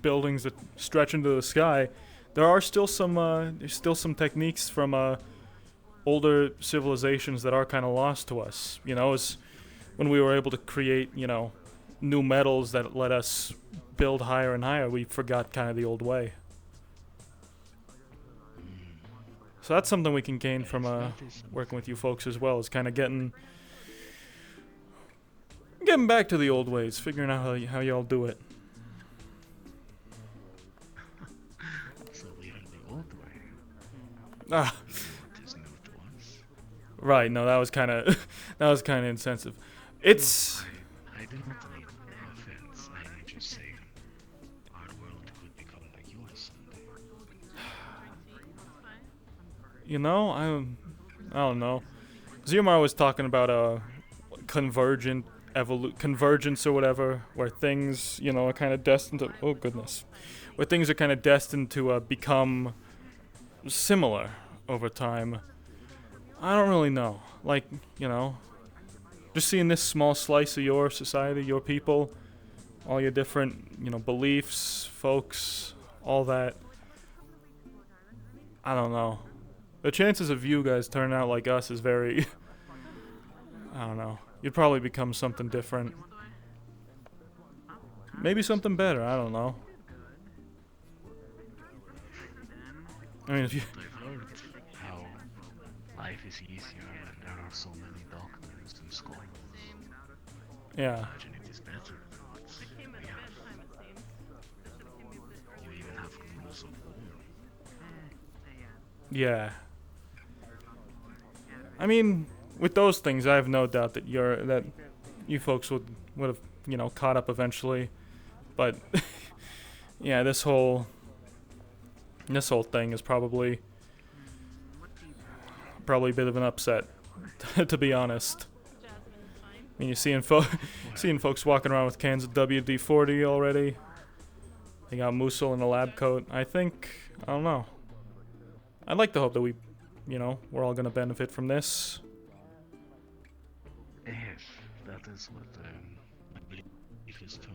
buildings that stretch into the sky, there are still some there's still some techniques from older civilizations that are kind of lost to us. You know, as when we were able to create, you know, new metals that let us build higher and higher, we forgot kind of the old way. So that's something we can gain from working with you folks as well, is kind of getting back to the old ways, figuring out how y'all do it. So we are the old way. Ah. What is new to us? Right. No, that was kind of insensitive. It's. I do not mean no offense. I am just saying our world could become like yours someday. You know, I don't know. Ziomar was talking about convergence or whatever, where things, you know, are kind of destined to. Oh goodness, where things are kind of destined to become similar over time. I don't really know. Like, you know, just seeing this small slice of your society, your people, all your different, you know, beliefs, folks, all that. I don't know. The chances of you guys turning out like us is very. I don't know. You'd probably become something different. Maybe something better. I don't know. I mean, if you. I've heard how life is easier when there are so many doctors and scholars. Yeah. Imagine it is better. You even have rules of war. Yeah. I mean, with those things, I have no doubt that you folks would have, you know, caught up eventually. But yeah, this whole thing is probably a bit of an upset, to be honest. I mean, you're seeing folks walking around with cans of WD-40 already. They got Musil in a lab coat. I don't know. I'd like to hope that we're all gonna benefit from this. Yes, that is what I believe is too.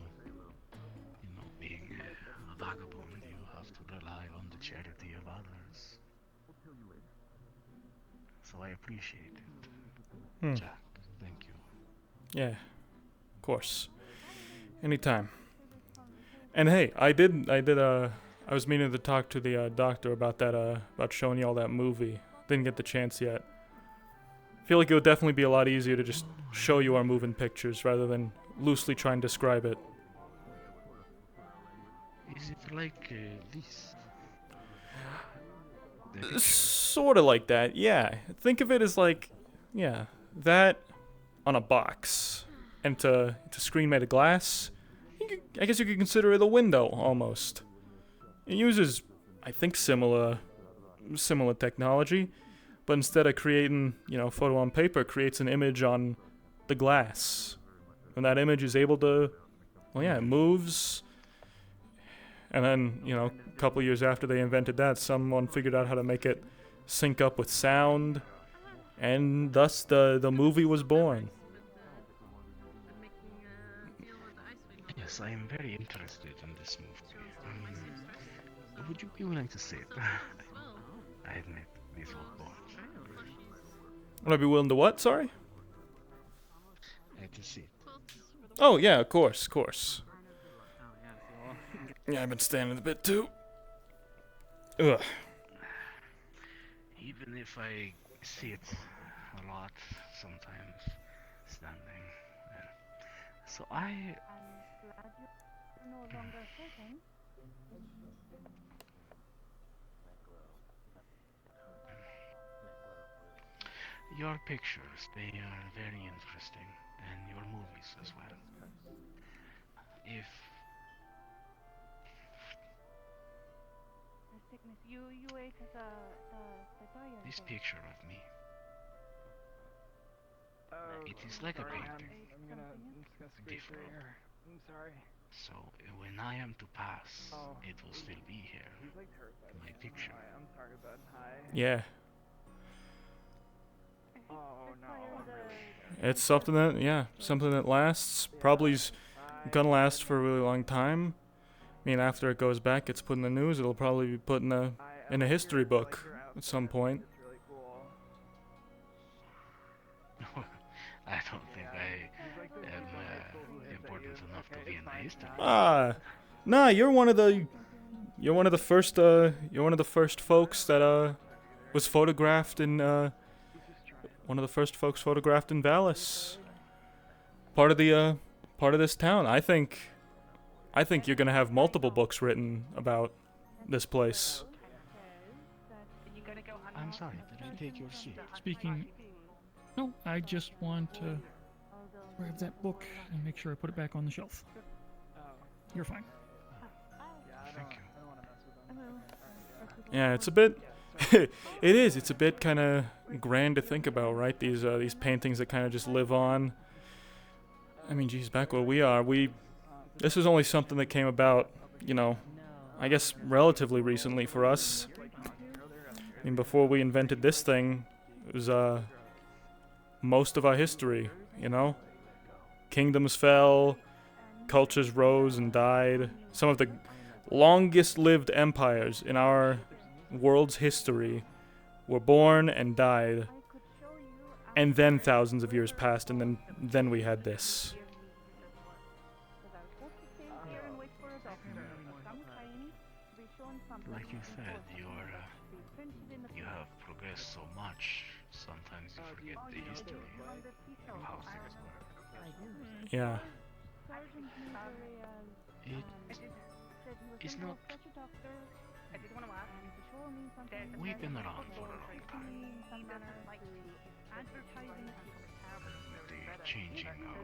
You know, being a vagabond, you have to rely on the charity of others. So I appreciate it. Jack, thank you. Yeah, of course. Anytime. And hey, I was meaning to talk to the doctor about that, about showing you all that movie. Didn't get the chance yet. I feel like it would definitely be a lot easier to just show you our moving pictures rather than loosely try and describe it. Is it like this? Sort of like that, yeah. Think of it as like, yeah, that on a box. And to screen made of glass, I guess you could consider it a window, almost. It uses, I think, similar technology, but instead of creating, photo on paper, it creates an image on the glass. And that image is able to, it moves. And then, a couple years after they invented that, someone figured out how to make it sync up with sound, and thus the movie was born. Yes, I am very interested in this movie. Would you be willing to see it? I admit, these old bones. Would I be willing to what? Sorry? To see it. Oh, yeah, of course. Yeah, I've been standing a bit too. Ugh. Even if I see it a lot, sometimes standing. So I. No longer certain. Your pictures, they are very interesting, and your movies as well. If Sickness, you ate the diet. this picture of me, it is like a painting. I'm gonna different. I'm sorry. So when I am to pass, it will still be here. My picture. I'm sorry, bud. Hi. Yeah. Oh no. It's something that lasts. Probably's gonna last for a really long time. I mean, after it goes back, it's put in the news. It'll probably be put in a history book at some point. I don't think I am important enough to be in the history. Nah, you're one of the first folks that was photographed in one of the first folks photographed in Vallis. Part of this town. I think you're gonna have multiple books written about this place. I'm sorry, did I take your seat? Speaking... No, I just want to grab that book and make sure I put it back on the shelf. You're fine. Thank you. Yeah, it's a bit... It's a bit kind of grand to think about, right? These paintings that kind of just live on. I mean, geez, back where we are, this was only something that came about, I guess relatively recently for us. I mean, before we invented this thing, it was, most of our history, Kingdoms fell, cultures rose and died. Some of the longest-lived empires in our world's history were born and died, and then thousands of years passed, and then we had this. Like you said, you have progressed so much. Sometimes you forget the history of how things work. Yeah. It's not. We've been around for a long time. The changing of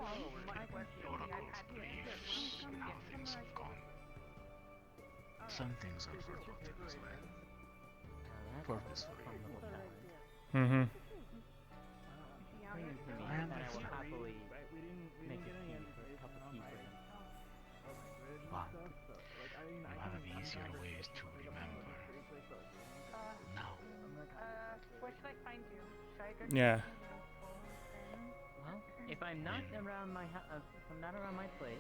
oracles, beliefs, and how things have gone. Some things are forgotten as well. Purposefully. Mm-hmm. I understand. But you have easier ways to remember. Now. Where should I find you? Should I go Yeah. Well, if If I'm not around my if I'm not around my place,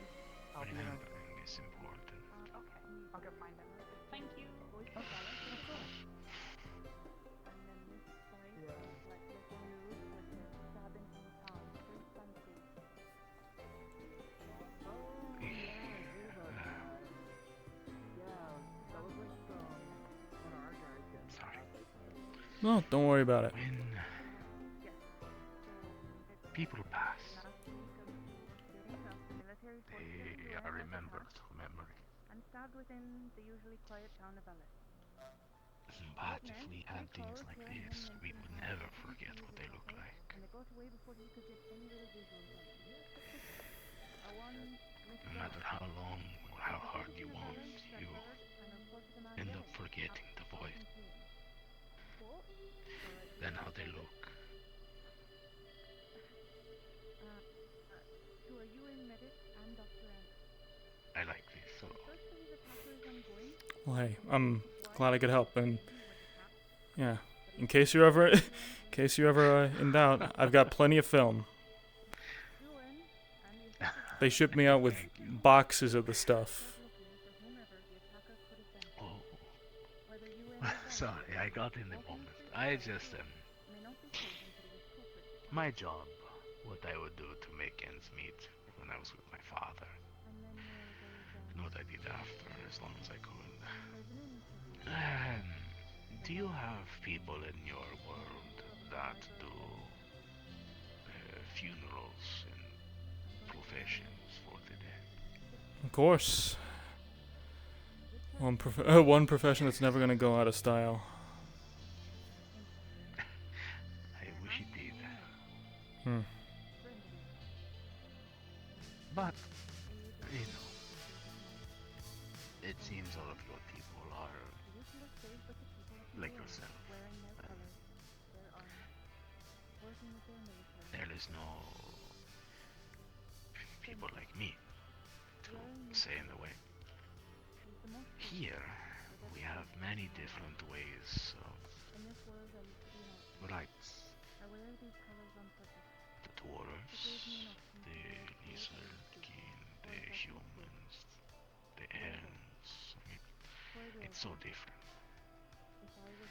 I'll be around. Remembering is important. Okay, I'll go find him. Thank you. No, don't worry about it. When people pass, they are remembered through memory. I'm stabbed within the usually quiet town of Ellis. But if we had things like this, we would never forget what they look like. And it got away before he could get any little visual from it. No matter how long or how hard you want, you end up forgetting the voice. Then how they look. I like this a lot. Well, hey, I'm glad I could help, and yeah, in case you're ever, in doubt, I've got plenty of film. They shipped me out with boxes of the stuff. Oh. Sorry, I got in the moment. I just, my job, what I would do to make ends meet when I was with my father, and what I did after, as long as I could. Do you have people in your world that do funerals and professions for the dead? Of course. One profession that's never gonna go out of style. I wish it did. But, you know, it seems all of your people are like yourself. There is no people like me to say in the way. Here, we have many different ways of rights. The dwarves, the lizardkin, the humans, the elves. I mean, it's so different.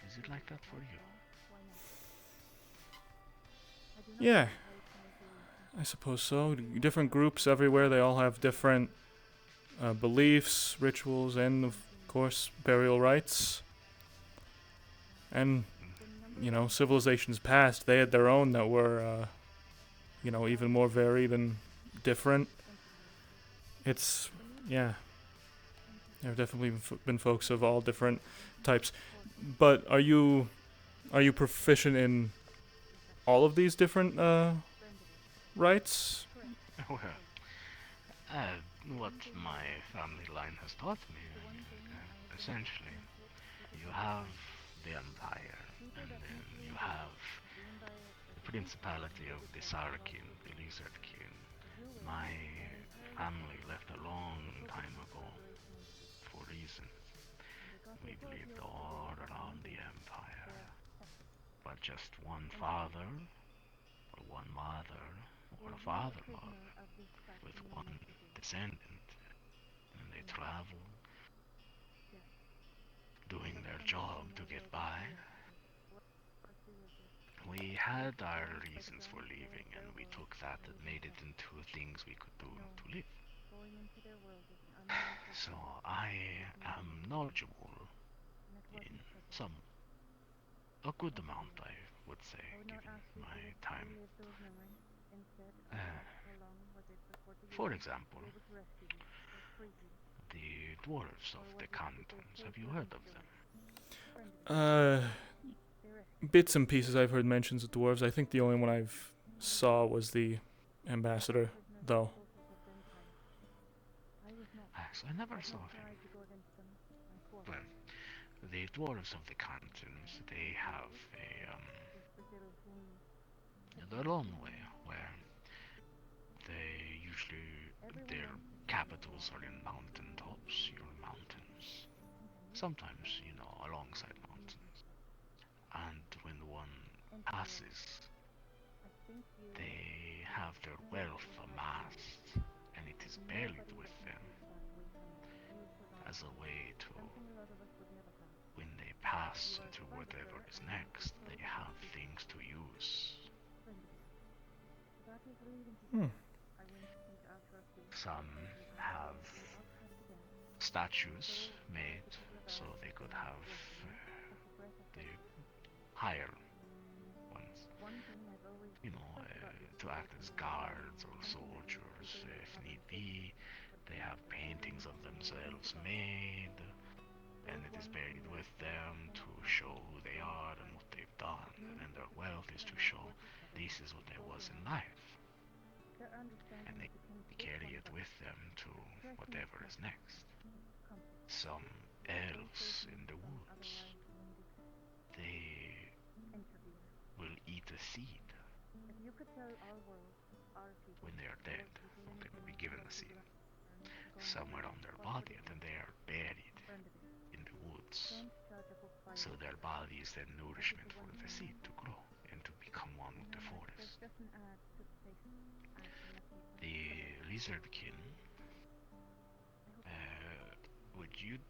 Is it like that for you? Yeah, I suppose so. Different groups everywhere, they all have different beliefs, rituals, and of course, burial rites. And, you know, civilizations past, they had their own that were, you know, even more varied and different. It's, yeah. There have definitely been folks of all different types. But are you proficient in all of these different rites? Well, what my family line has taught me, essentially, you have the Empire, and then you have the Principality of the Sarkin, the Lizardkin. My family left a long time ago, for reasons. We lived all around the Empire, but just one father, or one mother, or a father-mother, with one descendant, and they travel, doing their job to get by. We had our reasons for leaving, and we took that and made it into things we could do to live. So I am knowledgeable in a good amount, I would say, given my time. For example, the dwarves of the cantons. Have you heard of them? Bits and pieces I've heard mentions of dwarves. I think the only one I've saw was the ambassador, though. So I never saw him. Well, the dwarves of the cantons, they have their own way, where they usually, their capitals are in mountain tops, your mountains. Sometimes, you know, alongside mountains. And when one passes They have their wealth amassed, and it is buried with them as a way to, when they pass to whatever is next, they have things to use. Some have statues made so they could have the higher ones, you know, to act as guards or soldiers if need be. They have paintings of themselves made, and it is buried with them to show who they are and what they've done, and their wealth is to show this is what there was in life, and they carry it with them to whatever is next. Some elves in the woods, they will eat a seed when they are dead. They will be given a seed somewhere on their body, and then they are buried in the woods. So their body is then nourishment for the seed to grow and to become one with the forest. The lizardkin,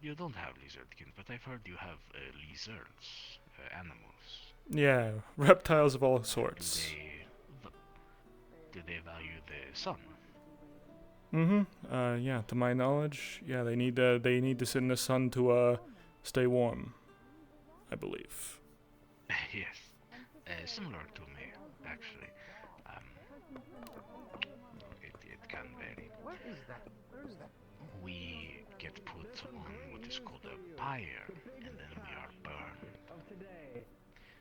you don't have lizardkin, but I've heard you have lizards, animals. Yeah, reptiles of all sorts. Do they value the sun? Yeah, to my knowledge, yeah, they need to sit in the sun to stay warm, I believe. Yes, similar to me, actually. It can vary. What is that? Where is that? We get put on what is called a pyre, and then we are burned.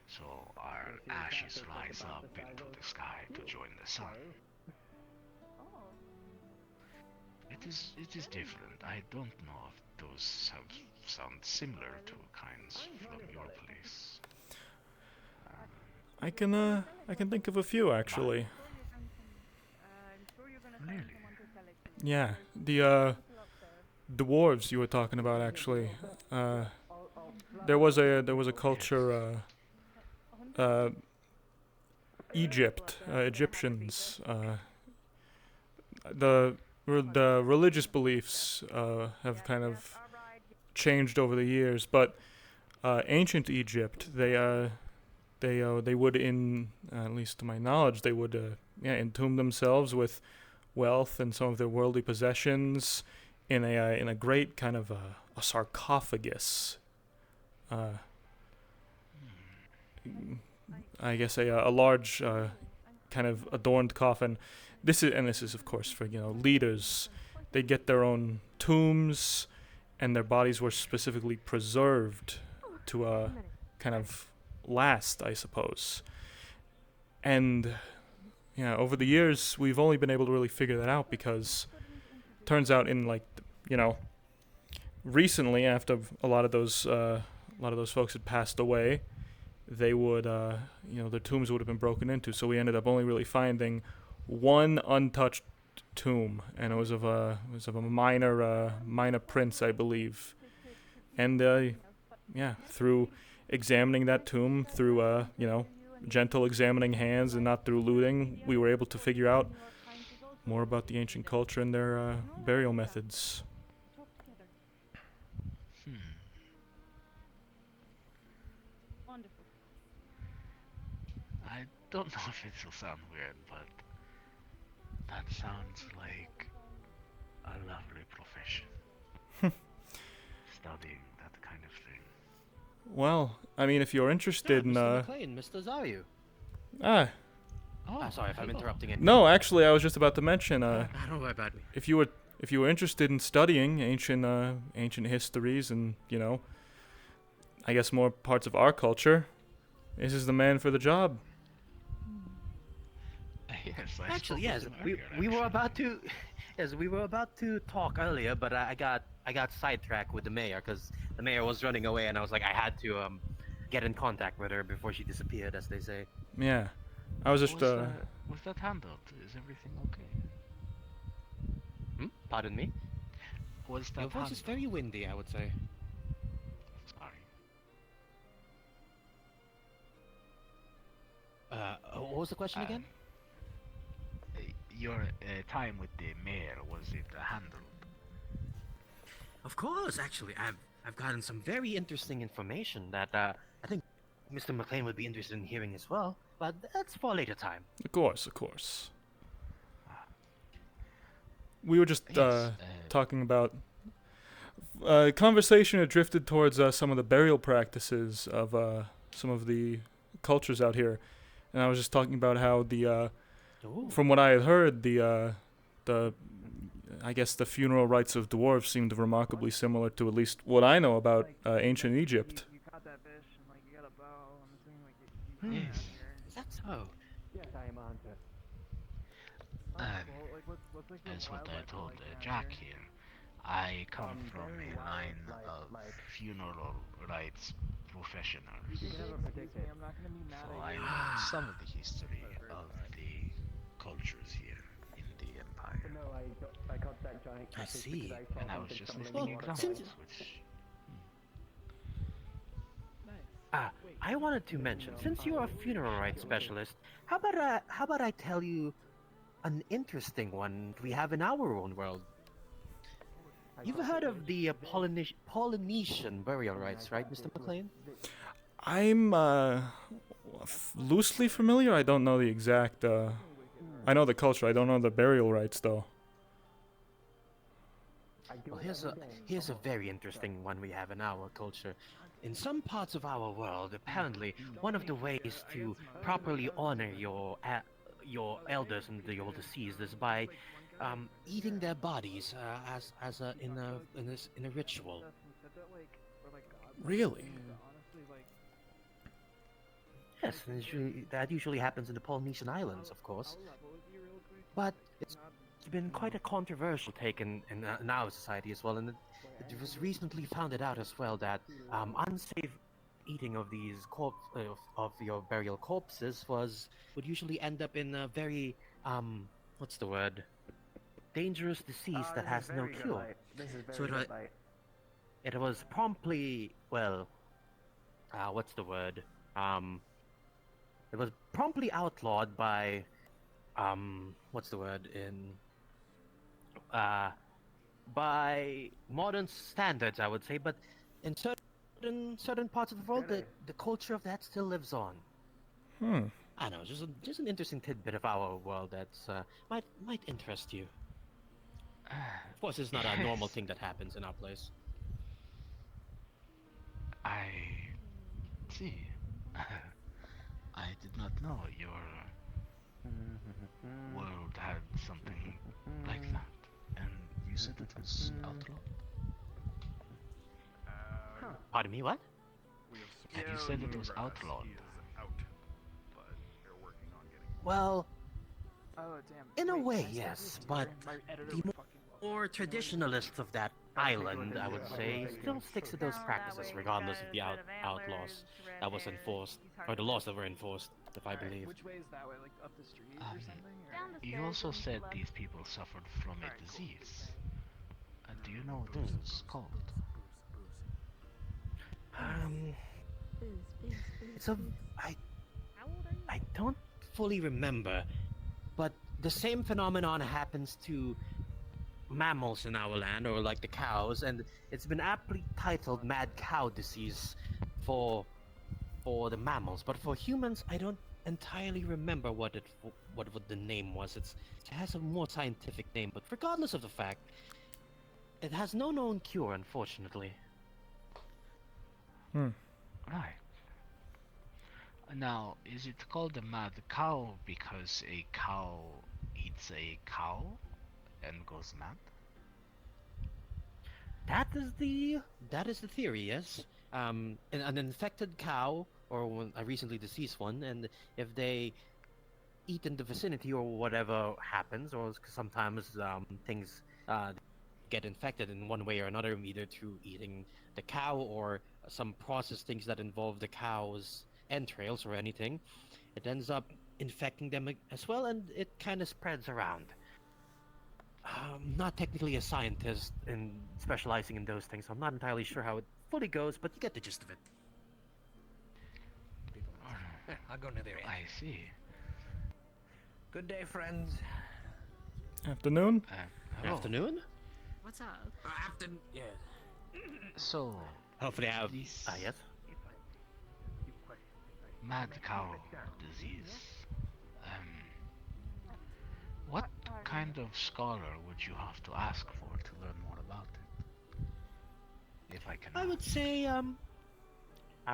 So our ashes rise up into the sky to join the sun. It is different. I don't know if those sound similar to kinds from your place. I can think of a few actually. Really? Yeah, the dwarves you were talking about actually. There was a culture, Egyptians. The religious beliefs have kind of changed over the years, but ancient Egypt, they would, in at least to my knowledge, they would entomb themselves with wealth and some of their worldly possessions in a great kind of a sarcophagus. I guess a large kind of adorned coffin. This is of course for leaders. They get their own tombs, and their bodies were specifically preserved to kind of last, I suppose. And over the years we've only been able to really figure that out because turns out in recently, after a lot of those folks had passed away, they would their tombs would have been broken into, so we ended up only really finding one untouched tomb, and it was of a minor prince, I believe. And through examining that tomb, through gentle examining hands and not through looting, we were able to figure out more about the ancient culture and their burial methods. I don't know if it will sound weird, but that sounds like a lovely profession. Studying that kind of thing. Well, I mean, if you're interested in Mr. McLean, Mr. Zayu. Sorry if I'm interrupting it. No, actually, I was just about to mention. I don't worry about me. If you were interested in studying ancient histories and I guess more parts of our culture, this is the man for the job. Yes, actually, yes. We were about to talk earlier, but I got sidetracked with the mayor because the mayor was running away, and I was like, I had to get in contact with her before she disappeared, as they say. Yeah, I was just. Was that handled? Is everything okay? Pardon me? Was that Your voice is very windy, I would say. Sorry. What was the question again? your time with the mayor, was it handled? Of course, actually, I've gotten some very interesting information that I think Mr. McLean would be interested in hearing as well. But that's for a later time. Of course, of course. We were just talking about conversation had drifted towards some of the burial practices of some of the cultures out here, and I was just talking about how the from what I had heard, the I guess the funeral rites of dwarves seemed remarkably similar to at least what I know about ancient Egypt. Yes. Is that so? Yes, I am on to. As what I told Jack here, I come from a line of funeral rites professionals. So I know some of the history of the cultures here in the Empire. I see. And I was just listing examples, which... I wanted to mention, since you're a funeral rites specialist, how about I tell you an interesting one we have in our own world? You've heard of the Polynesian burial rites, right, Mr. McLean? I'm loosely familiar. I don't know the exact. I know the culture. I don't know the burial rites, though. Well, here's a very interesting one we have in our culture. In some parts of our world, apparently, one of the ways to properly honor your elders and your deceased is by eating their bodies in a ritual. Really? Yes, that usually happens in the Polynesian islands, of course. But it's been quite a controversial take in our society as well, and it was recently found out as well that unsafe eating of these of your burial corpses would usually end up in a very what's the word? Dangerous disease that has no cure. So it was promptly, well, what's the word? It was promptly outlawed by what's the word in by modern standards, I would say, but in certain parts of the world, the culture of that still lives on. I know, just an interesting tidbit of our world that's might interest you. Of course, it's not a normal thing that happens in our place. I see. I did not know your world had something like that. And you said it was outlawed? Pardon me, what? And you said it was outlawed. Well, in a way, yes, but the more traditionalists of that island, I would say, still sticks to those practices regardless of the outlaws that was enforced, or the laws that were enforced, if I believe. Which way is that way? Like up the street or something? You also said these people suffered from a disease. Do you know what it was called? It's I don't fully remember, but the same phenomenon happens to mammals in our land, or like the cows, and it's been aptly titled mad cow disease for the mammals, but for humans I don't entirely remember what the name was. It has a more scientific name, but regardless of the fact, it has no known cure, unfortunately. Right. Now, is it called a mad cow because a cow eats a cow and goes mad? That is the theory, yes. An infected cow, or a recently deceased one, and if they eat in the vicinity or whatever happens, or sometimes things get infected in one way or another, either through eating the cow or some processed things that involve the cow's entrails or anything, it ends up infecting them as well, and it kind of spreads around. I'm not technically a scientist and specializing in those things, so I'm not entirely sure how it fully goes, but you get the gist of it. I'll go near there. I see. Good day, friends. Afternoon? Hello. Afternoon? What's up? Yeah. So, Hopefully I have... this yes? mad cow disease. What kind of scholar would you have to ask for to learn more about it? If I can. I would say,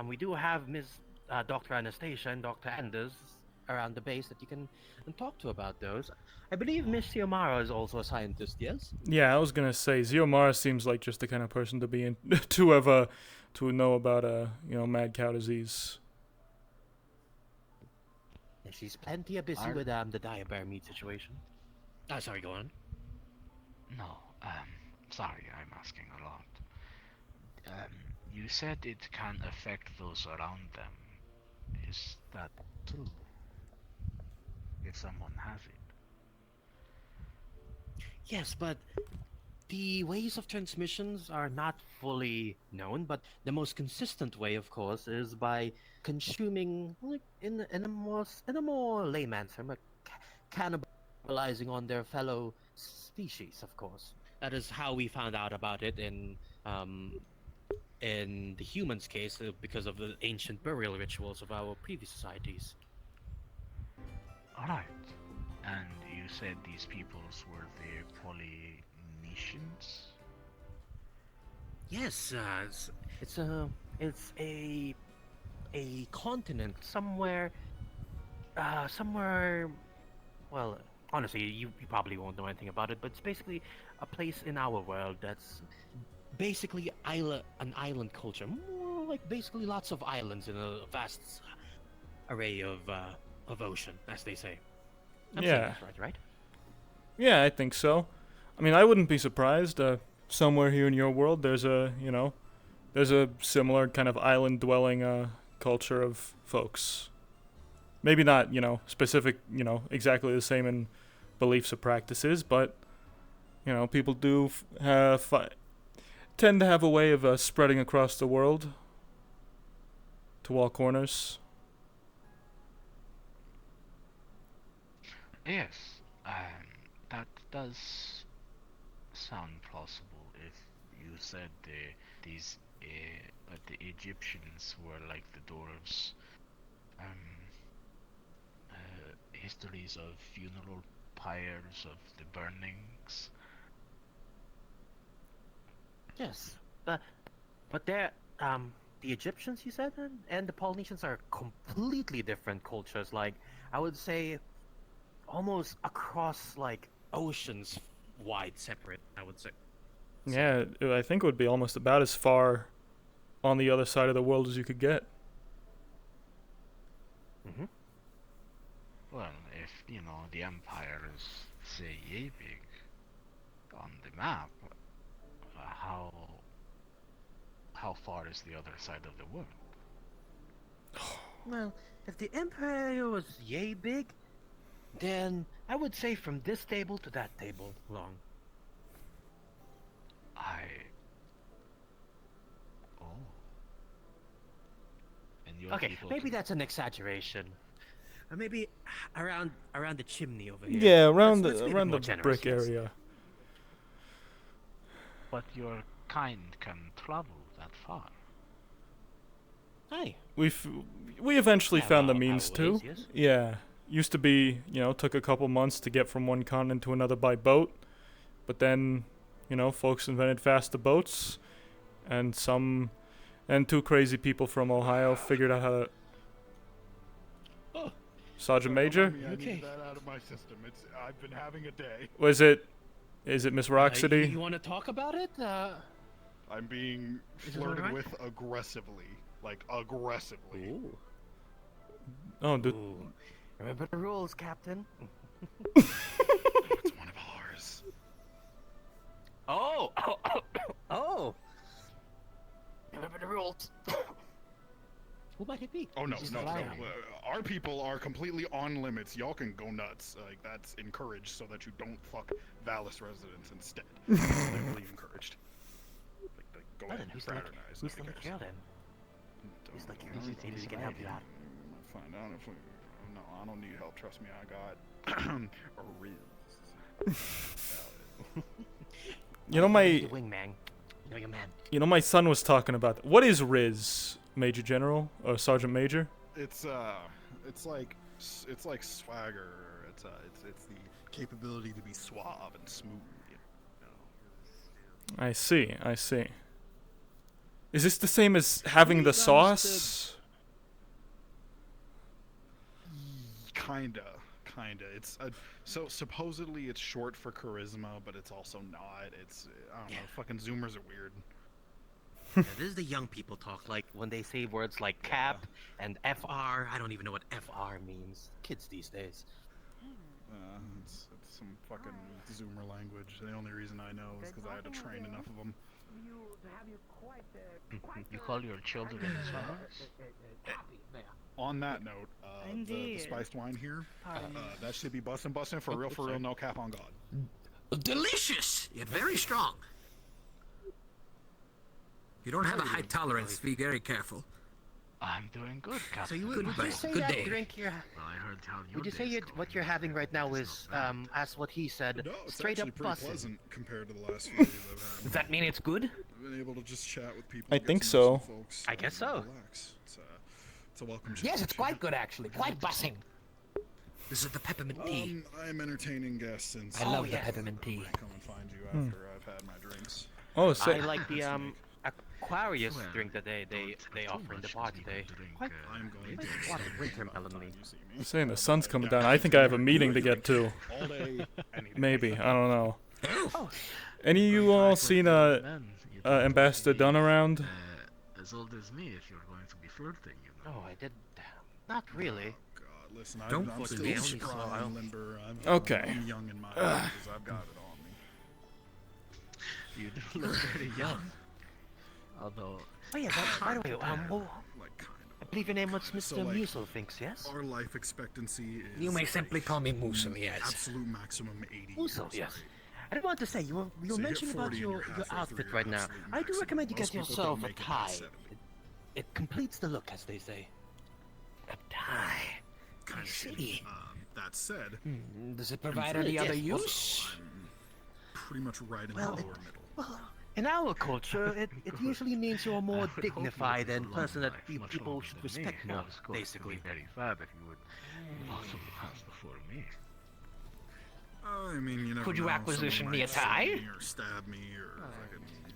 we do have Dr. Anastasia and Dr. Anders around the base that you can talk to about those. I believe Miss Xiomara is also a scientist, yes? Yeah, I was gonna say Xiomara seems like just the kind of person to be in to know about mad cow disease. And she's plenty busy with the dire bear meat situation. Sorry, go on. No, sorry, I'm asking a lot. You said it can affect those around them. Is that true? If someone has it. Yes, but the ways of transmissions are not fully known, but the most consistent way, of course, is by consuming, like, in a more layman's term, cannibalizing on their fellow species, of course. That is how we found out about it in the humans' case, because of the ancient burial rituals of our previous societies. Alright. And you said these peoples were the Polynesians? Yes, it's a continent somewhere. Well, honestly, you probably won't know anything about it, but it's basically a place in our world that's basically an island culture, more like basically lots of islands in a vast array of ocean, as they say. I'm saying Yeah. that's right? Yeah, I think so. I mean, I wouldn't be surprised. Somewhere here in your world, there's a similar kind of island-dwelling culture of folks. Maybe not, specific, exactly the same in beliefs or practices, but, people do tend to have a way of spreading across the world to all corners. Yes, that does sound plausible if you said the Egyptians were like the dwarves. Histories of funeral pyres, of the burnings. Yes, but they're the Egyptians, you said, and the Polynesians are completely different cultures. Like, I would say, almost across like oceans wide separate. I would say. Yeah, I think it would be almost about as far on the other side of the world as you could get. Mm-hmm. Well, if the empire is say yay big on the map, how far is the other side of the world? Well, if the empire was yay big, then I would say from this table to that table long. Okay, maybe that's an exaggeration. Or maybe around the chimney over here. Yeah, around Let's be a bit the more generous, brick yes. area. But your kind can travel that far. Hi. We eventually Yeah, found the well, means our to. ways, yes. Yeah. Used to be, took a couple months to get from one continent to another by boat. But then, folks invented faster boats. And two crazy people from Ohio figured out how to... Oh. Sergeant Major? I need that out of my system. I've been having a day. Is it Miss Rocksteady? You want to talk about it? I'm being Is it flirted alright? with aggressively. Like, aggressively. Ooh. Oh, dude. Ooh. Remember the rules, Captain. It's one of ours. Oh. Remember the rules. Who might it be? Oh, no. She's No. lying. Our people are completely on limits. Y'all can go nuts. Like, that's encouraged so that you don't fuck Valis residents instead. Heavily encouraged. Like, go ahead and fraternize. Who's the girl then? Who's the girl? Maybe she can help you out. Find out if we... No, I don't need help. Trust me, I got a Riz. You know my Your wingman. You're your man. You know my son was talking about. What is Riz, Major General or Sergeant Major? It's like swagger. It's the capability to be suave and smooth. You know. I see. I see. Is this the same as having the sauce? Kinda. It's so supposedly it's short for charisma, but it's also not. It's I don't know. Fucking Zoomers are weird. Yeah, this is the young people talk, like when they say words like cap and FR. I don't even know what FR means. Kids these days. It's some fucking Zoomer language. The only reason I know is because I had to train enough of them. You call your children Zoomers? On that note, the spiced wine here, that should be bustin' for real, no cap on God. Delicious, yet very strong. You don't have a high tolerance, be very careful. I'm doing good, Captain. So you would you say Good that day. drink you're... Well, I heard how your Would you say day's what you're having right now is, as what he said, No, it's straight actually up pretty bussin'? pleasant compared to the last few days I've had. Does that mean it's good? I've been able to just chat with people. I get think to know so. some folks, I guess so. relax. It's a welcome change. Yes, it's quite good actually. Quite bussing. This is the peppermint tea. I'm entertaining guests and I love the peppermint tea. come and find you after I've had my drinks. Oh, I sick. like the Aquarius drink that they offer in the bar today. Quite I'm going to a lot of winter melon leaf. I'm saying the sun's coming down. I think I have a meeting to get to. all day. Maybe. I don't know. Any of you all seen Ambassador Dunn around? As old as me, if you're going to be flirting, you know. Oh, I did. Not really. God, listen, Don't I'm put still me strong on. and limber. Okay. I'm young in my eyes. I've got it on me. You do look very young. Although, Oh yeah, by the way, Like kind I believe your name was Mr. So, like, Musil thinks, yes? Our life expectancy is. You may simply call me Musil, yes. Absolute maximum 80. Musil, years. yes. I did want to say, you were So you hit mentioning about 40 and your you're halfway outfit through right your now. absolute I do maximum. recommend you Most get people yourself don't a make it tie. past 70. It completes the look, as they say. A tie. Kind I of see. That said, Does it provide any other use? I'm pretty much right in the Well, lower middle. Well, in our culture, it usually means you're more dignified and person that people should respect more, basically. very fab if you would possibly pass before me. I mean, you never Could you know, acquisition someone me a might sue tie? me or stab me or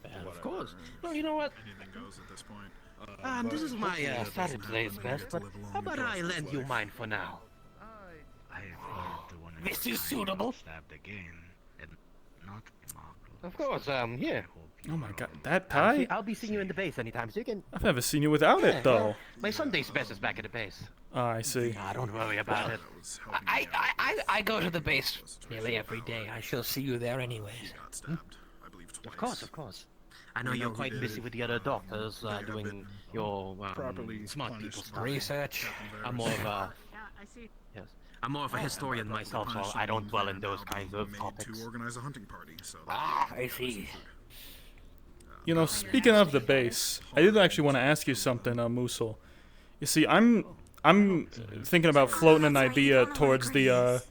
fucking Of whatever. course. Well, you know what? Anything goes at this point. This is my hopefully it doesn't Saturday's happen. best, I but get to live a how long about and I prosperous lend you life. mine for now? I have heard the one in This your is eye suitable. stabbed again, and not marvelous. Of course, here. Oh my god, that tie? I'll be seeing you in the base anytime, so you can... I've never seen you without it, though. My Sunday's best is back at the base. Ah, I see. Don't worry about it. I go to the base nearly every day. I shall see you there anyways. Got stabbed, I believe, twice. Of course, of course. I know We you're know who quite did busy it. with the other doctors They have doing been your properly smart people punished stuff. by Research. Captain I'm Varys. more of a I see. yes. I'm more of a historian myself, so Punished I don't and dwell in now those being kinds of made topics. to organize a hunting party, so I see. You know, speaking of the base, I did actually want to ask you something, Musil. You see, I'm thinking about floating an idea towards the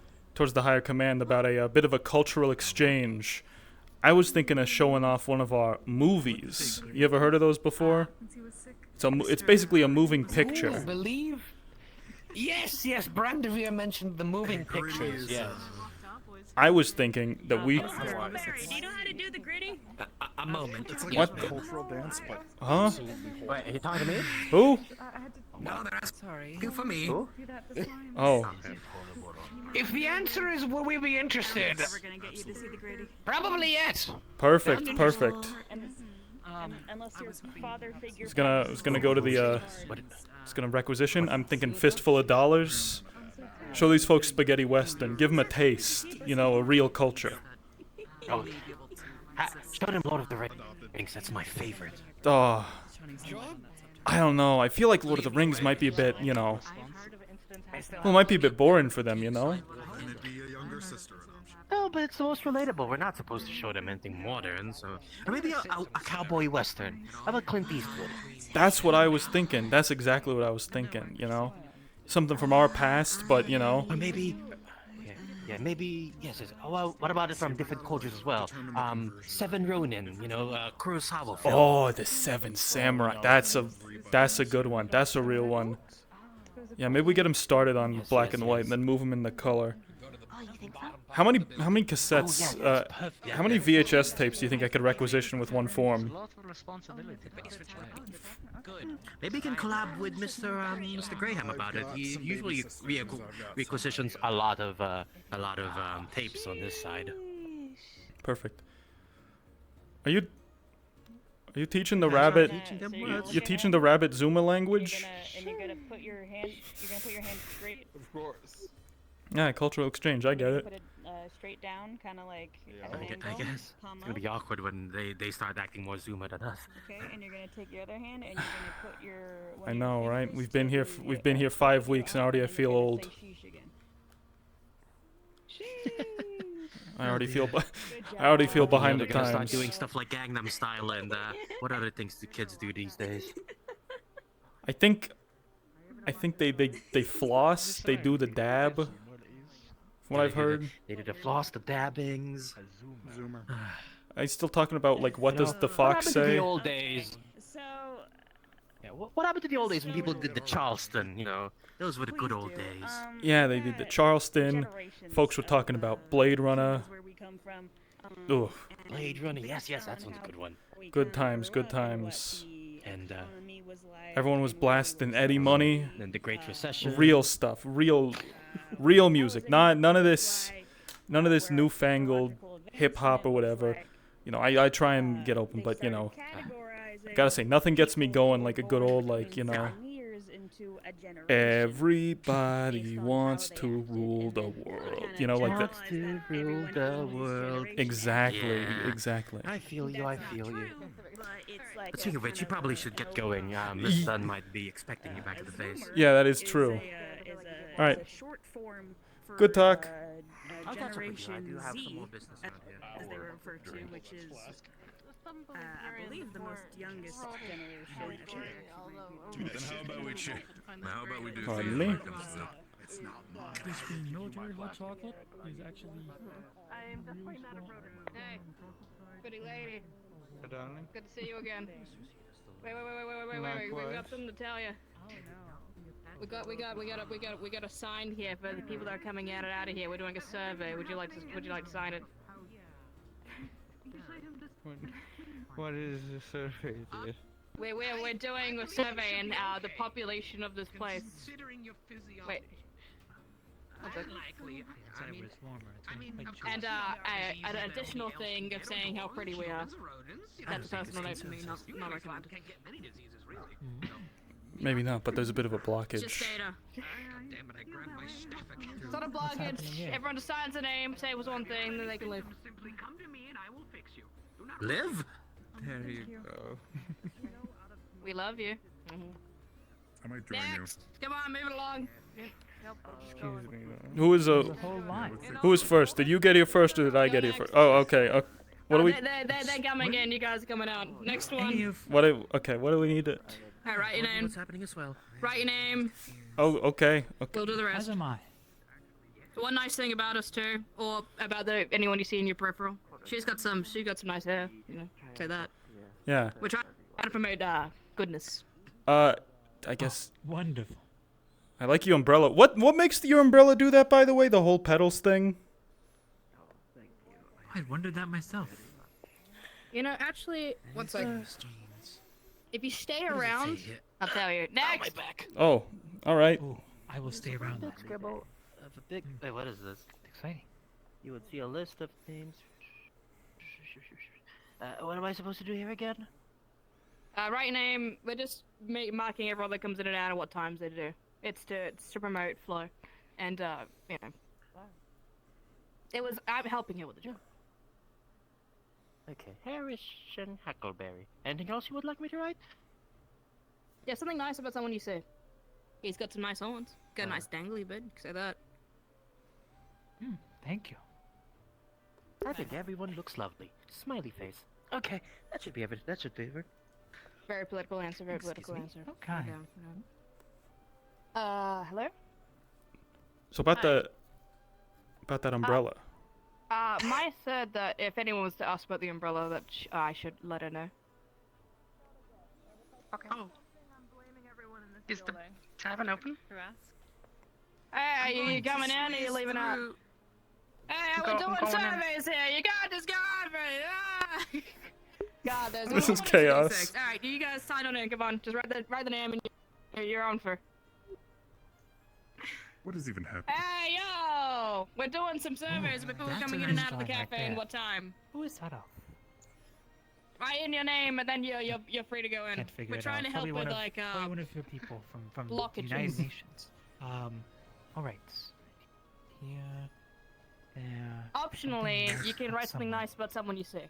higher command about a bit of a cultural exchange. I was thinking of showing off one of our movies. You ever heard of those before? It's basically a moving I picture. believe. Yes, Brandevere mentioned the moving pictures. Yes. I was thinking that we. Barry, do you know how to do the gritty? A moment. It's like What a the- cultural dance, but Huh? absolutely horrible. Wait, are you talking to me? Who? No, that's Sorry. for me. Oh. If the answer is will we be interested? Never gonna get you to see the gritty. Probably yes. Perfect, perfect. Unless your father figure. It's gonna go to the it's gonna requisition. I'm thinking fistful of dollars. Show these folks spaghetti western. Give them a taste. You know, a real culture. Oh, show them Lord of the Rings. That's my favorite. Oh, I don't know. I feel like Lord of the Rings might be a bit, you know. Well, it might be a bit boring for them, you know. And it'd be a younger sister an option. No, but it's the most relatable. We're not supposed to show them anything modern, so or maybe a cowboy western. How about Clint Eastwood? That's what I was thinking. That's exactly what I was thinking, you know. Something from our past, but you know. Or maybe Yeah, maybe yes. Oh, well, what about it from different cultures as well? Seven Ronin, you know, Kurosawa film. Oh, the Seven Samurai. That's a good one. That's a real one. Yeah, maybe we get him started on black and white and then move him into color. How many cassettes? How many VHS tapes do you think I could requisition with one form? Good. Maybe you can collab with Mr. Graham about it. He usually requisitions a lot of tapes on this side. Perfect. Are you teaching the rabbit? You're teaching the rabbit Zuma language? And you're gonna put your hand straight. Of course. Yeah, cultural exchange. I get it. Put it straight down, kind of like at an I angle, guess palm it's gonna up. be awkward when they start acting more Zuma than us. Okay, and you're gonna take your other hand and you're gonna put your. I know, right? We've been here 5 weeks and already I feel old. I already feel behind the They're gonna start times. doing stuff like Gangnam Style and what other things do kids do these days? I think they floss. They do the dab. From what I've heard. They did the floss, the dabbings. Zoomer. Are you still talking about like what does the fox What happened to say? the old days? So. Yeah, what happened to the old days when people did the Charleston? You know, those were the good old days. Yeah, they did the Charleston. Folks were talking about Blade Runner. Ugh. Blade Runner, yes, that's one's a good one. Good times, good times. And Everyone was blasting Eddie Money. then the Great Recession. Real stuff, real music. None of this newfangled hip hop or whatever. You know, I try and get open, but you know, I gotta say nothing gets me going like a good old everybody wants to rule the world. You know, like that. To rule the world. Exactly, Yeah. exactly. I feel you. But speaking of which, you probably should get going. The sun might be expecting you back at the base. Yeah, that is true. All right. Good talk. I'll catch up with you. I do have Z, some more business around here. as they were referred to, which is, I believe, the most youngest generation. Then how about we check? How about we do Pardon me? It's not mine. This military hot chocolate is actually. I am definitely not a prototype. Hey, pretty lady. Hey, darling. Good to see you again. Wait. We've got something to tell you. Oh no. We got a sign here for the people that are coming out of here. We're doing a survey. Would you like to sign it? What is the survey, dear? We're doing a survey in the population of this place. Wait. And an additional thing of saying how pretty we are. That's a personal note to me, not recommended. Maybe not, but there's a bit of a Just blockage. data. It's not a blockage. Everyone just signs a name, say it was one thing, then they can leave. Live? There you go. We love you. I might join Next. Come on, move it along. Excuse me. Who is first? Did you get here first or did I get here first? Oh, okay. What do we? They're coming in. You guys are coming out. Next one. What do we need to? Alright, write your name. What's happening as well? Write your name. Oh, okay. We'll do the rest. As am I. One nice thing about us too, or about anyone you see in your peripheral. She's got some nice hair. You know, say that. Yeah. We're trying to promote goodness. I guess. Wonderful. I like your umbrella. What makes your umbrella do that, by the way? The whole petals thing. I wondered that myself. You know, actually, one second. If you stay around, I'll tell you. Next. Oh, all right. I will stay around. Wait, what is this? Exciting. You would see a list of names. What am I supposed to do here again? Write your name. We're just marking everyone that comes in and out and what times they do. It's to promote flow, and you know. I'm helping you with the job. Okay, Harris and Huckleberry. Anything else you would like me to write? Yeah, something nice about someone you see. He's got some nice horns. Got a nice dangly bit. Say that. Thank you. I think everyone looks lovely. Smiley face. Okay, that should be it. Very political answer. Very political answer. Okay. Hello? So about the About that umbrella. Maya said that if anyone was to ask about the umbrella, that I should let her know. Okay. Oh. Is the tavern open? Hey, are you coming in or are you leaving out? Hey, we're doing surveys here. You got this guy for me. God, there's This is chaos. All right, you guys sign on in. Come on, just write the name and you're on for. What is even happening? Hey, yo! We're doing some surveys of people coming in and out of the cafe and what time. Who is that of? Write in your name and then you're free to go in. Can't figure We're it trying out. to help Probably with probably one of your people from the blockages. United Nations. All right. Here, there. Optionally, Something you can nice write something somewhere. nice about someone you see.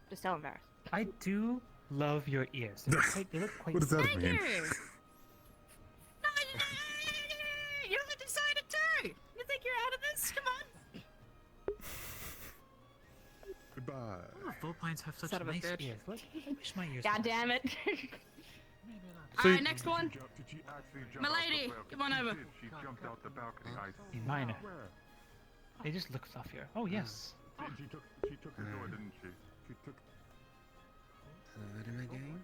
Just tell them Varys. I do love your ears. They look quite. What does that Thank mean? you! You haven't decided too! You think you're out of this? Come on! Goodbye. Oh, Volpines have such Son of a nice bitch. ears. Look, I wish my ears. God damn it. So Alright, next one. Did she actually jump out Milady, the come on over. She jumped out the balcony. I Minor. swear. They just look fluffier. Oh yes. She took the door, didn't she? She took. What am I doing?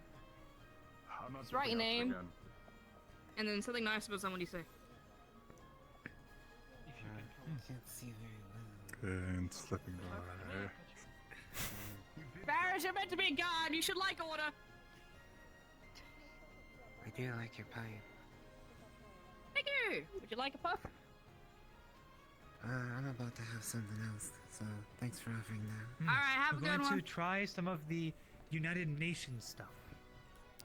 I'm not Just write your jumping out name. again. And then something nice about someone you see. I can't see very well. And slipping by. Varys, you're meant to be God. You should like order. I do like your pipe. Thank you. Would you like a puff? I'm about to have something else, so thanks for offering that. All right, have a We're good going one. to try some of the United Nations stuff.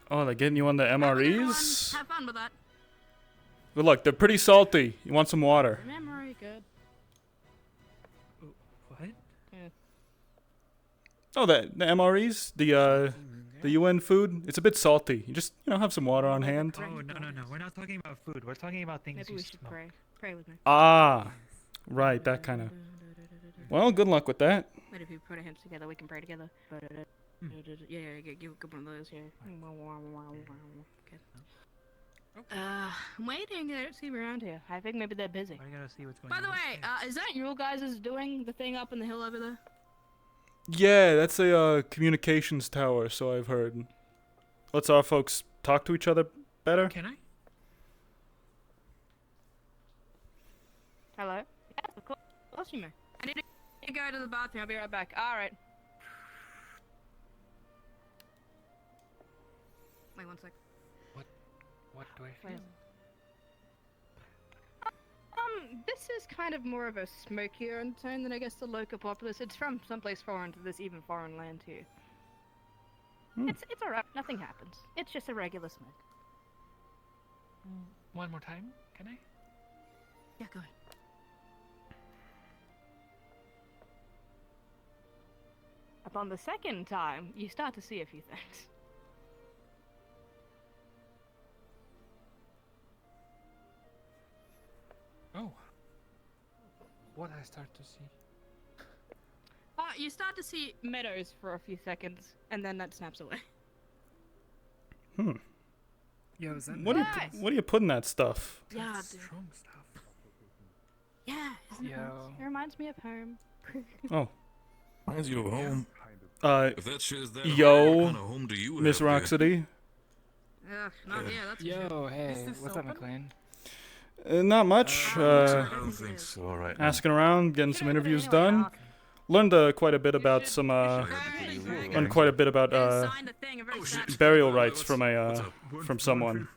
Oh, they're getting you on the MREs? Have fun with that. Good luck. They're pretty salty. You want some water? Memory, good. What? Yeah. Oh, the MREs, the UN food. It's a bit salty. You just have some water on hand. Oh no. We're not talking about food. We're talking about things Maybe you we should smoke. pray. Pray with me. Ah, right. That kind of. Well, good luck with that. Maybe if we put our hands together, we can pray together. Yeah, give a good one of those here. Okay. I'm waiting. I don't see them around here. I think maybe they're busy. I gotta see what's going By on. the way, is that you guys doing the thing up in the hill over there? Yeah, that's a communications tower, so I've heard. Lets our folks talk to each other better. Can I? Hello? Yeah, of course you may. I need to go to the bathroom. I'll be right back. Alright. Wait 1 sec. What do I feel? This is kind of more of a smokier undertone than I guess the local populace. It's from someplace foreign to this even foreign land too. It's alright. Nothing happens. It's just a regular smoke. One more time, can I? Yeah, go ahead. Upon the second time, you start to see a few things. Oh. What I start to see? You start to see meadows for a few seconds, and then that snaps away. Yo, is that What do you put in that stuff? Yeah, dude. strong stuff? Yeah, isn't it nice? It reminds me of home. Oh. Reminds you of home. If that shit is that yo, what kind of home do you Miss have there? Roxity. Ugh, not yeah, that's Yo, hey, Is this what's up, open? McLean? Not much. I don't think so right now. Asking around, getting some interviews done. Learned quite a bit about some. Learned quite a bit about burial rites from from someone.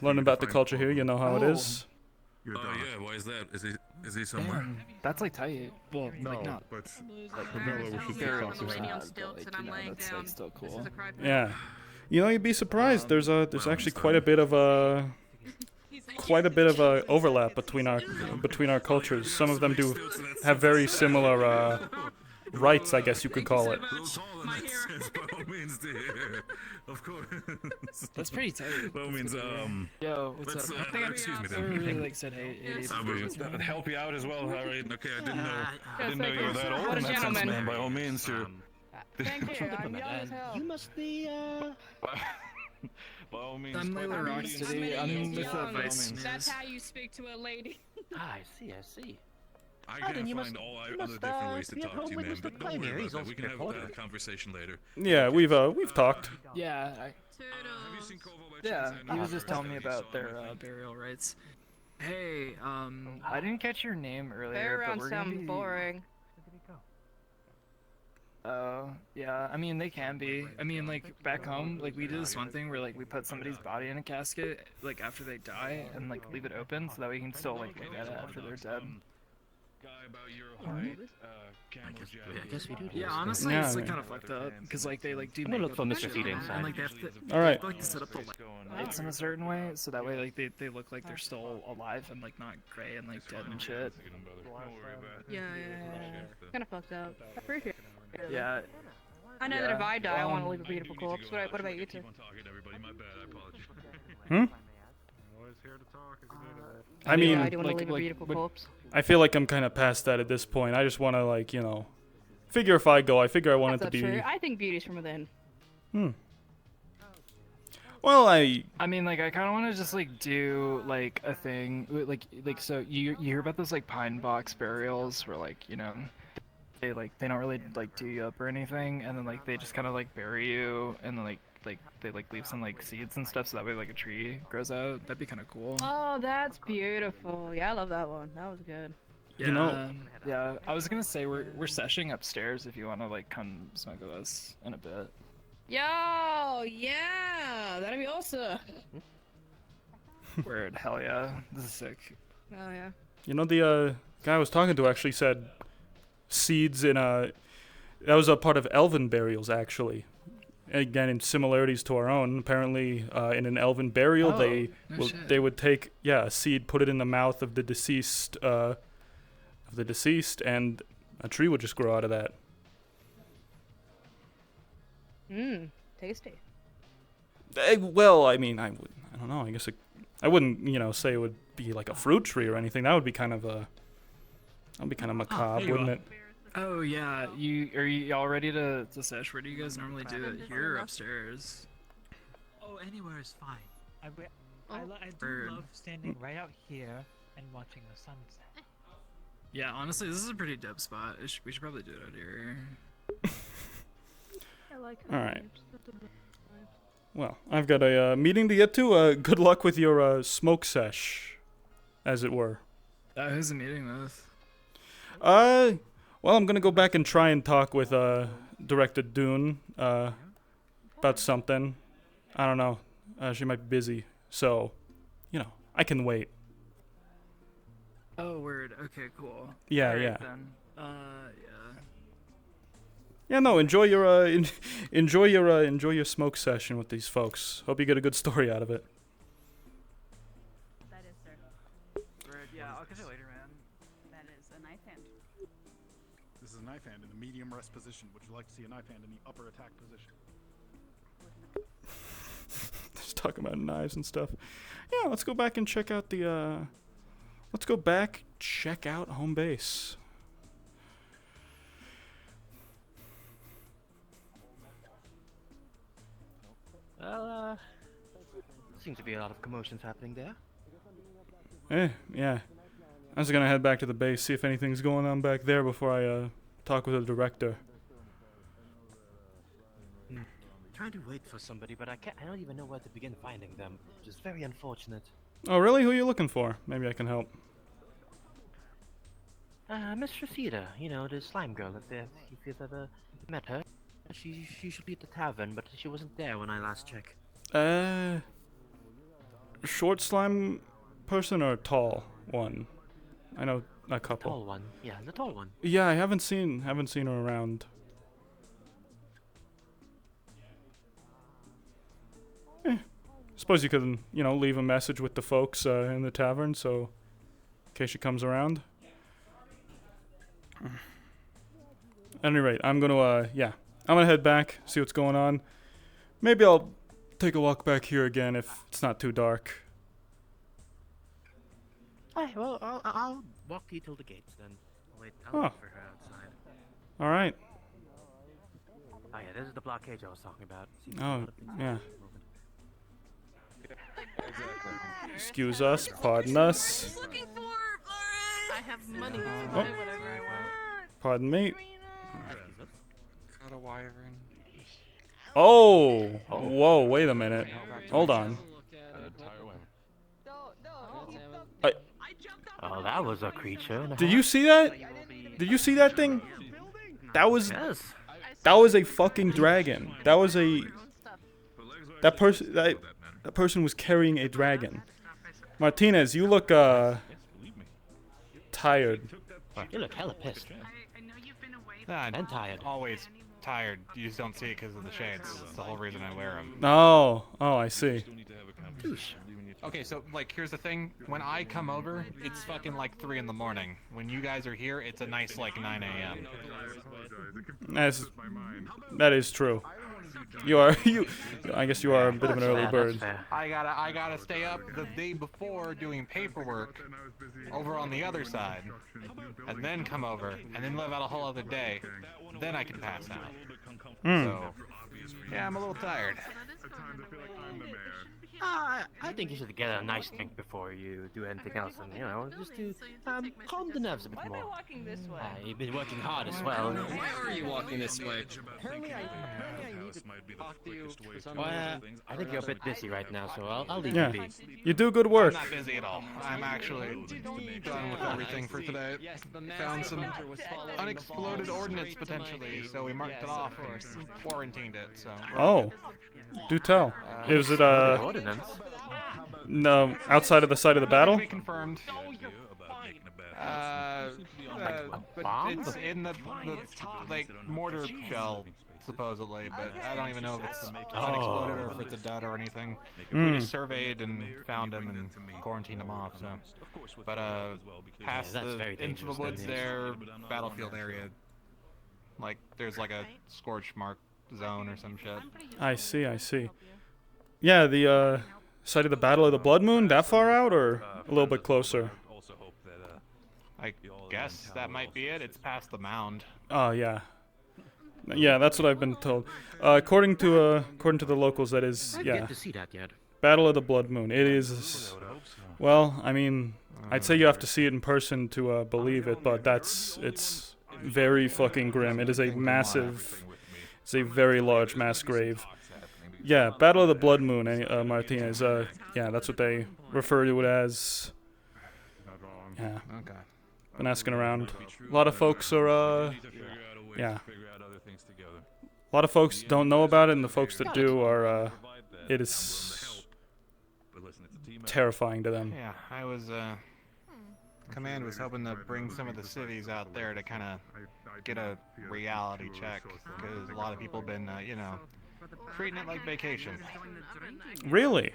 Learning about the culture here. You know how it is. Oh yeah, why is that? Is he somewhere? That's like tight. Well, No, like not. but Camilla wishes to Very talk to lady her. on stilts, and I'm laying down. This is a cry. Yeah. You'd be surprised. There's actually quite a bit of overlap between our cultures. Some of them do have very similar rights, I guess you could call it. Of course. That's pretty tight. That means Yo, what's let's, up? excuse me I then. really like said hey. That would help you out as well. All right. Okay, I didn't know you were that old What in a that sense, gentleman. man. By all means, you're. Thank you. I'm young as hell. You must be, By all means. I'm Layla Rocksteady. I'm with young. Vice. That's how you speak to a lady. I see. I then can't you find must- all you other must, different ways to be at talk home to you, with man. Mr. But don't Klein worry here, about he's that. also We can your have father. a conversation later. Yeah, we've talked. Yeah, Have you seen Kovo by Yeah, chance? I know he was you're just telling me heavy, so about their burial rites. Hey, I didn't catch your name earlier, Fair but round we're gonna sounds be. boring. Oh, yeah. I mean, they can be. I mean, like back home, like we do this one thing where like we put somebody's body in a casket, like after they die, and like leave it open so that we can still like look at it after they're dead. Guy about your height, I guess we do. Yeah, honestly, Yeah, it's like man. kind of fucked up because like they like do. I'm gonna look makeup for and Mr. shit Feet on 'em, inside. and like they have to. All right. They like to set up the lights in a certain way so that way like they look like they're still alive and like not gray and like dead and shit. Yeah. Kind of fucked up. I appreciate it. Yeah. I know that if I die, I want to leave a beautiful corpse. What about you two? Hmm? I mean, I do want to leave a beautiful corpse. I feel like I'm kind of past that at this point. I just want to like, figure if I go, I figure I want That's it to not be. true. I think beauty's from within. Well, I mean, like, I kind of want to just like do like a thing, like so you hear about those like pine box burials where like they don't really like do you up or anything, and then like they just kind of like bury you, and then like they like leave some like seeds and stuff so that way like a tree grows out. That'd be kind of cool. Oh, that's beautiful. Yeah, I love that one. That was good. Yeah, yeah. I was gonna say we're seshing upstairs if you want to like come smoke with us in a bit. Yo, yeah, that'd be awesome. Word, hell yeah, this is sick. Oh yeah. The guy I was talking to actually said seeds in that was a part of elven burials actually. Again, in similarities to our own, apparently in an elven burial they would take a seed, put it in the mouth of the deceased and a tree would just grow out of that. Tasty. Well, I mean, I don't know. I guess I wouldn't, say it would be like a fruit tree or anything. That would be kind of macabre, wouldn't it? Oh yeah, are you all ready to sesh? Where do you guys normally do it? Here or upstairs? Oh, anywhere is fine. I do Bird. love standing right out here and watching the sunset. Yeah, honestly, this is a pretty dope spot. We should probably do it out here. I like All right. Well, I've got a meeting to get to. Good luck with your smoke sesh, as it were. Who's the meeting with? Well, I'm gonna go back and try and talk with Director Dune about something. I don't know. She might be busy, so I can wait. Oh, word. Okay, cool. Yeah, All right, yeah. Then. Yeah. Yeah, no. Enjoy your enjoy your smoke session with these folks. Hope you get a good story out of it. That is, sir. Word. Yeah, I'll catch you later, man. That is a knife hand. This is a knife hand in the medium rest position. Would you like to see a knife hand in the upper attack position? Just talking about knives and stuff. Yeah, let's go back and check out the. Let's go back, check out home base. Well, seems to be a lot of commotions happening there. Yeah. I was gonna head back to the base, see if anything's going on back there before I talk with the director. Trying to wait for somebody, but I don't even know where to begin finding them, which is very unfortunate. Oh, really? Who are you looking for? Maybe I can help. Miss Rosita, the slime girl up there. If you've ever met her, she should be at the tavern, but she wasn't there when I last checked. Short slime person or tall one? I know a couple. Tall one, yeah, the tall one. Yeah, I haven't seen her around. Suppose you could, leave a message with the folks in the tavern, so in case she comes around. At any rate, I'm gonna head back, see what's going on. Maybe I'll take a walk back here again if it's not too dark. Well, I'll walk you till the gates then. I'll wait for her outside. All right. Oh yeah, this is the blockade I was talking about. Oh, yeah. Excuse us, pardon us. have money to Oh. buy whatever I want. Pardon me. Got a wyvern. Oh! Whoa, wait a minute. Hold on. Oh, that was a creature. Did you see that? Did you see that thing? That was a fucking dragon. That was a that person was carrying a dragon. Martinez, you look tired. You look hella pissed. I'm tired. Always tired. You just don't see it because of the shades. That's the whole reason I wear them. Oh, I see. Okay, so like here's the thing. When I come over, it's fucking like 3 in the morning. When you guys are here, it's a nice like 9 a.m. That is true. I guess you are a bit of an early bird. I gotta stay up the day before doing paperwork over on the other side, and then come over, and then live out a whole other day. Then I can pass out. So, yeah, I'm a little tired. I think you should get a nice drink before you do anything else, and just to calm the nerves a bit more. Walking this way. You've been working hard as well. Why are you walking this way? Apparently I need to talk to you for some Well, I think you're a bit busy right now, so I'll leave Yeah, you be. you do good work. I'm not busy at all. I'm actually done with everything for today. Found some unexploded ordnance potentially, so we marked it off and quarantined it. So. Oh, do tell. Is it no outside of the site of the battle? Confirmed. But it's in the like mortar shell supposedly, but I don't even know if it's unexploded or if it's a dud or anything. We just surveyed and found him and quarantined him off. So, but past into the woods there, battlefield area, like there's like a scorch mark zone or some shit. I see. Yeah, the site of the Battle of the Blood Moon, that far out or a little bit closer? I guess that might be it. It's past the mound. Oh yeah. Yeah, that's what I've been told. According to the locals, that is I've yeah. yet to see that yet. Battle of the Blood Moon. It is. Well, I mean, I'd say you have to see it in person to believe it, but it's very fucking grim. It is a massive. It's a very large mass grave. Yeah, Battle of the Blood Moon, Martinez. Yeah, that's what they refer to it as. Yeah. Okay. Been asking around. A lot of folks are, yeah. A lot of folks don't know about it, and the folks that do are, it is terrifying to them. Yeah, I was, Command was hoping to bring some of the cities out there to kind of get a reality check, because a lot of people have been, treating it like vacation. Really?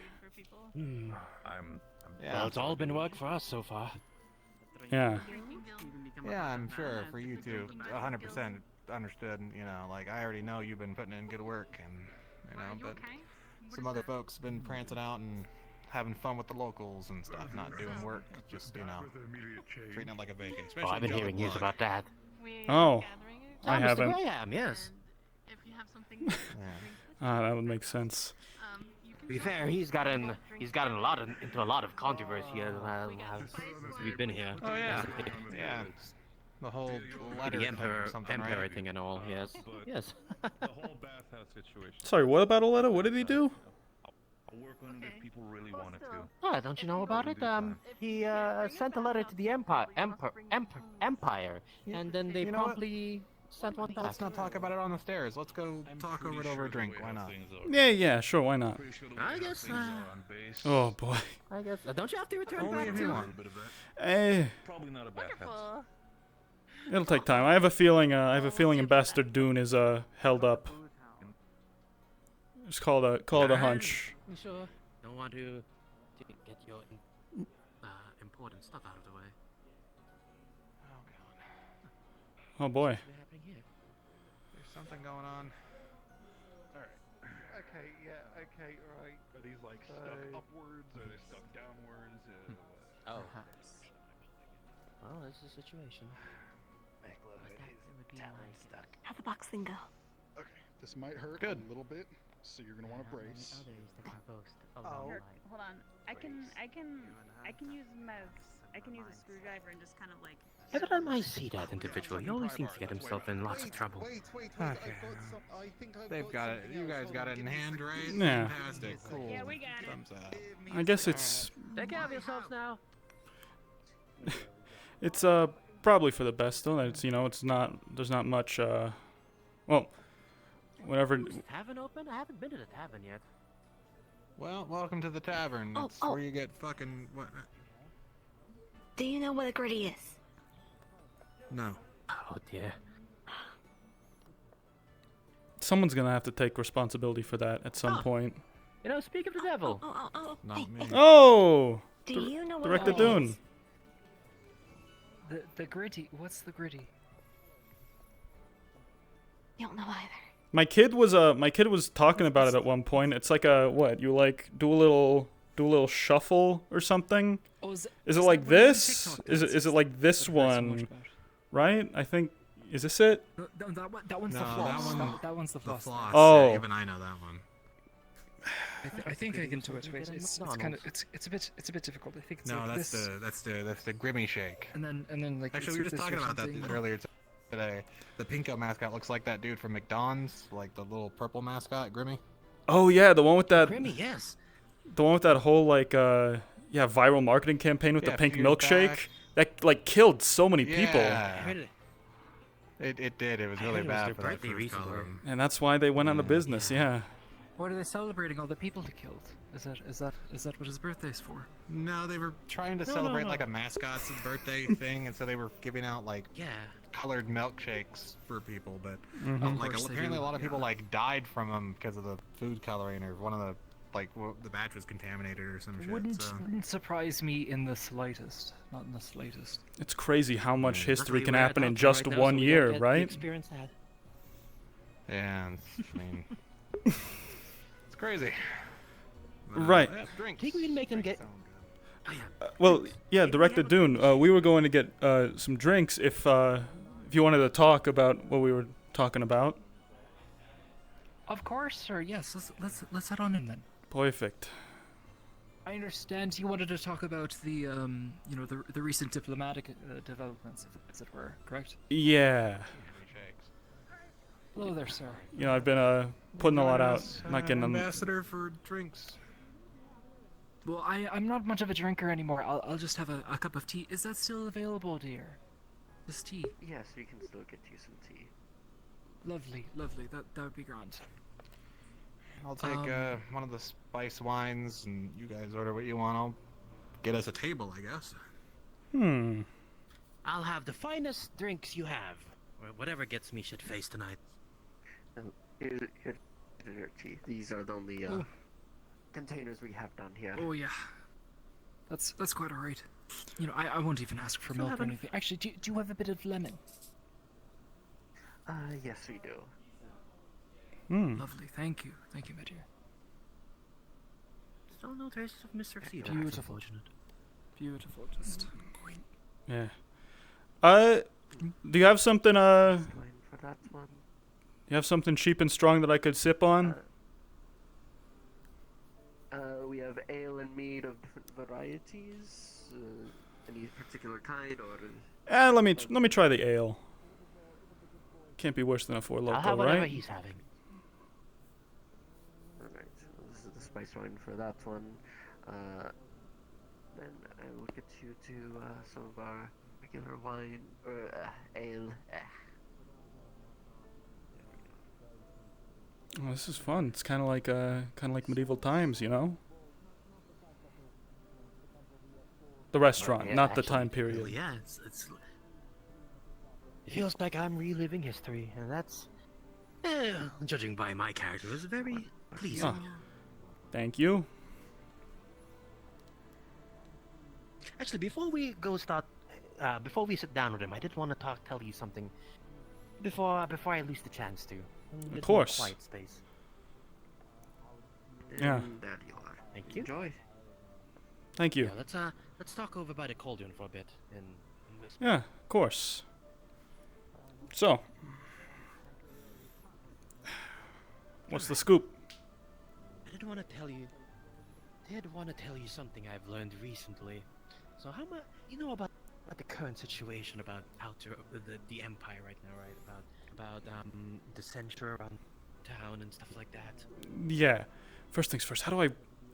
Well, it's all been work for us so far. Yeah. Yeah, I'm sure for you two, 100% understood. Like I already know you've been putting in good work, and but some other folks have been prancing out and having fun with the locals and stuff, not doing work, just treating it like a vacation. Oh, I've been hearing news about that. Oh, I haven't. Mr. Graham, yes. If you have something. That would make sense. To be fair, he's gotten into a lot of controversy since we've been here. Oh yeah, yeah. The whole letter the emperor right? thing and all. Yes. Yes. The whole bathhouse situation. Sorry, what about Oleta? What did he do? I'll work on it if people really want it to. Oh, don't you know about it? He sent a letter to the empire, and then they promptly sent one back. Let's not talk about it on the stairs. Let's go talk over it over a drink. Why not? Yeah, sure, why not? I guess. Oh boy. I guess. Don't you have to return Only back if you to? want. Probably not a bathhouse. It'll take time. I have a feeling. Ambassador Dune is held up. Just call it a hunch. You sure? Don't want to get your important stuff out of the way. Oh boy. There's something going on. Alright. Okay, yeah, okay, right. Are these like stuck upwards or are they stuck downwards? Oh. Well, this is a situation. How'd the box thing go? Okay, this might hurt Good. a little bit, so you're gonna want to brace. Oh, hold on. I can use meds. I can use a screwdriver and just kind of like. Every time I see that individual, he always seems to get himself in lots of trouble. Okay. They've got it. You guys got it in hand, right? Yeah. Fantastic. Cool. Yeah, we got it. Thumbs up. I guess it's Take care of yourselves now. it's probably for the best though. It's it's not there's not much well whenever Is the tavern open? I haven't been to the tavern yet. Well, welcome to the tavern. It's where you get fucking what? Do you know what a gritty is? No. Oh dear. someone's gonna have to take responsibility for that at some point. You know, speak of the devil. Not me. Oh! Do you know what Director a gritty Dune. is? The gritty. What's the gritty? You don't know either. My kid was talking about it at one point. It's like a what? You like do a little shuffle or something? Oh, is it like this? Is it like this one? Right? I think is this it? No, that one's No, the floss. that That one's the floss. Oh. Yeah, even I know that one. I think I can do it. Wait, it's kind of it's a bit difficult. I think it's No, like that's this. that's the Grimmy shake. And then like Actually, it's we were just this or talking about that something. earlier today. The Pinko mascot looks like that dude from McDonald's, like the little purple mascot, Grimmy. Oh yeah, the one with that. Grimmy, yes. The one with that whole like viral marketing campaign with the pink few years milkshake back. that like killed so many people. Yeah. It did. It was I really heard it was bad their for that birthday first recently. color. And that's why they went out of business. Yeah. What are they celebrating? All the people they killed? Is that what his birthday's for? No, they were trying to No, celebrate no. like a mascot's birthday thing, and so they were giving out like colored milkshakes for people. But Mhm. like Of course they apparently do, a lot of people yeah. like died from them because of the food coloring, or one of the the batch was contaminated or some shit. Wouldn't So. surprise me in the slightest. Not in the slightest. It's crazy how much history Luckily, can we're at happen in Doctor just right now, so one we don't year, get the right? experience that. Yeah, I mean, it's crazy. Right. Yeah, drinks. Think we can make them get. Well, yeah, Director Dune. We were going to get some drinks if you wanted to talk about what we were talking about. Of course, sir. Yes. Let's head on in then. Perfect. I understand you wanted to talk about the the recent diplomatic developments, as it were. Correct? Yeah. Hello there, sir. You know, I've been putting a lot out, not getting them. Ambassador for drinks. Well, I'm not much of a drinker anymore. I'll just have a cup of tea. Is that still available, dear? This tea. Yes, we can still get you some tea. Lovely. That would be grand. I'll take one of the spice wines, and you guys order what you want. I'll get us a table, I guess. I'll have the finest drinks you have, or whatever gets me shit faced tonight. Here's your tea. These are the only containers we have down here. Oh yeah. That's quite alright. You know, I won't even ask for milk or anything. Actually, do you have a bit of lemon? Yes, we do. Lovely. Thank you, my dear. Still no traces of Mr. Theo. Beautiful. Beautiful. Just. Yeah. Do you have something? For that one. You have something cheap and strong that I could sip on? We have ale and mead of different varieties. Any particular kind, or? Let me try the ale. Can't be worse than a Four I'll Loko, have whatever right? he's having. Alright, so this is the spice wine for that one. Then I will get you to some of our regular wine, or ale. Oh, this is fun. It's kind of like medieval times, you know. The restaurant, Yeah, not the actually, time period. really, yeah, it's. It feels like I'm reliving history, and that's, judging by my character, is very pleasing. Oh, thank you. Actually, before we sit down with him, I did want to tell you something. Before I lose the chance to. Of course. Quiet space. Yeah. And there you are. Thank you. Enjoy. Thank you. Yeah, let's talk over by the cauldron for a bit. Yeah, of course. So, what's the scoop? I did want to tell you something I've learned recently. So how much you know about the current situation about the Empire right now, right? About the censure around town and stuff like that. Yeah. First things first. How do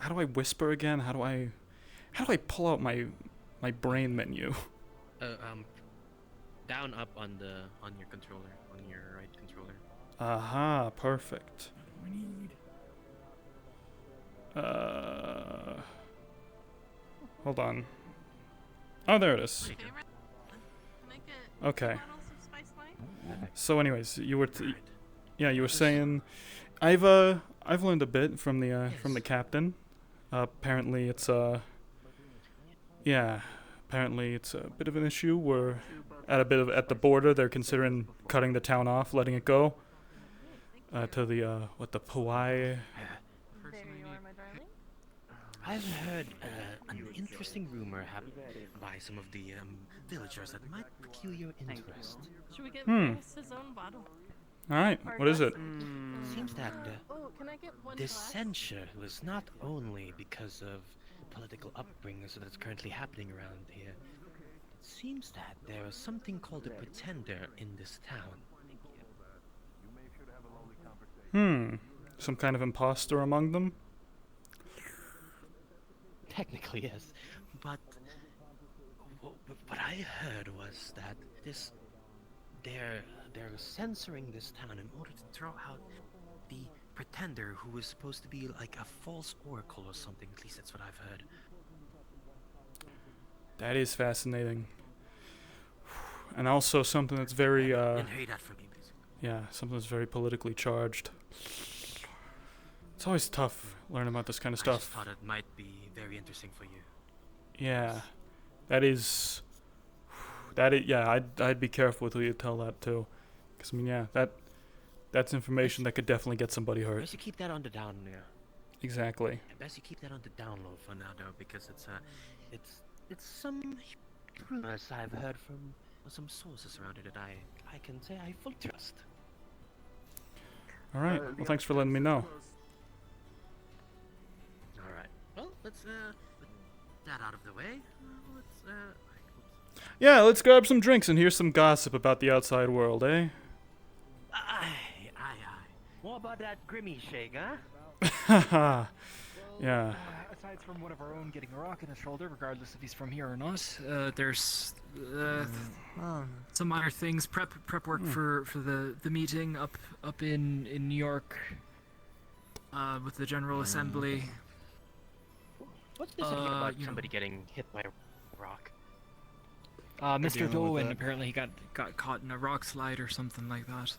I whisper again? How do I pull out my brain menu? Down up on your controller, on your right controller. Aha, perfect. Hold on. Oh, there it is. Okay. So, anyways, you were, you were saying, I've learned a bit from the captain. Apparently, it's apparently it's a bit of an issue. We're at the border. They're considering cutting the town off, letting it go. To the Hawaii. I've heard an interesting rumor happened by some of the villagers that might pique your interest. Should we get Ross his own bottle? All right, what is it? Seems that can I get one this glass? censure was not only because of political upbringings that's currently happening around here. It seems that there is something called a pretender in this town. Some kind of imposter among them? Technically, yes, but what I heard was that they're censoring this town in order to throw out the pretender who was supposed to be like a false oracle or something. At least that's what I've heard. That is fascinating. And also something that's very And hurry that for me, please. yeah, something that's very politically charged. It's always tough learning about this kind of I stuff. just thought it might be very interesting for you. Yeah, that is. Yeah, I'd be careful with who you tell that to, because I mean, yeah, that's information that could definitely get somebody hurt. Best you keep that on the down there. Exactly. Best you keep that on the down low for now, though, because it's some rumors I've heard from some sources around it that I can say I fully trust. All right. Well, thanks for letting me know. All right. Well, let's put that out of the way. Yeah, let's grab some drinks and hear some gossip about the outside world, eh? Aye. What about that Grimmy shake, huh? Haha. Yeah. Aside from one of our own getting a rock in his shoulder, regardless if he's from here or not, There's some minor things, prep work for the meeting up in New York with the General Assembly. What's this about somebody getting hit by a rock? Mr. Dolan, apparently he got caught in a rock slide or something like that.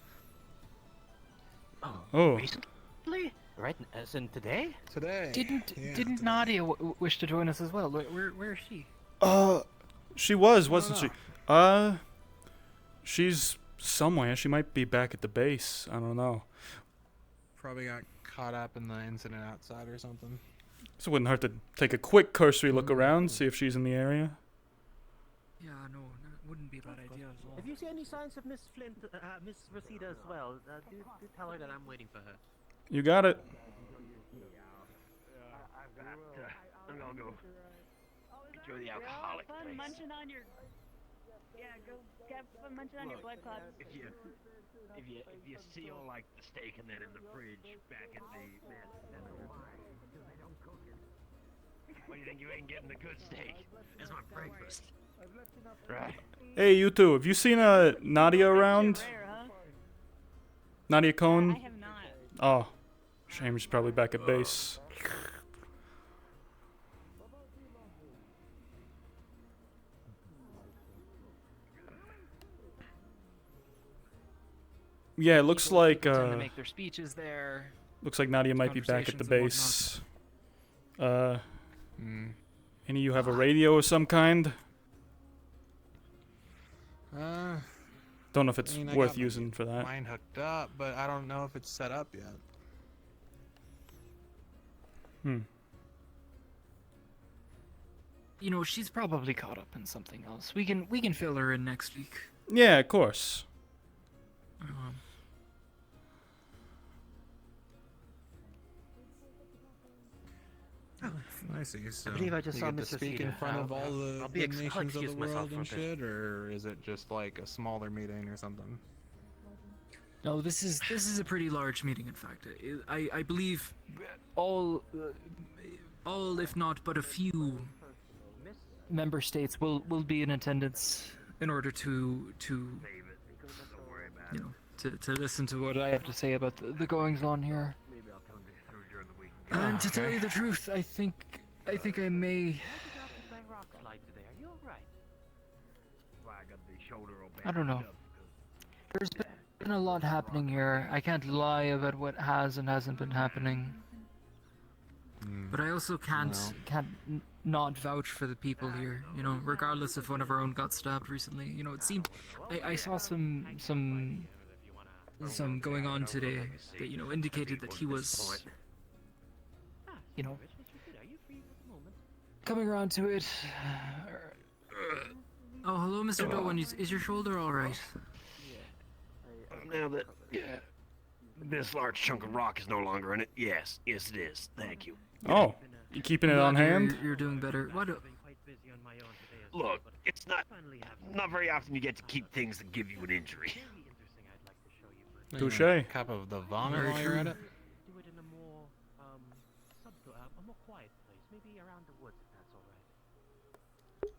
Oh. Recently? Right, as in today? Today. Didn't Nadia wish to join us as well? Where is she? She was, wasn't she? She's somewhere. She might be back at the base. I don't know. Probably got caught up in the incident outside or something. So it wouldn't hurt to take a quick cursory look around, see if she's in the area. Yeah, no, it wouldn't be a bad idea as well. If you see any signs of Miss Flint, Miss Rosita as well, do tell her that I'm waiting for her. You got it. I'm gonna go enjoy the alcoholic Fun place. munching on your. Yeah, go have fun munching on your blood clots. If you seal like the steak and then in the fridge back at the what do you think? You ain't getting the good steak. That's my breakfast. Right. Hey, you two. Have you seen Nadia around? Nadia Cohn? I have not. Oh, shame she's probably back at base. Yeah, it looks like Tend to make their speeches there. looks like Nadia might be back at the Conversations base. Any of you have a radio of some kind? Don't know if it's I mean, I worth got using for that. Mine hooked up, but I don't know if it's set up yet. You know, she's probably caught up in something else. We can fill her in next week. Yeah, of course. I see. So I believe I just you saw get to Mr. speak in Cedar. front of all I'll the I'll nations of excuse the myself world for a and bit. shit, or is it just like a smaller meeting or something? No, this is a pretty large meeting. In fact, I believe all if not but a few member states will be in attendance in order to to listen to what I have to say about the goings on here. And to tell you the truth, I think I may. I don't know. There's been a lot happening here. I can't lie about what has and hasn't been happening. But I also can't not vouch for the people here. You know, regardless if one of our own got stabbed recently. You know, it seemed I saw some going on today that indicated that he was, coming around to it. Oh, hello, Mr. Dolan. Is your shoulder all right? Now that this large chunk of rock is no longer in it, yes, it is. Thank you. Oh, you keeping it on hand? You're doing better. What? Look, it's not very often you get to keep things that give you an injury. Touche. Cup of the vomit while you're at it. Do it in a more a more quiet place, maybe around the woods, if that's all right.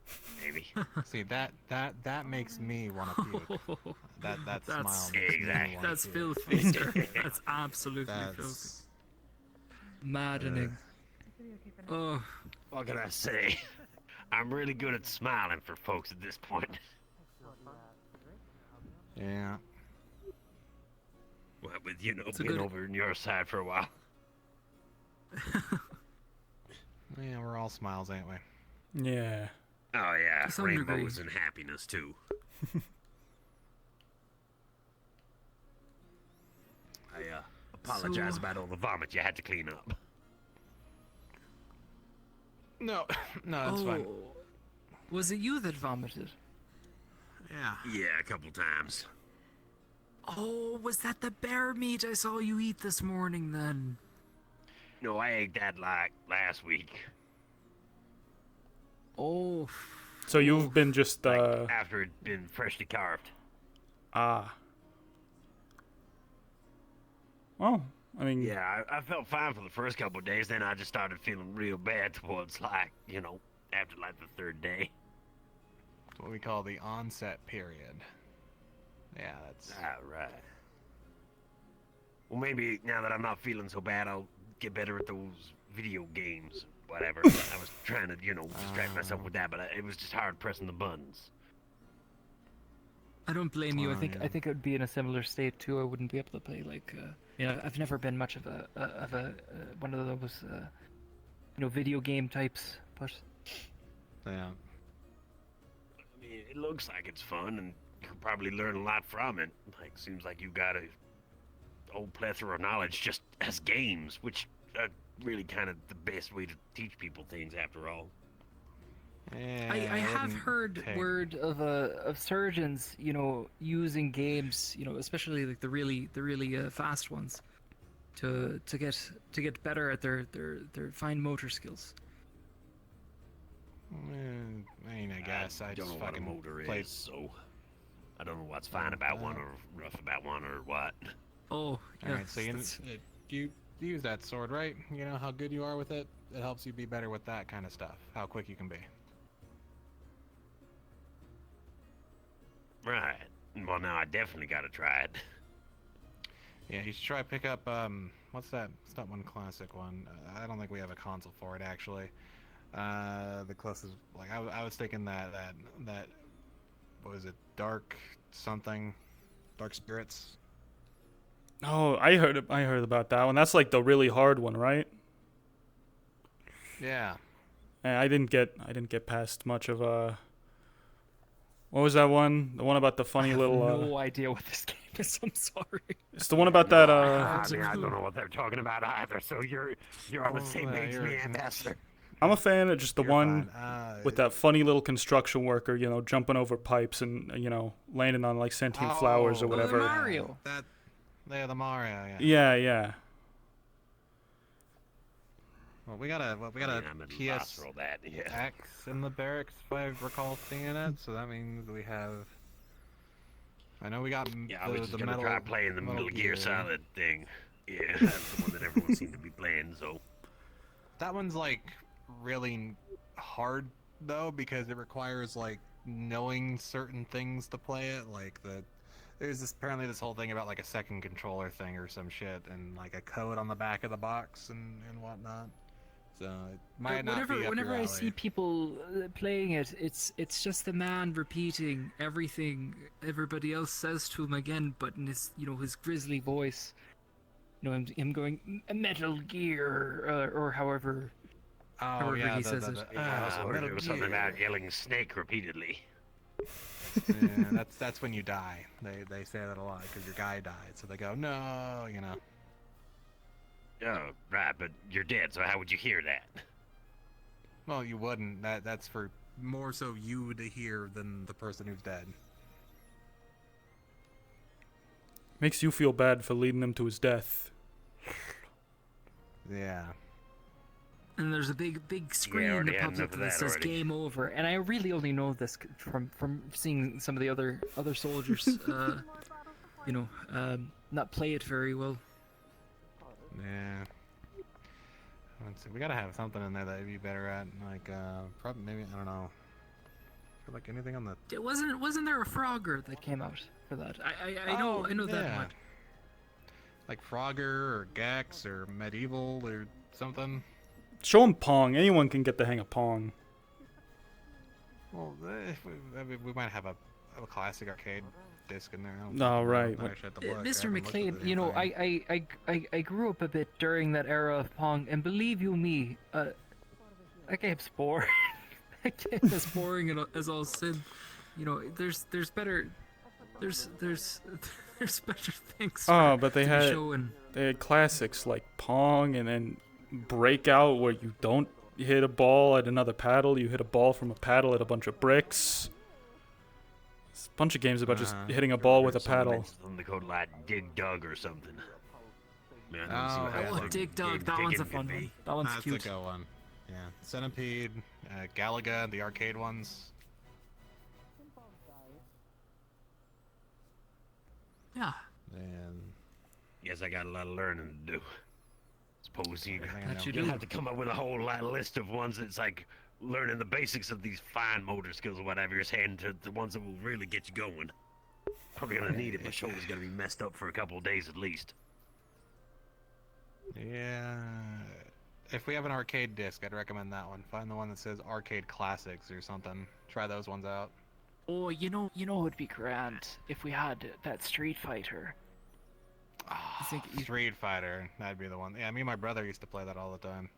Maybe. See, that makes me want to puke. That smile makes me exactly. wanna That's puke. filthy, sir. That's absolutely filthy. Maddening. Oh. What can I say? I'm really good at smiling for folks at this point. Yeah. What with being over on your side for a while. Yeah, we're all smiles, ain't we? Yeah. Oh yeah, To some rainbows degree. and happiness too. I apologize about all the vomit you had to clean up. No, that's fine. Was it you that vomited? Yeah. Yeah, a couple times. Oh, was that the bear meat I saw you eat this morning then? No, I ate that like last week. Oh. So you've been just after it'd been freshly carved. Ah. Well, I mean. Yeah, I felt fine for the first couple of days. Then I just started feeling real bad towards after like the third day. It's what we call the onset period. Yeah, that's. Right. Well, maybe now that I'm not feeling so bad, I'll get better at those video games. Whatever. I was trying to, distract myself with that, but it was just hard pressing the buttons. I don't blame you. I think it would be in a similar state too. I wouldn't be able to play I've never been much of a one of those video game types, but yeah. I mean, it looks like it's fun, and you could probably learn a lot from it. Like, seems like you've got a whole plethora of knowledge just as games, which are really kind of the best way to teach people things after all. Yeah, I have heard word of surgeons, using games, especially like the really fast ones, to get better at their fine motor skills. I mean, I guess I don't just know what a fucking motor played. is, so I don't know what's fine about one or rough about one or what. Oh, yeah. Alright, so you use that sword, right? You know how good you are with it? It helps you be better with that kind of stuff. How quick you can be. Right. Well, now I definitely got to try it. Yeah, you should try pick up, what's that? It's not one classic one. I don't think we have a console for it, actually. The closest, I was thinking that, what was it? Dark something? Dark Spirits? Oh, I heard about that one. That's like the really hard one, right? Yeah. I didn't get past much of what was that one? The one about the funny little. I have no idea what this game is. I'm sorry. It's the one about that. I don't know what they're talking about either. So you're on the same page as me, Ambassador. I'm a fan of just the one with that funny little construction worker, jumping over pipes and landing on like sentient flowers or whatever. The Mario. The Mario. Yeah. Well, we got a I'm at a loss PS for all that. Yeah. X in the barracks, if I recall seeing it. So that means we have. I know we got I was just the gonna metal. try playing the Metal Metal Gear Gear. Solid thing. Yeah, that's the one that everyone seemed to be playing. So That one's like really hard though because it requires like knowing certain things to play it. Like there's apparently this whole thing about like a second controller thing or some shit, and like a code on the back of the box and whatnot. So it might not be up Whenever your I alley. see people playing it, it's just the man repeating everything everybody else says to him again, but in his his grisly voice. Him going Metal Gear or however. Oh yeah, he says it. I also heard it was something about yelling snake repeatedly. Yeah, that's when you die. They say that a lot because your guy died, so they go no, Oh, right, but you're dead, so how would you hear that? Well, you wouldn't. That's for more so you to hear than the person who's dead. Makes you feel bad for leading him to his death. Yeah. And there's a big screen in the public that says "Game Over," and I really only know this from seeing some of the other soldiers, not play it very well. Yeah. Let's see. We gotta have something in there that would be better at, like probably maybe I don't know. Like anything on the. Wasn't there a Frogger that came out for that? I know that much. Like Frogger or Gex or Medieval or something. Show him Pong. Anyone can get the hang of Pong. Well, we might have a classic arcade disc in there. Oh, right. Mr. McLean, I grew up a bit during that era of Pong, and believe you me, that game's boring. That game is boring as all sin. There's better things. Oh, but they showing. had classics like Pong and then Breakout, where you don't hit a ball at another paddle, you hit a ball from a paddle at a bunch of bricks. It's a bunch of games about just hitting a ball with a paddle. Something called like Dig Dug or something. Man, Dig Dug, that one's a fun one. That one's cute. That's a good one. Yeah, Centipede, Galaga, the arcade ones. Yeah. And yes, I got a lot of learning to do. Suppose you'll do. have to come up with a whole list of ones that's like learning the basics of these fine motor skills or whatever. You're heading to the ones that will really get you going. Probably gonna need it. My shoulder's gonna be messed up for a couple of days at least. Yeah. If we have an arcade disc, I'd recommend that one. Find the one that says Arcade Classics or something. Try those ones out. Oh, you know it would be grand if we had that Street Fighter. Street Fighter, that'd be the one. Yeah, me and my brother used to play that all the time.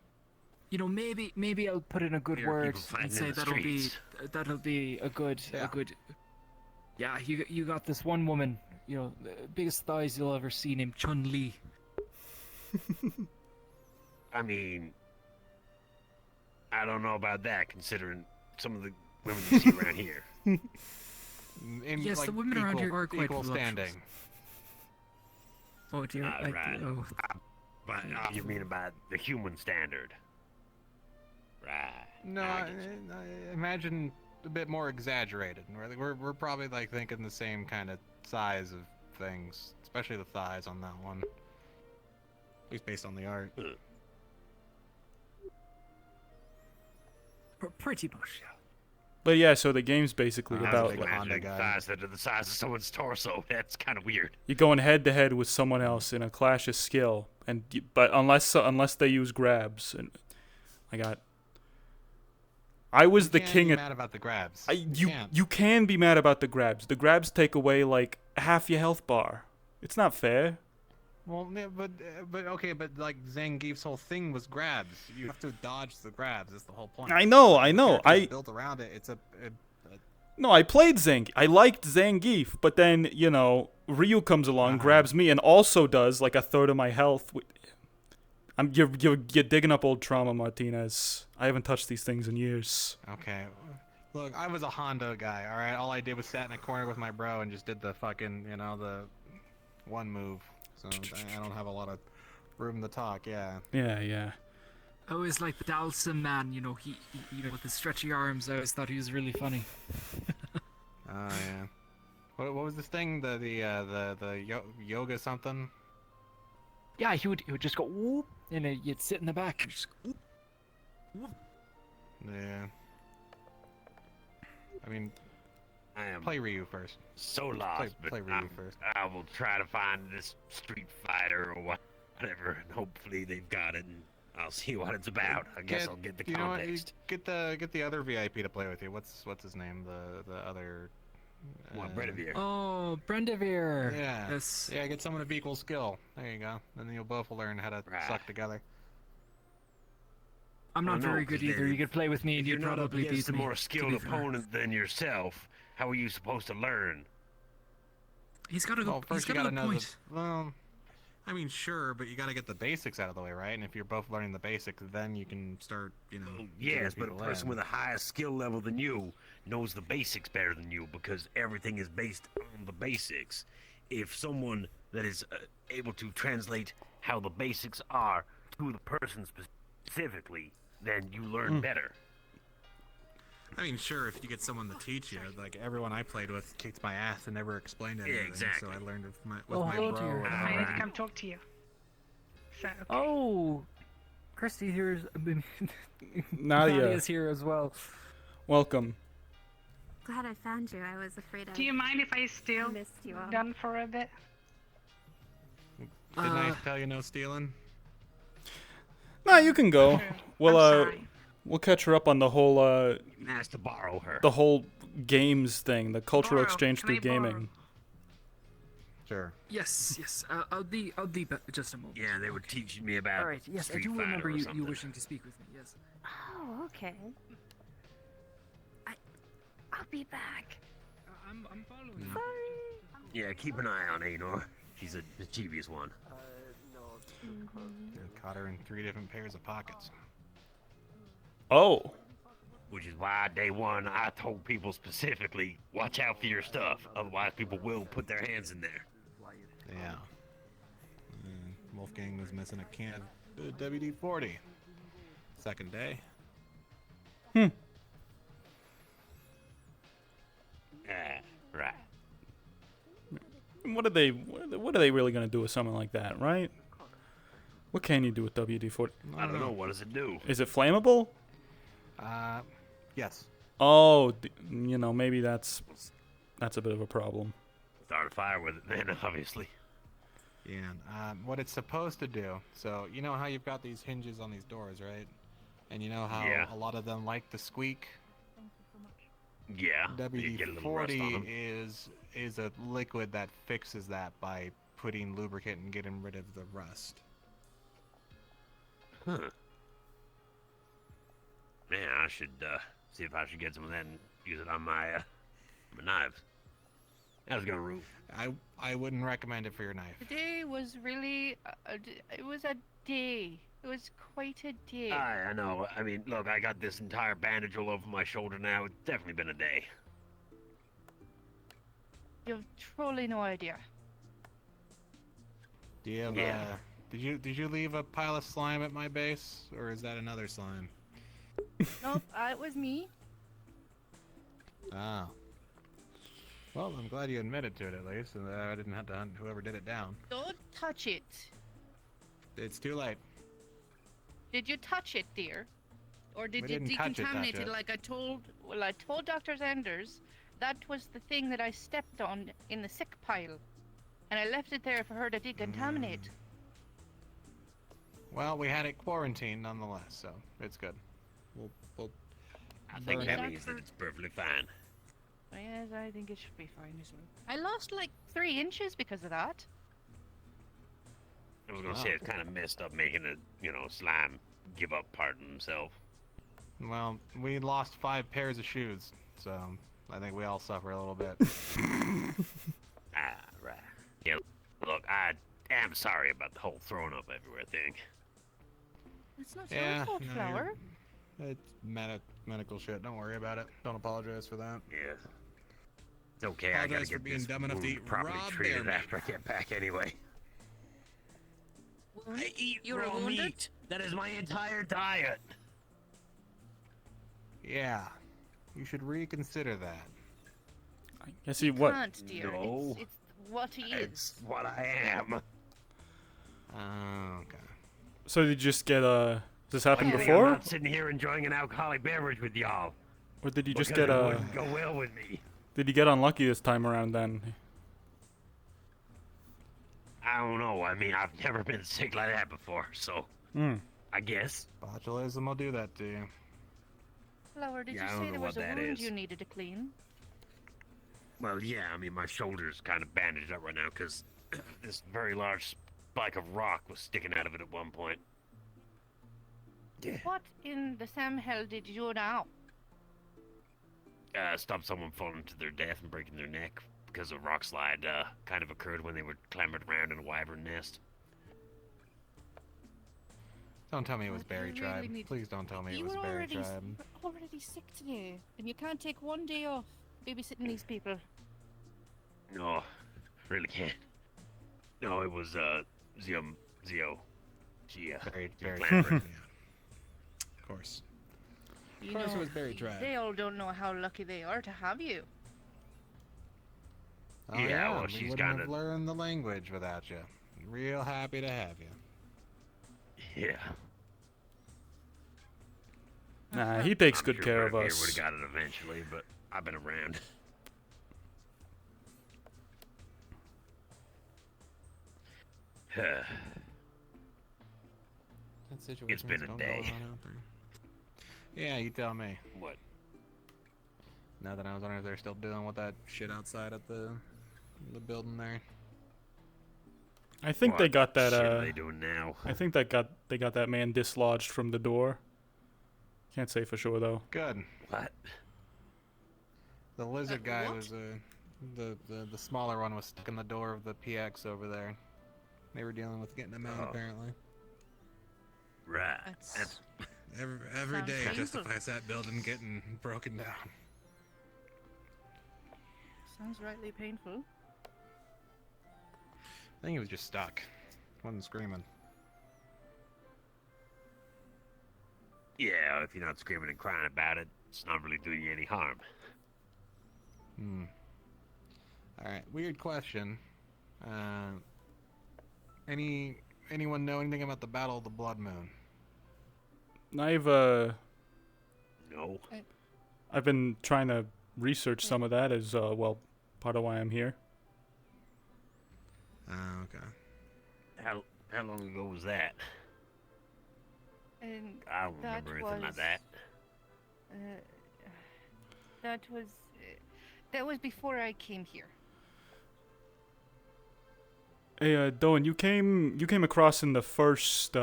Maybe I'll put in a good word and say that'll be a good. Yeah, you got this one woman, the biggest thighs you'll ever see, named Chun-Li. I mean, I don't know about that, considering some of the women you see around here. Yes, like, the women around here are quite equal standing. Oh dear, right. Oh. But you mean about the human standard? Right. No, I imagine a bit more exaggerated. We're probably like thinking the same kind of size of things, especially the thighs on that one. At least based on the art. Pretty much, yeah. But yeah, so the game's basically about thighs that are the size of someone's torso. That's kind of weird. You're going head to head with someone else in a clash of skill, but unless they use grabs, and I was the king. You can't be mad about the grabs. You can be mad about the grabs. The grabs take away like half your health bar. It's not fair. Well, yeah, but okay, but like Zangief's whole thing was grabs. You have to dodge the grabs. That's the whole point. I know. I built around it. It's No, I played Zangief. I liked Zangief, but then Ryu comes along, grabs me, and also does like a third of my health. You're digging up old trauma, Martinez. I haven't touched these things in years. Okay. Look, I was a Hondo guy. All right, all I did was sat in a corner with my bro and just did the fucking the one move. So I don't have a lot of room to talk, yeah. Yeah. I always like the Dalsum man, you know, he you know, with his stretchy arms. I always thought he was really funny. Oh yeah. What was this thing? The yoga something? Yeah, he would just go whoop, and you'd sit in the back. And just whoop, whoop. Yeah. I mean, I am play Ryu first. so lost, Play but Ryu first. I will try to find this Street Fighter or whatever, and hopefully they've got it, and I'll see what it's about. I guess I'll get the You know what? context. Get the other VIP to play with you. What's his name? The other. What, Bredivere? Oh, Brendavere. Yeah. Yes. Yeah, get someone of equal skill. There you go. And then you'll both learn how to suck together. I'm not very good either. You could play with me, and You're you'd not up probably against beat a me. more to skilled be fair. opponent than yourself. How are you supposed to learn? He's got a Well, good. first He's you got a gotta good know point. well, I mean, sure, but you gotta get the basics out of the way, right? And if you're both learning the basics, then you can start, you know. Yes, getting but a people person in. with a higher skill level than you knows the basics better than you because everything is based on the basics. If someone that is able to translate how the basics are to the person specifically, then you learn better. I mean, sure, if you get someone to teach you, like everyone I played with kicked my ass and never explained anything. exactly. So I learned with my hello, bro. dear. and I need to I- come talk to you. So, okay. Oh, Christy here's. Nadia. Nadia's here as well. Welcome. Glad I found you. I was afraid I Do you mind if I steal missed you all. gun for a bit? Didn't I tell you no stealing? No, you can go. We'll I'm sorry. we'll catch her up on the whole Ask to borrow her. the whole games thing, the cultural Borrow. exchange Can through I borrow? gaming. Sure. Yes. I'll be just a moment. Yeah, they were teaching me about All right. Yes, I Street do Fighter remember or you something. wishing to speak with me. Yes. Oh, okay. I'll be back. I'm following you. Yeah, keep an eye on Anor. She's a mischievous one. Caught her in 3 different pairs of pockets. Oh. Which is why day one I told people specifically, watch out for your stuff. Otherwise people will put their hands in there. Yeah. Wolfgang was missing a can of WD-40. Second day. Right. What are they really gonna do with something like that, right? What can you do with WD-40? I don't know. What does it do? Is it flammable? Yes. Oh, you know, maybe that's a bit of a problem. Start a fire with it then, obviously. Yeah. What it's supposed to do. So you know how you've got these hinges on these doors, right? And you know how a lot of them like to squeak. Yeah. You get a little rust on WD-40 them. is a liquid that fixes that by putting lubricant and getting rid of the rust. Huh. Man, I should see if I should get some of that and use it on my knives. I was gonna roof. I wouldn't recommend it for your knife. Today was really. It was a day. It was quite a day. I know. I mean, look, I got this entire bandage all over my shoulder now. It's definitely been a day. You've truly no idea. Do you have did you leave a pile of slime at my base, or is that another slime? Nope, it was me. Ah. Well, I'm glad you admitted to it at least, and I didn't have to hunt whoever did it down. Don't touch it. It's too late. Did you touch it, dear? Or did We you didn't touch decontaminate it. like I told? Well, I told Dr. Sanders that was the thing that I stepped on in the sick pile, and I left it there for her to decontaminate. Well, we had it quarantined nonetheless, so it's good. We'll I think burn that it. means that it's perfectly fine. Yes, I think it should be fine as well. I lost like 3 inches because of that. I was gonna say it's kind of messed up making a, slime give up part of himself. Well, we lost 5 pairs of shoes, so I think we all suffer a little bit. Right. Yeah, look, I am sorry about the whole throwing up everywhere thing. It's not your fault, no, Flower. It's medical shit. Don't worry about it. Don't apologize for that. Yeah. It's okay, I gotta Apologize for get being this dumb enough to wound eat properly raw treated bear meat. after I get back anyway. I eat You were raw wounded? meat. That is my entire diet. Yeah. You should reconsider that. I guess he what? Can't, dear. No. It's what he is. It's what I am. Okay. So did you just get Does this happen I'm before? not sitting here enjoying an alcoholic beverage with y'all. Or did you just because get it wouldn't go well with me. Did you get unlucky this time around then? I don't know. I mean, I've never been sick like that before, so I guess. Botulism will do that to you. Flower, did Yeah, I you don't say know there what was a that wound is. you needed to clean? Well, yeah, I mean, my shoulder's kind of bandaged up right now because this very large spike of rock was sticking out of it at one point. Yeah. What in the Sam hell did you do now? Stop someone falling to their death and breaking their neck because a rock slide kind of occurred when they were clambered around in a wyvern nest. Don't tell me it was What Berry you Tribe. really need- Please don't tell me it You was were Berry already, Tribe. already sick today, and you can't take one day off babysitting these people. No, really can't. No, it was Gia. Berry Clambered. Of course. You course know, it was Berry Tribe. they all don't know how lucky they are to have you. Oh, Yeah, well, we she's wouldn't have kinda- learned the language without you. Real happy to have you. Yeah. Nah, he takes I'm good sure care of Brett us. would have got it eventually, but I've been around. That situation It's been a don't day. go on out there. Yeah, you tell me. What? Now that I was wondering if they're still dealing with that shit outside at the building there. I think they What got that. shit are they doing now? I think they got that man dislodged from the door. Can't say for sure though. Good. What? The lizard guy what? was the smaller one was stuck in the door of the PX over there. They were dealing with getting him out Oh. apparently. Right. That's Every Sounds day painful. justifies that building getting broken down. sounds rightly painful. I think he was just stuck. Wasn't screaming. Yeah, if you're not screaming and crying about it, it's not really doing you any harm. Alright, weird question. Anyone know anything about the Battle of the Blood Moon? No. I've been trying to research some of that as well, part of why I'm here. Okay. How long ago was that? And I don't that remember anything like that. That was before I came here. Hey, Doan, you came across in the first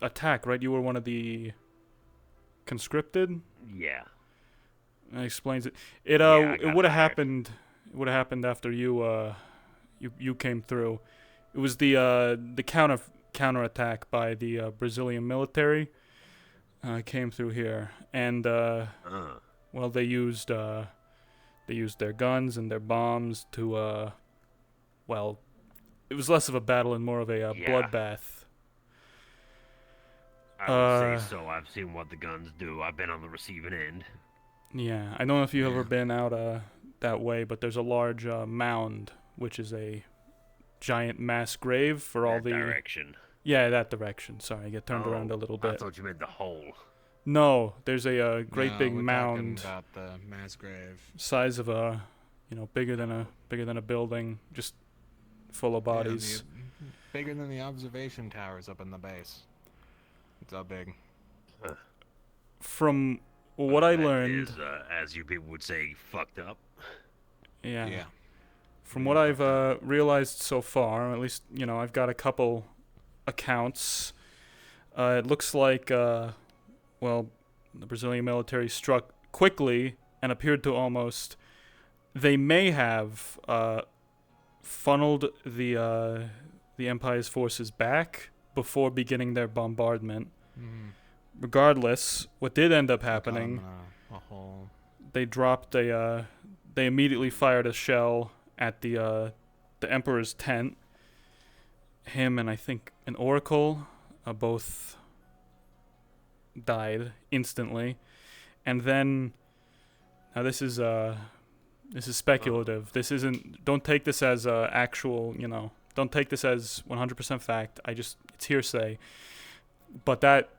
attack, right? You were one of the conscripted. Yeah. That explains it. It I it got would have hired. happened. It would have happened after you came through. It was the counterattack by the Brazilian military. Came through here, and well, they used their guns and their bombs to well, it was less of a battle and more of a Yeah. bloodbath. I would say so. I've seen what the guns do. I've been on the receiving end. Yeah, I don't know if you've ever been out that way, but there's a large mound, which is a giant mass grave for all That the direction. Yeah, that direction. Sorry, I get turned around a little I bit. thought you meant the hole. No, there's a great No, big we're mound, talking about the mass grave. size of a, bigger than a building, just full of bodies. Bigger than the observation towers up in the base. It's how big. From what I That learned, is, as you people would say, fucked up. yeah. From what I've realized so far, at least I've got a couple accounts. It looks like well, the Brazilian military struck quickly and appeared to almost. They may have funneled the Empire's forces back before beginning their bombardment. Regardless, what did end up happening? A hole. They dropped they immediately fired a shell at the Emperor's tent, him and I think an oracle both died instantly. And then, now this is speculative. This isn't, don't take this as actual, don't take this as 100% fact. It's hearsay. But that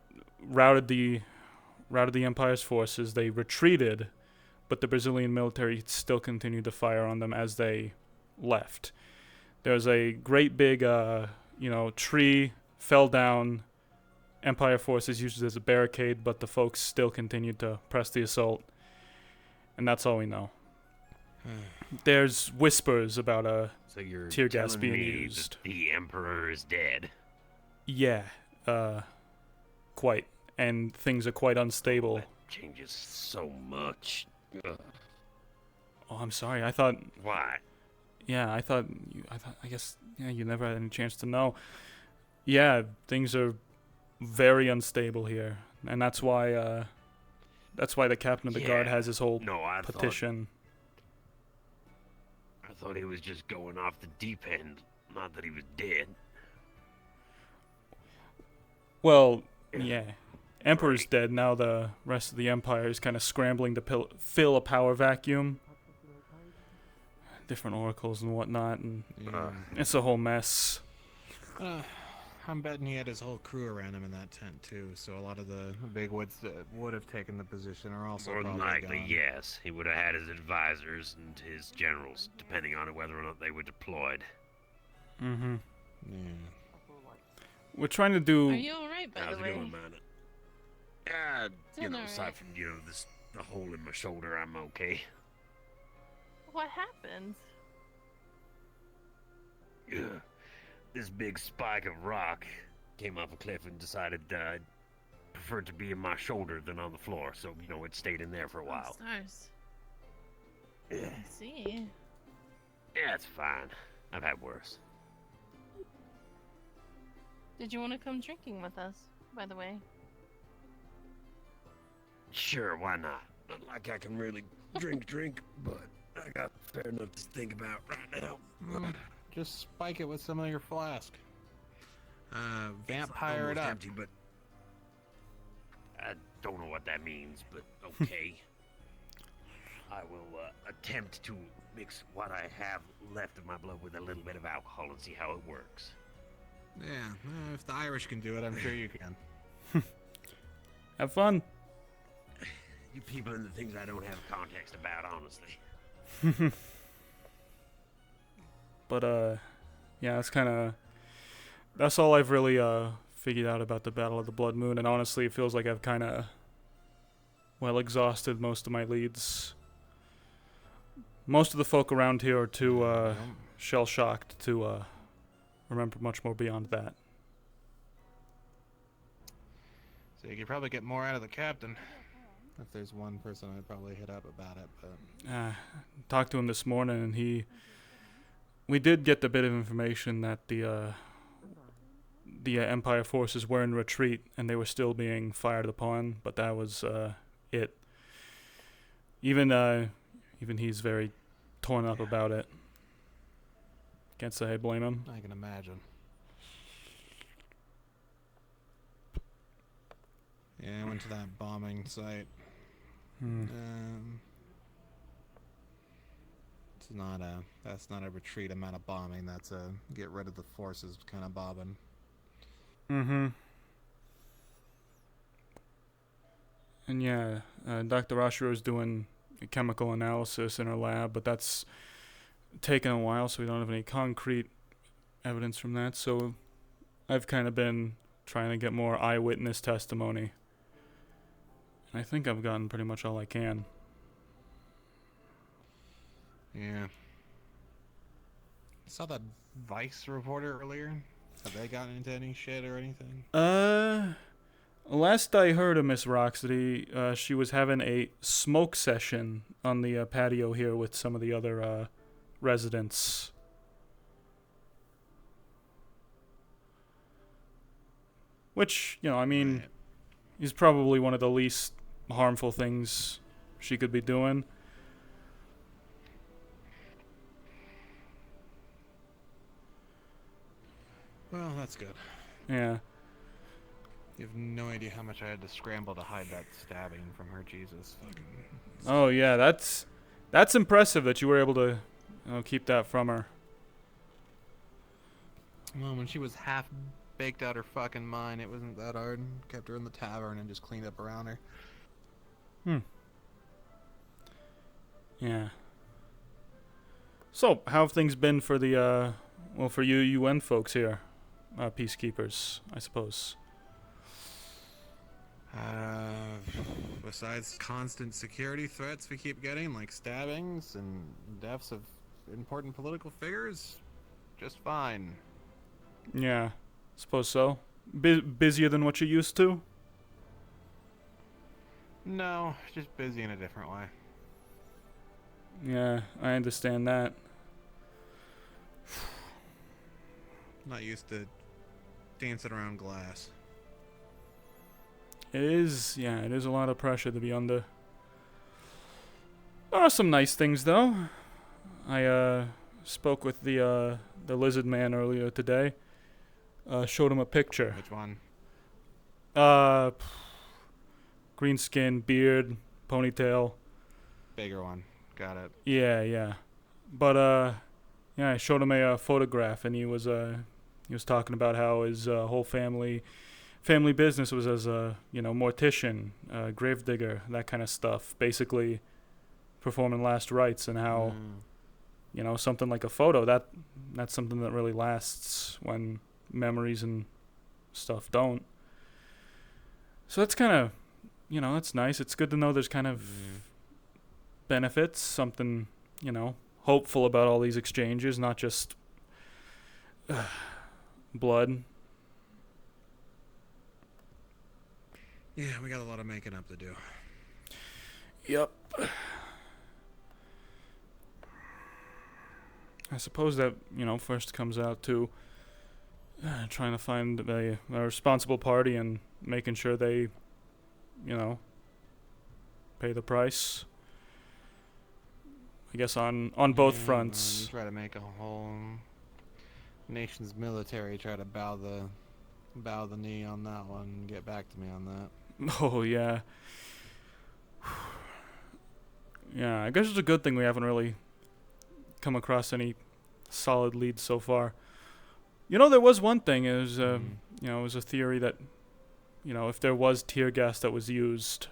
routed the Empire's forces. They retreated, but the Brazilian military still continued to fire on them as they left. There's a great big, tree fell down. Empire forces used it as a barricade, but the folks still continued to press the assault. And that's all we know. There's whispers about So you're tear gas telling being me used. that the Emperor is dead? Yeah, quite. And things are quite unstable. That changes so much. Ugh. Oh, I'm sorry. I thought. Why? Yeah, I guess you never had any chance to know. Yeah, things are very unstable here, and that's why the captain of the guard has his whole petition. I thought he was just going off the deep end, not that he was dead. Well, yeah. Emperor's dead. Now the rest of the Empire is kind of scrambling to fill a power vacuum. Different oracles and whatnot, and it's a whole mess. I'm betting he had his whole crew around him in that tent too, so a lot of the bigwigs that would have taken the position are also More than probably likely, gone. yes. He would have had his advisors and his generals, depending on whether or not they were deployed. Mm-hmm. Yeah. We're trying to do. Are you alright, by How's the it way? going, man? Aside from, the hole in my shoulder, I'm okay. What happened? Yeah. This big spike of rock came off a cliff and decided I'd prefer to be in my shoulder than on the floor, so, it stayed in there for a while. Stars. Yeah. I see. Yeah, it's fine. I've had worse. Did you want to come drinking with us, by the way? Sure, why not? Not like I can really drink, but I got fair enough to think about right now. Just spike it with some of your flask. Vampire it Almost up. empty, but I don't know what that means, but okay. I will attempt to mix what I have left of my blood with a little bit of alcohol and see how it works. Yeah, if the Irish can do it, I'm sure you can. Have fun. You people into things I don't have context about, honestly. But yeah, that's all I've really figured out about the Battle of the Blood Moon, and honestly, it feels like I've kind of exhausted most of my leads. Most of the folk around here are too shell-shocked to remember much more beyond that. So you could probably get more out of the captain. If there's one person I'd probably hit up about it, but... Talked to him this morning, and we did get the bit of information that the Empire forces were in retreat, and they were still being fired upon, but that was it. Even he's very torn up about it. Can't say I blame him. I can imagine. Yeah, I went to that bombing site. That's not a retreat amount of bombing. That's a get rid of the forces kind of bombing. Mm-hmm. And yeah, Dr. Ashiro is doing a chemical analysis in her lab, but that's taken a while, so we don't have any concrete evidence from that. So I've kind of been trying to get more eyewitness testimony. And I think I've gotten pretty much all I can. Yeah. I saw that Vice reporter earlier. Have they gotten into any shit or anything? Last I heard of Miss Rocksteady, she was having a smoke session on the patio here with some of the other residents. Which, is probably one of the least harmful things she could be doing. Well, that's good. Yeah. You have no idea how much I had to scramble to hide that stabbing from her. Jesus. Oh yeah, that's impressive that you were able to keep that from her. Well, when she was half baked out her fucking mind, it wasn't that hard. Kept her in the tavern and just cleaned up around her. Yeah. So, how have things been for the, well, for you UN folks here? Peacekeepers, I suppose. Besides constant security threats we keep getting, like stabbings and deaths of important political figures, just fine. Yeah, suppose so. Busier than what you used to? No, just busy in a different way. Yeah, I understand that. Not used to dancing around glass. It is a lot of pressure to be under. There are some nice things, though. I spoke with the lizard man earlier today. Showed him a picture. Which one? Green skin, beard, ponytail. Bigger one. Got it. Yeah. But yeah, I showed him a photograph, and he was talking about how his whole family business was as a mortician, gravedigger, that kind of stuff. Basically, performing last rites, and how something like a photo that's something that really lasts when memories and stuff don't. So that's kind of that's nice. It's good to know there's kind of benefits, something hopeful about all these exchanges, not just blood. Yeah, we got a lot of making up to do. Yep. I suppose that, first comes out to trying to find a responsible party and making sure they, pay the price. I guess on both fronts. Try to make a whole nation's military try to bow the knee on that one and get back to me on that. Oh, yeah. Yeah, I guess it's a good thing we haven't really come across any solid leads so far. There was one thing. It was, it was a theory that, if there was tear gas that was used,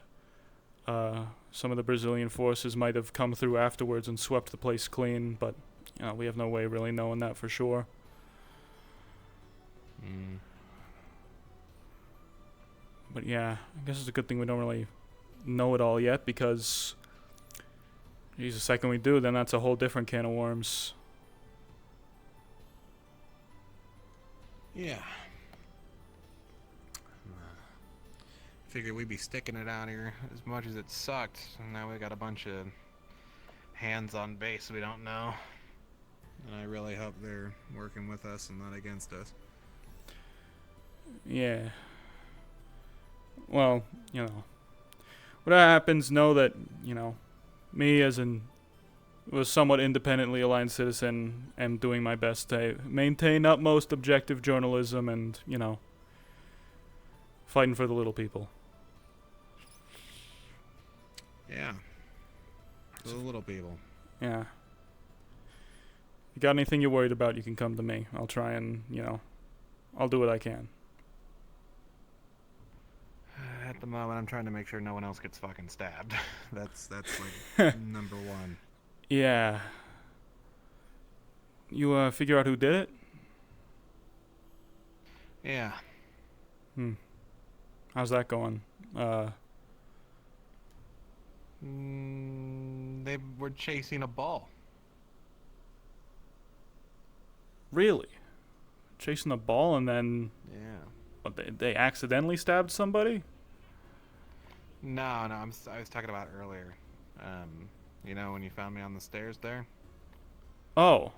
some of the Brazilian forces might have come through afterwards and swept the place clean, but, we have no way of really knowing that for sure. But yeah, I guess it's a good thing we don't really know it all yet, because the second we do, then that's a whole different can of worms. Yeah. Figured we'd be sticking it out here as much as it sucked, and now we got a bunch of hands on base we don't know. And I really hope they're working with us and not against us. Yeah. Well, whatever happens, know that, me as a somewhat independently aligned citizen am doing my best to maintain utmost objective journalism and, fighting for the little people. Yeah. For the little people. Yeah. If you got anything you're worried about, you can come to me. I'll try and, I'll do what I can. At the moment, I'm trying to make sure no one else gets fucking stabbed. That's like number one. Yeah. You figure out who did it? Yeah. How's that going? They were chasing a ball. Really? Chasing a ball and then... Yeah. What, they accidentally stabbed somebody? No, I was talking about earlier. When you found me on the stairs there? Oh.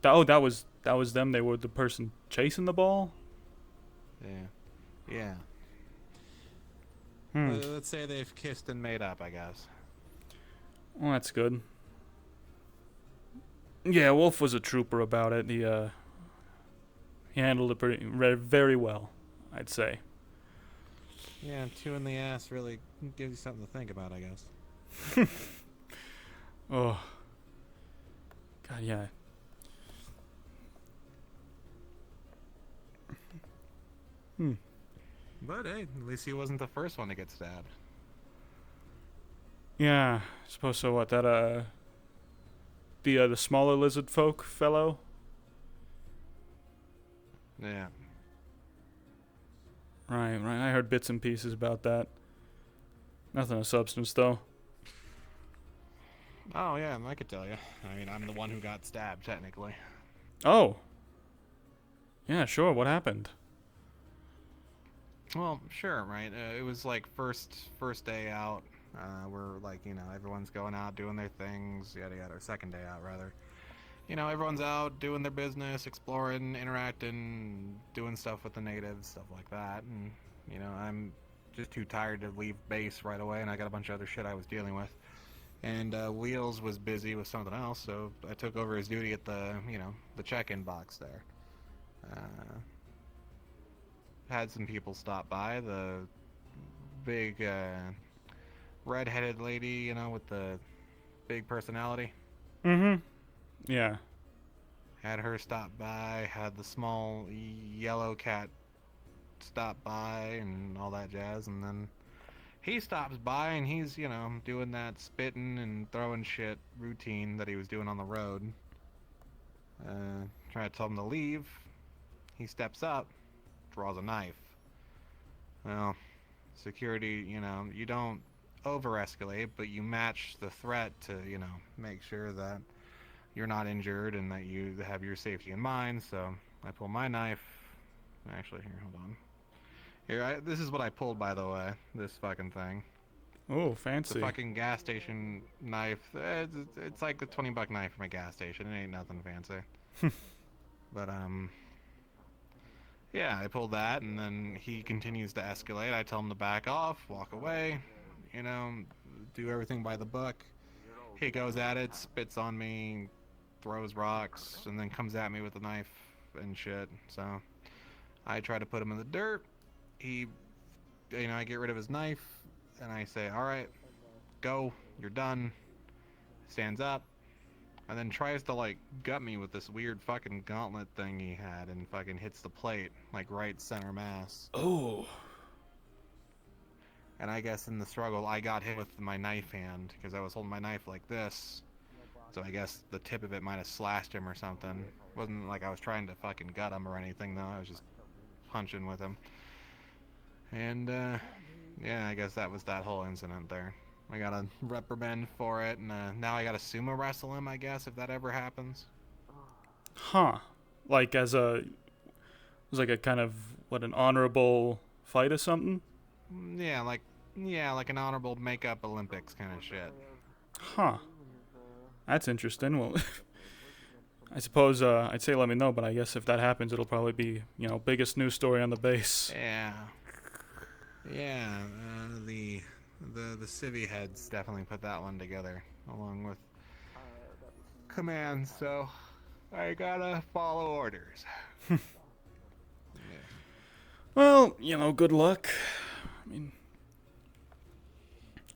That was them. They were the person chasing the ball? Yeah. Let's say they've kissed and made up, I guess. Well, that's good. Yeah, Wolf was a trooper about it. He He handled it very well, I'd say. Yeah, 2 in the ass really gives you something to think about, I guess. Oh. God, yeah. But hey, at least he wasn't the first one to get stabbed. Yeah, I suppose so. What, that, the smaller lizard folk fellow? Yeah. Right. I heard bits and pieces about that. Nothing of substance, though. Oh, yeah, I could tell you. I mean, I'm the one who got stabbed, technically. Oh. Yeah, sure. What happened? Well, sure, right. It was like first day out. We're like, you know, everyone's going out doing their things, yada yada. Or second day out, rather. You know, everyone's out doing their business, exploring, interacting, doing stuff with the natives, stuff like that. And, you know, I'm just too tired to leave base right away, and I got a bunch of other shit I was dealing with. And Wheels was busy with something else, so I took over his duty at the, you know, the check-in box there. Had some people stop by. The big red-headed lady, you know, with the big personality. Mm-hmm. Yeah. Had her stop by. Had the small yellow cat stop by and all that jazz. And then he stops by and he's, you know, doing that spitting and throwing shit routine that he was doing on the road. Trying to tell him to leave. He steps up, draws a knife. Well, security, you know, you don't over-escalate, but you match the threat to, you know, make sure that you're not injured and that you have your safety in mind. So I pull my knife. Actually, here, hold on. Here, this is what I pulled, by the way. This fucking thing. Oh, fancy. It's a fucking gas station knife. It's like a $20 knife from a gas station. It ain't nothing fancy. But yeah, I pulled that, and then he continues to escalate. I tell him to back off, walk away, you know, do everything by the book. He goes at it, spits on me, throws rocks, and then comes at me with a knife and shit. So I try to put him in the dirt. He, you know, I get rid of his knife, and I say, all right, go, you're done. Stands up, and then tries to, like, gut me with this weird fucking gauntlet thing he had, and fucking hits the plate, like, right center mass. Oh. And I guess in the struggle, I got hit with my knife hand, because I was holding my knife like this. So I guess the tip of it might have slashed him or something. Wasn't like I was trying to fucking gut him or anything, though. I was just punching with him. And, yeah, I guess that was that whole incident there. I got a reprimand for it, and now I gotta sumo wrestle him, I guess, if that ever happens. Huh. Like as a... It was like a kind of, what, an honorable fight or something? Yeah, like an honorable make-up Olympics kind of shit. Huh. That's interesting. Well, I suppose, I'd say let me know, but I guess if that happens, it'll probably be, you know, biggest news story on the base. Yeah. Yeah, the civvy heads definitely put that one together, along with command, so I gotta follow orders. Yeah. Well, you know, good luck. I mean,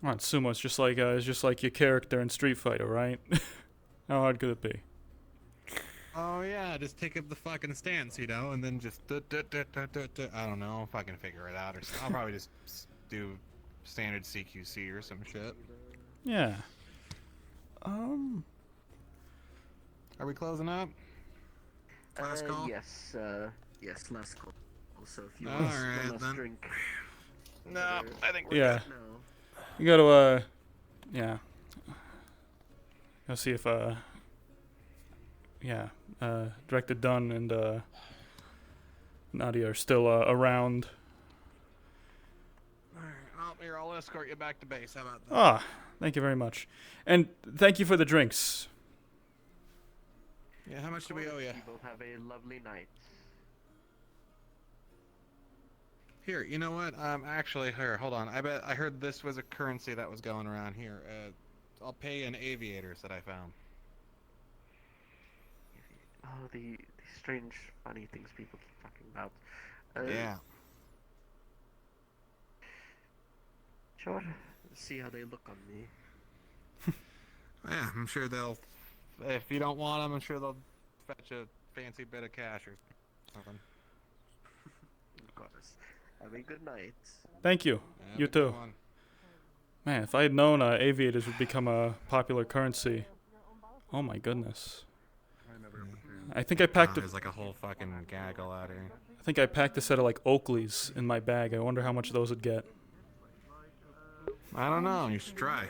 well, sumo is just like your character in Street Fighter, right? How hard could it be? Oh yeah, just take up the fucking stance, you know, and then just I don't know if I can figure it out, or I'll probably just do standard CQC or some shit. Yeah. Are we closing up? Last call? Yes, yes, last call. Also, if you All want right, one last then. drink. No, I think we're Yeah. good now. You gotta, yeah. Go see if, yeah, Director Dunn and, Nadia are still, around. Alright, here, I'll escort you back to base. How about that? Ah, thank you very much. And thank you for the drinks. Yeah, how much do we owe you? You both have a lovely night. Here, you know what? Actually, here, hold on. I heard this was a currency that was going around here. I'll pay in aviators that I found. Oh, the strange, funny things people keep talking about. Yeah. Sure. See how they look on me. Yeah, I'm sure they'll. If you don't want them, I'm sure they'll fetch a fancy bit of cash or something. Of course. Have a good night. Thank you. Have You a good too. one. Man, if I had known aviators would become a popular currency. Oh my goodness. I think I packed There's like a whole fucking gaggle out here. I think I packed a set of like Oakleys in my bag. I wonder how much those would get. I don't know. You should try.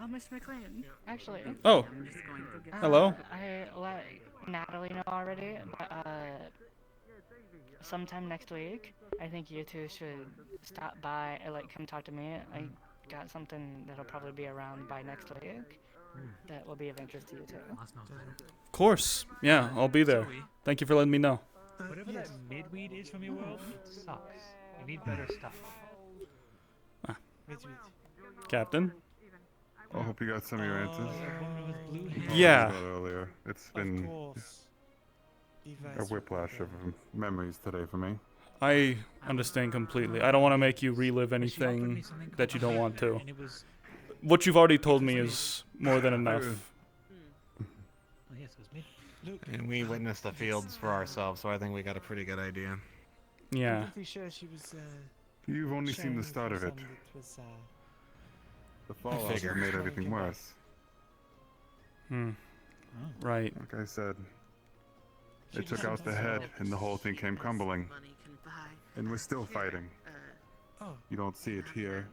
Oh, Miss McLean. Actually. Oh. Hello. I let Natalie know already, but sometime next week, I think you two should stop by and like come talk to me. I got something that'll probably be around by next week that will be of interest to you too. Of course. Yeah, I'll be there. Thank you for letting me know. Whatever that midweed is from your world, it sucks. You need better stuff. Captain? I hope you got some of your answers. Yeah. Earlier. It's been a whiplash of memories today for me. I understand completely. I don't want to make you relive anything that you don't want to. What you've already told me is more than enough. And we witnessed the fields for ourselves, so I think we got a pretty good idea. Yeah. I'm pretty sure she was, You've only seen the start of it. The fallout figure. made everything worse. Right. Like I said, they took out the head and the whole thing came crumbling. And we're still fighting. You don't see it here.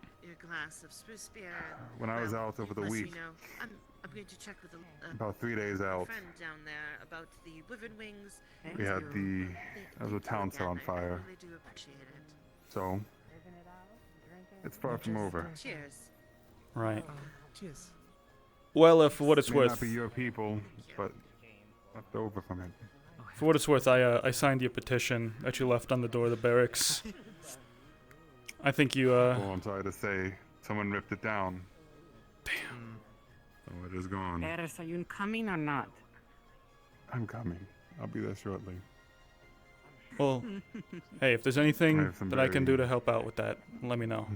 When I was out over the week, I'm going to check with about 3 days out, friend down there about the Wyvern Wings. we had the town set on fire. I really do appreciate it. So, it's far from over. Cheers. Right. Cheers. Well, for what it's May not worth, be your people, but left over from it. for what it's worth, I signed your petition that you left on the door of the barracks. I think you Oh, I'm sorry to say, someone ripped it down. Damn. Oh, it is gone. Paris, are you coming or not? I'm coming. I'll be there shortly. Well, hey, if there's anything that I can do to help out with that, let me know.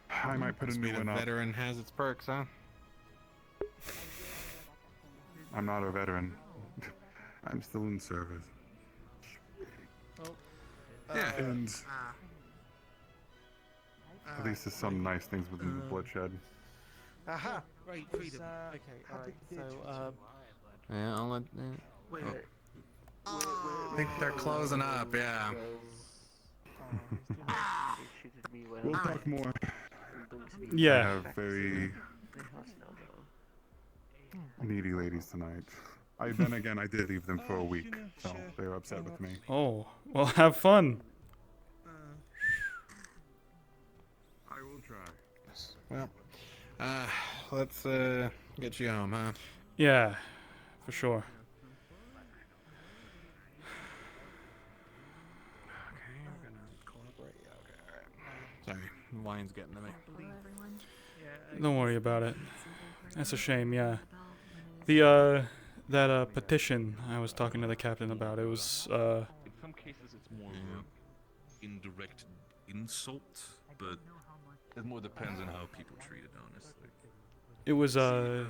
I might put a new one up. Veteran has its perks, huh? I'm not a veteran. I'm still in service. Yeah. And at least there's some nice things within the bloodshed. Aha! Right, freedom. Okay, alright, so, Yeah, I'll let. Wait, I think they're closing up. Yeah. We'll talk more. Yeah. I have very needy ladies tonight. Then again, I did leave them for a week, so they were upset with me. Oh, well, have fun. I will try. Well, let's get you home, huh? Yeah, for sure. Okay, we're gonna collaborate. Okay, alright. Sorry, wine's getting to me. Don't worry about it. That's a shame, yeah. The, that petition I was talking to the captain about, it was, In some cases, it's more of a indirect insult, but it more depends on how people treat it, honestly. it was, that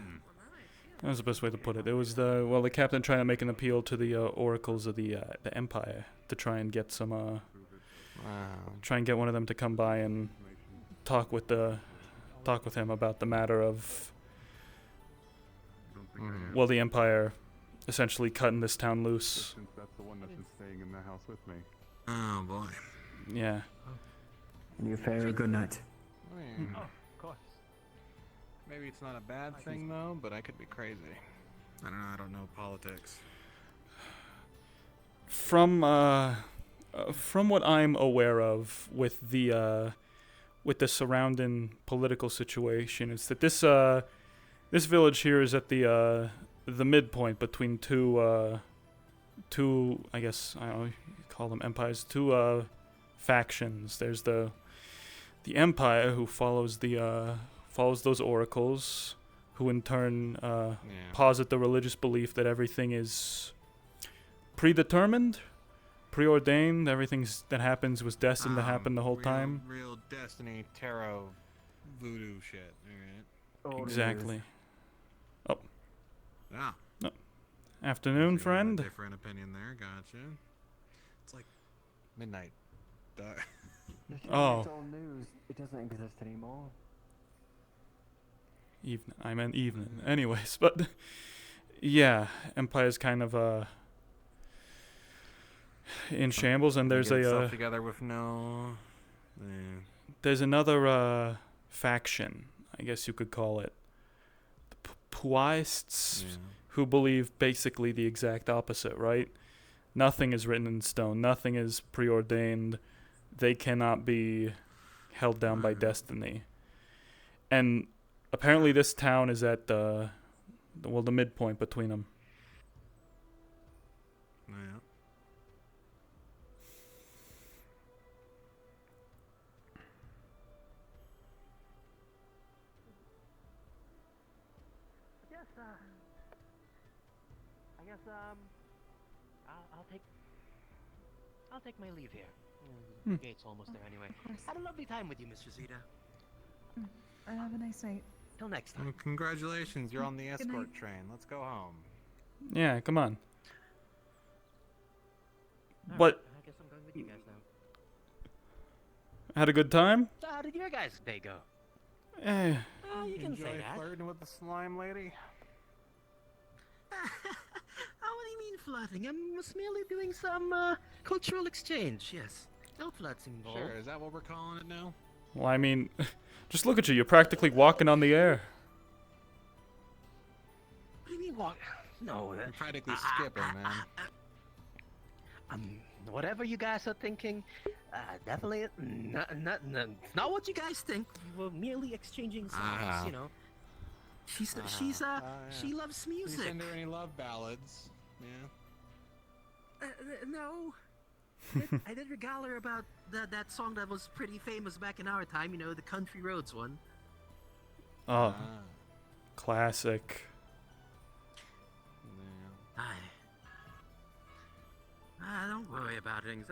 was the best way to put it. It was the captain trying to make an appeal to the oracles of the Empire to try and get some, try and get one of them to come by and talk with him about the matter of, well, the Empire essentially cutting this town loose. Since that's the one that's been staying in the house with me. Oh boy. Yeah. And you fare a good night. Oh, of course. Maybe it's not a bad thing though, but I could be crazy. I don't know. I don't know politics. From what I'm aware of with the surrounding political situation, is that this village here is at the midpoint between two I guess I don't know, you call them empires, two factions. There's the Empire, who follows those oracles, who in turn posit the religious belief that everything is predetermined, preordained. Everything that happens was destined to happen the whole time. Real destiny tarot voodoo shit. All right. Exactly. Oh. Ah. No. Afternoon, friend. Different opinion there. Gotcha. It's like midnight. Oh. It's old news. It doesn't exist anymore. Evening. I meant evening. Anyways, but yeah, Empire's kind of in shambles, and there's a together with no. there's another faction, I guess you could call it, the Puists, who believe basically the exact opposite, right? Nothing is written in stone. Nothing is preordained. They cannot be held down by destiny. And apparently this town is at the midpoint between them. Yeah. I'll take my leave here. Hmm. The gate's almost there anyway. Had a lovely time with you, Miss Rosita. Have a nice night. Till next time. Well, congratulations, you're on the Good escort night. train. Let's go home. Yeah, come on. Alright, But I guess I'm going with you guys now. had a good time? So how did your guys' day go? Eh. You can Enjoy say that. flirting with the slime lady? Oh, what do you mean flirting? I'm just merely doing some cultural exchange, yes. No flirts involved. Sure, is that what we're calling it now? Well, I mean, just look at you. You're practically walking on the air. What do you mean walk? No, You're practically skipping, man. Whatever you guys are thinking, definitely not what you guys think. We were merely exchanging songs, you know. She loves music. You send her any love ballads? Yeah. No. I did regale her about that song that was pretty famous back in our time, you know, the Country Roads one. Oh, classic. Don't worry about things.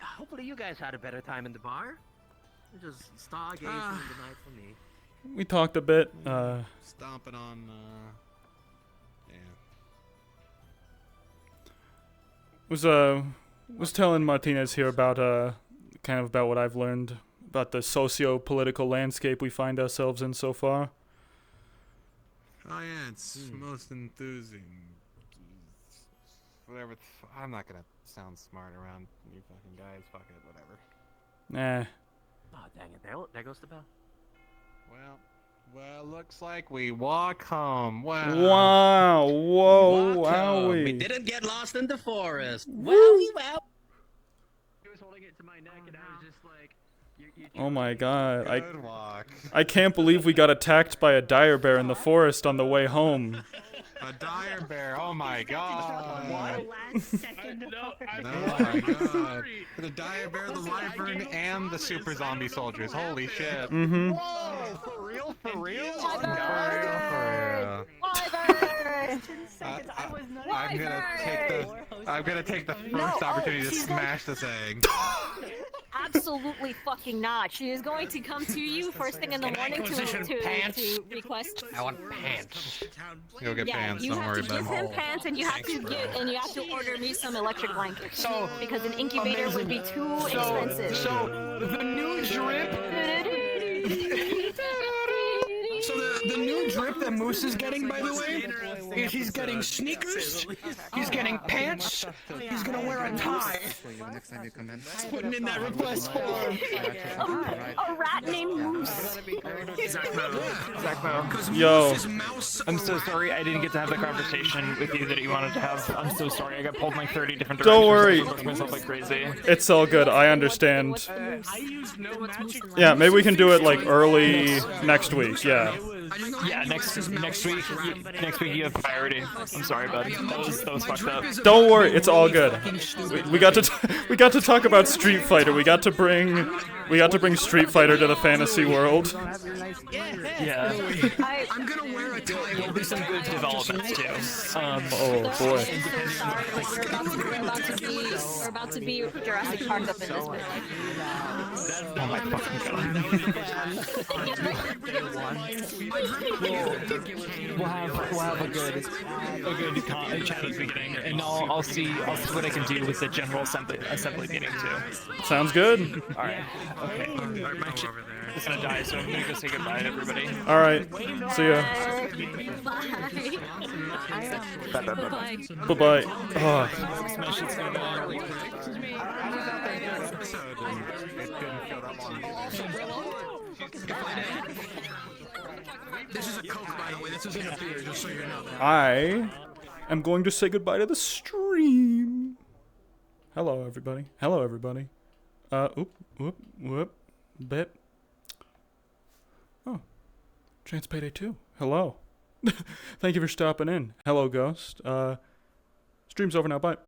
Hopefully you guys had a better time in the bar. Just stargazing in the night for me. We talked a bit. Stomping on, Was telling Martinez here about kind of about what I've learned about the socio-political landscape we find ourselves in so far. Oh yeah, it's most enthusing. Whatever. I'm not gonna sound smart around you fucking guys. Fuck it, whatever. Nah. Oh dang it! There goes the bell. Well, looks like we walk home. Wow. Wow. Whoa. Wowie. We didn't get lost in the forest. Wowie wow. He was holding it to my neck, and I was just like, Oh my god. Good walk. I can't believe we got attacked by a dire bear in the forest on the way home. A dire bear. Oh my god. Last second. Oh my god. The dire bear, the wyvern, and the super zombie soldiers. Holy shit. Mm-hmm. Whoa, for real? For real? I'm gonna take the first opportunity to smash this egg. Absolutely fucking not. She is going to come to you first thing in the morning to request. I want pants. Go get pants. You Don't have worry to give about him it. pants, and you have to order me some electric blankets. Because an incubator would be too expensive. So the new drip. So the new drip that Moose is getting, by the way, is he's getting sneakers, he's getting pants, he's gonna wear a tie. Next time you come in. Putting in that request form. A rat named Moose. Yo. I'm so sorry I didn't get to have the conversation with you that you wanted to have. I'm so sorry I got pulled in like 30 different directions. Don't worry. I booked myself like crazy. It's all good. I understand. I used no magic. Yeah, maybe we can do it like early next week. Yeah. Yeah, next week you have priority. I'm sorry, bud. That was fucked up. Don't worry, it's all good. We got to talk about Street Fighter. We got to bring We got to bring Street Fighter to the fantasy world. Yeah. I'm gonna wear a tie. There'll be some good developments too. Oh boy. We're about to be Jurassic Park up in this bitch. Oh my fucking god. We'll have a good chat at the beginning, and I'll see what I can do with the general assembly meeting too. Sounds good. All right. Okay. My shit is gonna die, so I'm gonna go say goodbye to everybody. All right. See ya. Bye bye. Oh. My shit's gonna die. This is a Coke, by the way. This isn't a beer, just so you know. I am going to say goodbye to the stream. Hello, everybody. Hello, everybody. Whoop. Bit. Oh. Chance Payday 2. Hello. Thank you for stopping in. Hello, Ghost. Stream's over now. Bye.